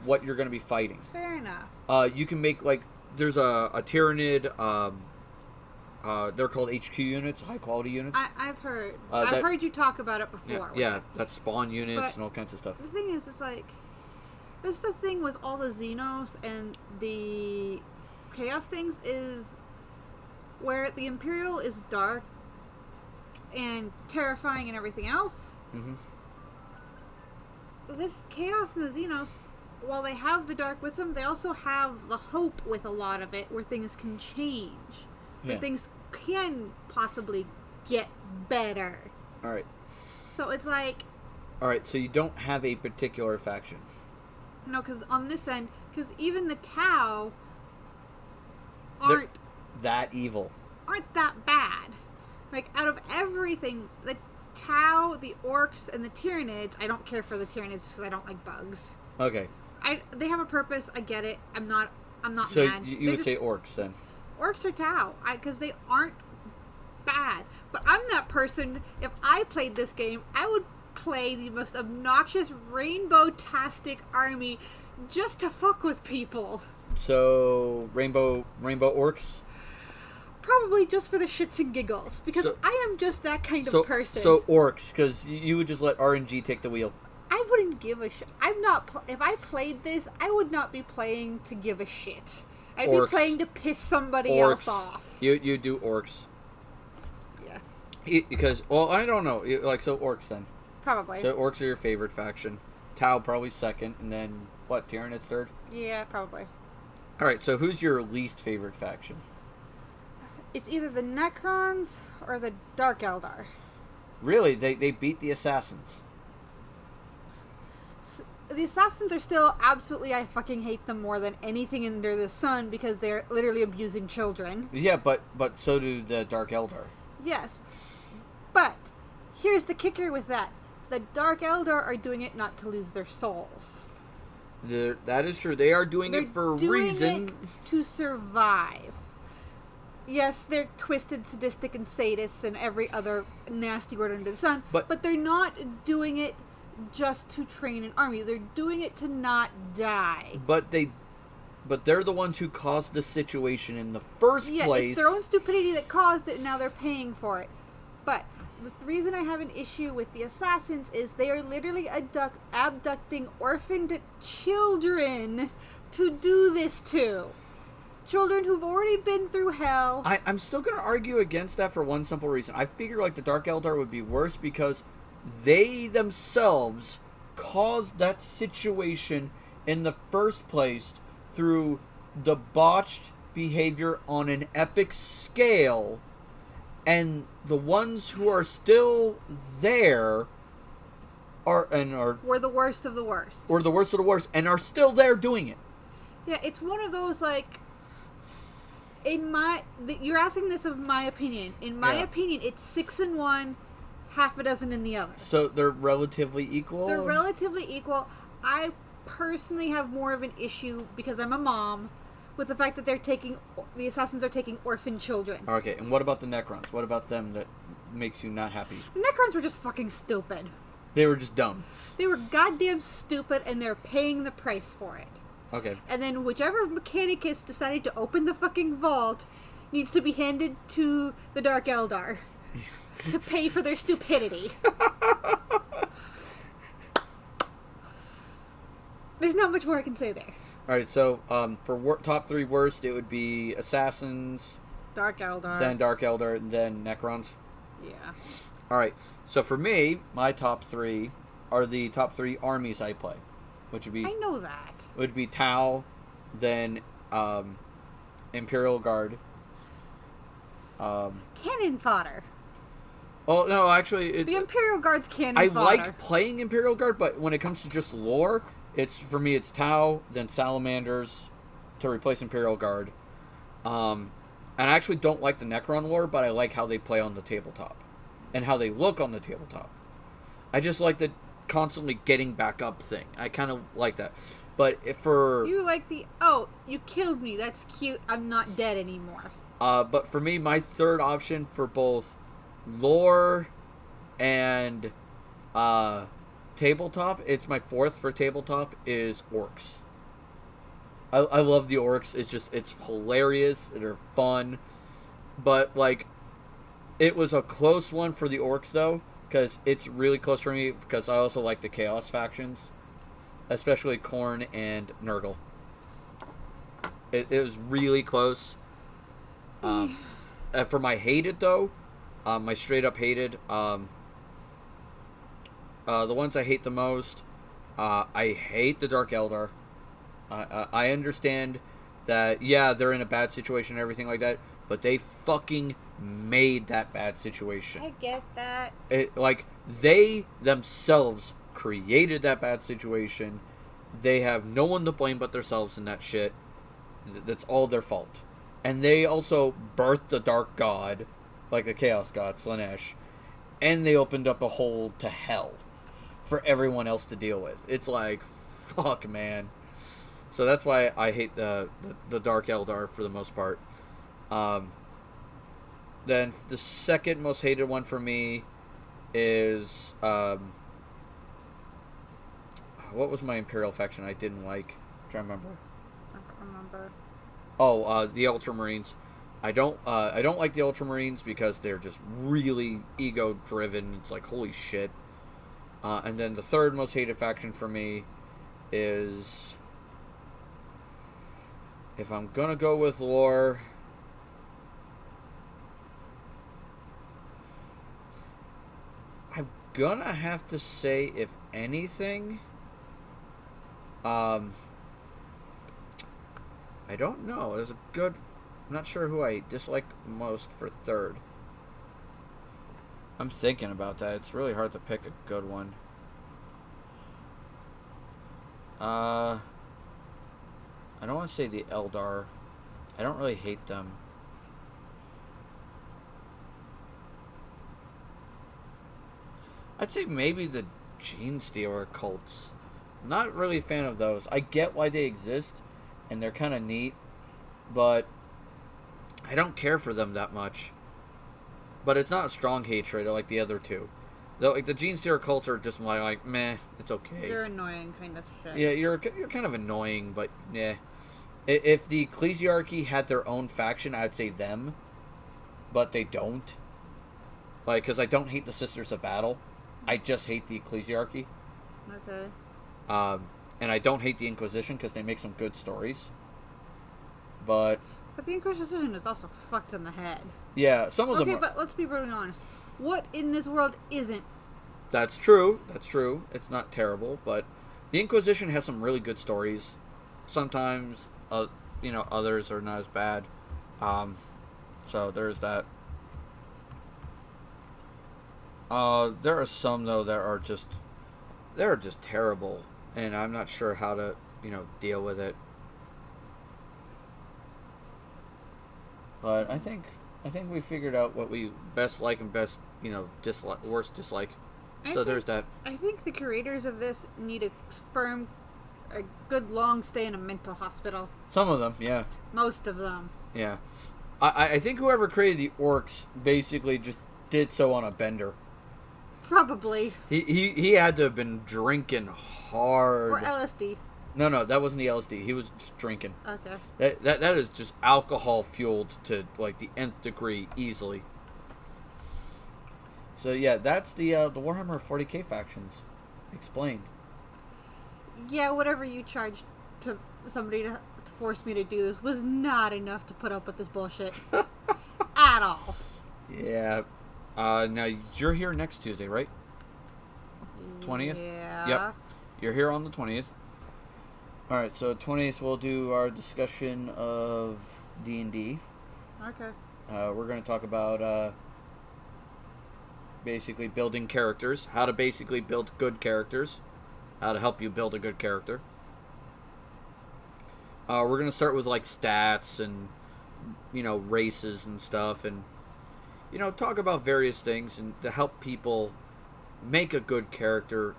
what you're going to be fighting.
Fair enough.
You can make, like... There's a Tyranid... they're called HQ units, high quality units.
I've heard. I've heard you talk about it before.
Yeah, that's spawn units and all kinds of stuff.
The thing is, it's like, this is the thing with all the Xenos and the Chaos things is where the Imperial is dark and terrifying and everything else.
Mm-hmm.
This Chaos and the Xenos, while they have the dark with them, they also have the hope with a lot of it, where things can change. Where things can possibly get better.
Alright.
So it's like...
Alright, so you don't have a particular faction.
No, because on this end, because even the Tau aren't...
that evil.
Aren't that bad. Like, out of everything, the Tau, the Orcs, and the Tyranids, I don't care for the Tyranids because I don't like bugs.
Okay.
They have a purpose, I get it. I'm not mad.
So you would say orcs then?
Orcs are Tau, because they aren't bad. But I'm that person, if I played this game, I would play the most obnoxious rainbow-tastic army just to fuck with people.
So, rainbow orcs?
Probably just for the shits and giggles, because I am just that kind of person.
So orcs, because you would just let RNG take the wheel.
I wouldn't give a shit. I'm not. If I played this, I would not be playing to give a shit. I'd be playing to piss somebody else off.
You do orcs.
Yeah.
Because, well, I don't know. So orcs then.
Probably.
So orcs are your favorite faction. Tau probably second, and then, what, Tyranids third?
Yeah, probably.
Alright, so who's your least favorite faction?
It's either the Necrons or the Dark Eldar.
Really? They beat the Assassins.
The Assassins are still absolutely, I fucking hate them more than anything under the sun because they're literally abusing children.
Yeah, but so do the Dark Eldar.
Yes. But here's the kicker with that. The Dark Eldar are doing it not to lose their souls.
That is true. They are doing it for a reason.
It to survive. Yes, they're twisted, sadistic, and sadists and every other nasty word under the sun. But they're not doing it just to train an army. They're doing it to not die.
But they're the ones who caused the situation in the first place.
It's their own stupidity that caused it, and now they're paying for it. But the reason I have an issue with the Assassins is they are literally abducting orphaned children to do this to. Children who've already been through hell.
I'm still going to argue against that for one simple reason. I figure like the Dark Eldar would be worse because they themselves caused that situation in the first place through debauched behavior on an epic scale, and the ones who are still there
were the worst of the worst.
Or the worst of the worst, and are still there doing it.
Yeah, it's one of those, like, you're asking this of my opinion. In my opinion, it's 6 in one, half a dozen in the other.
So they're relatively equal?
They're relatively equal. I personally have more of an issue, because I'm a mom, with the fact that the assassins are taking orphan children.
Okay, and what about the Necrons? What about them that makes you not happy?
The Necrons were just fucking stupid.
They were just dumb.
They were goddamn stupid, and they're paying the price for it.
Okay.
And then whichever Mechanicus decided to open the fucking vault needs to be handed to the Dark Eldar to pay for their stupidity. There's not much more I can say there.
Alright, so for top 3 worst, it would be Assassins,
Dark Eldar.
then Dark Eldar, and then Necrons.
Yeah.
Alright, so for me, my top 3 are the top 3 armies I play. Which would be...
I know that.
Would be Tau, then Imperial Guard.
Cannon fodder.
Oh, no, actually...
The Imperial Guard's cannon
I
fodder.
like playing Imperial Guard, but when it comes to just lore, for me it's Tau, then Salamanders to replace Imperial Guard. And I actually don't like the Necron lore, but I like how they play on the tabletop. And how they look on the tabletop. I just like the constantly getting back up thing. I kind of like that. But
You like you killed me, that's cute, I'm not dead anymore.
But for me, my third option for both lore and tabletop, it's my fourth for tabletop, is orcs. I love the orcs. It's hilarious. They're fun. But, like, it was a close one for the orcs, though, because it's really close for me, because I also like the Chaos Factions, especially Khorne and Nurgle. It was really close. And for my hated, though, my straight up hated, the ones I hate the most, I hate the Dark Eldar. I understand that, yeah, they're in a bad situation and everything like that, but they fucking made that bad situation.
I get that.
They themselves created that bad situation. They have no one to blame but themselves in that shit. That's all their fault. And they also birthed the Dark God, like the Chaos God, Slanesh, and they opened up a hole to hell for everyone else to deal with. It's like, fuck, man. So that's why I hate the Dark Eldar for the most part. Then the second most hated one for me is what was my Imperial faction I didn't like? I'm trying to remember.
I don't remember.
Oh, the Ultramarines. I don't like the Ultramarines because they're just really ego driven. It's like, holy shit. And then the third most hated faction for me is, if I'm gonna go with lore, I'm gonna have to say, if anything, I don't know. There's a good... I'm not sure who I dislike most for third. I'm thinking about that. It's really hard to pick a good one. I don't want to say the Eldar. I don't really hate them. I'd say maybe the Gene Stealer cults. Not really a fan of those. I get why they exist, and they're kind of neat, but I don't care for them that much. But it's not a strong hatred like the other two. Though, like, the Gene Stealer cults are just like, meh, it's okay.
You're annoying kind of shit.
Yeah, you're kind of annoying, but yeah. If the Ecclesiarchy had their own faction, I'd say them, but they don't. Like, because I don't hate the Sisters of Battle, I just hate the Ecclesiarchy.
Okay.
And I don't hate the Inquisition because they make some good stories. But
the Inquisition is also fucked in the head.
Yeah, some of them
Okay, but let's be brutally honest. What in this world isn't?
That's true. That's true. It's not terrible, but the Inquisition has some really good stories. Sometimes, others are not as bad. So there's that. There are some, though, that are just terrible, and I'm not sure how to, deal with it. But I think we figured out what we best like and best, dislike, worst dislike. There's that.
I think the creators of this need a good long stay in a mental hospital.
Some of them, yeah.
Most of them.
Yeah. I think whoever created the orcs basically just did so on a bender.
Probably.
He had to have been drinking hard.
Or LSD.
No, that wasn't the LSD. He was just drinking.
Okay.
That is just alcohol fueled to like the nth degree easily. So yeah, that's the Warhammer 40k factions explained.
Yeah, whatever you charged to somebody to force me to do this was not enough to put up with this bullshit at all.
Yeah. Now you're here next Tuesday, right? 20th?
Yeah.
Yep. You're here on the 20th. Alright, so 20th we'll do our discussion of D&D.
Okay.
We're going to talk about basically building characters, how to basically build good characters, how to help you build a good character. We're going to start with like stats and, races and stuff and, talk about various things and to help people make a good character,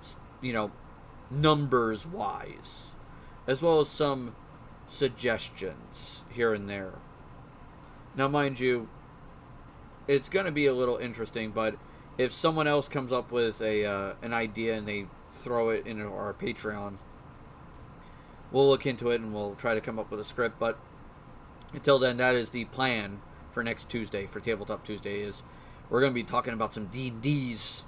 numbers wise, as well as some suggestions here and there. Now, mind you, it's going to be a little interesting, but if someone else comes up with an idea and they throw it into our Patreon, we'll look into it and we'll try to come up with a script. But until then, that is the plan for next Tuesday, for Tabletop Tuesday, is we're going to be talking about some D&Ds.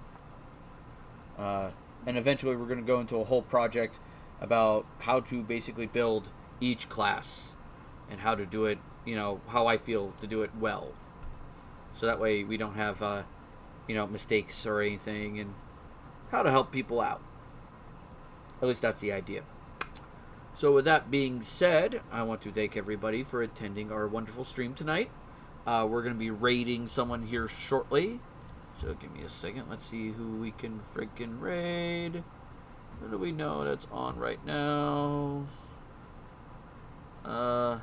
And eventually we're going to go into a whole project about how to basically build each class and how to do it, how I feel to do it well. So that way we don't have, mistakes or anything, and how to help people out. At least that's the idea. So with that being said, I want to thank everybody for attending our wonderful stream tonight. We're going to be raiding someone here shortly. So give me a second. Let's see who we can freaking raid. Who do we know that's on right now? Let's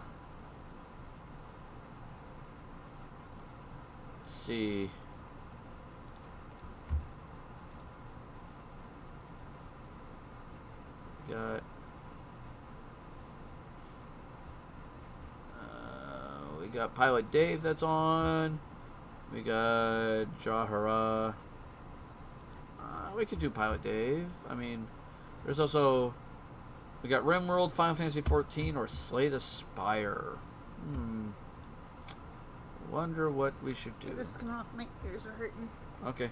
see. We got Pilot Dave that's on. We got Jahara. We could do Pilot Dave. I mean, there's also... We got RimWorld, Final Fantasy 14, or Slay the Spire. Wonder what we should do.
This is coming off. My ears are hurting.
Okay.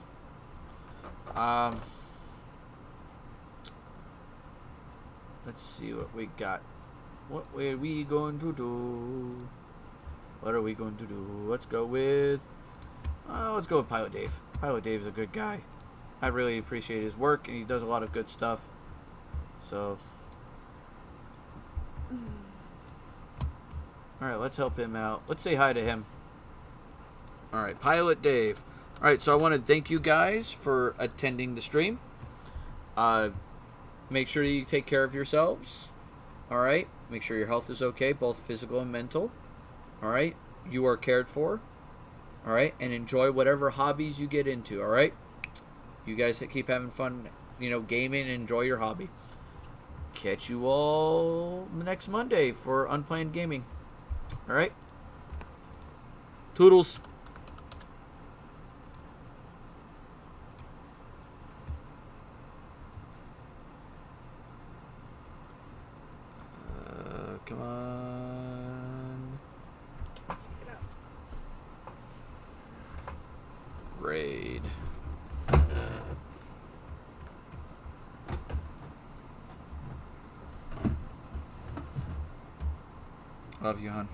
Let's see what we got. What are we going to do? What are we going to do? Let's go with... let's go with Pilot Dave. Pilot Dave is a good guy. I really appreciate his work, and he does a lot of good stuff. So... Alright, let's help him out. Let's say hi to him. Alright, Pilot Dave. Alright, so I want to thank you guys for attending the stream. Make sure you take care of yourselves. Alright? Make sure your health is okay, both physical and mental. Alright? You are cared for. Alright? And enjoy whatever hobbies you get into. Alright? You guys keep having fun, gaming and enjoy your hobby. Catch you all next Monday for Unplanned Gaming. Alright? Toodles. Come on. Raid. Love you, hon.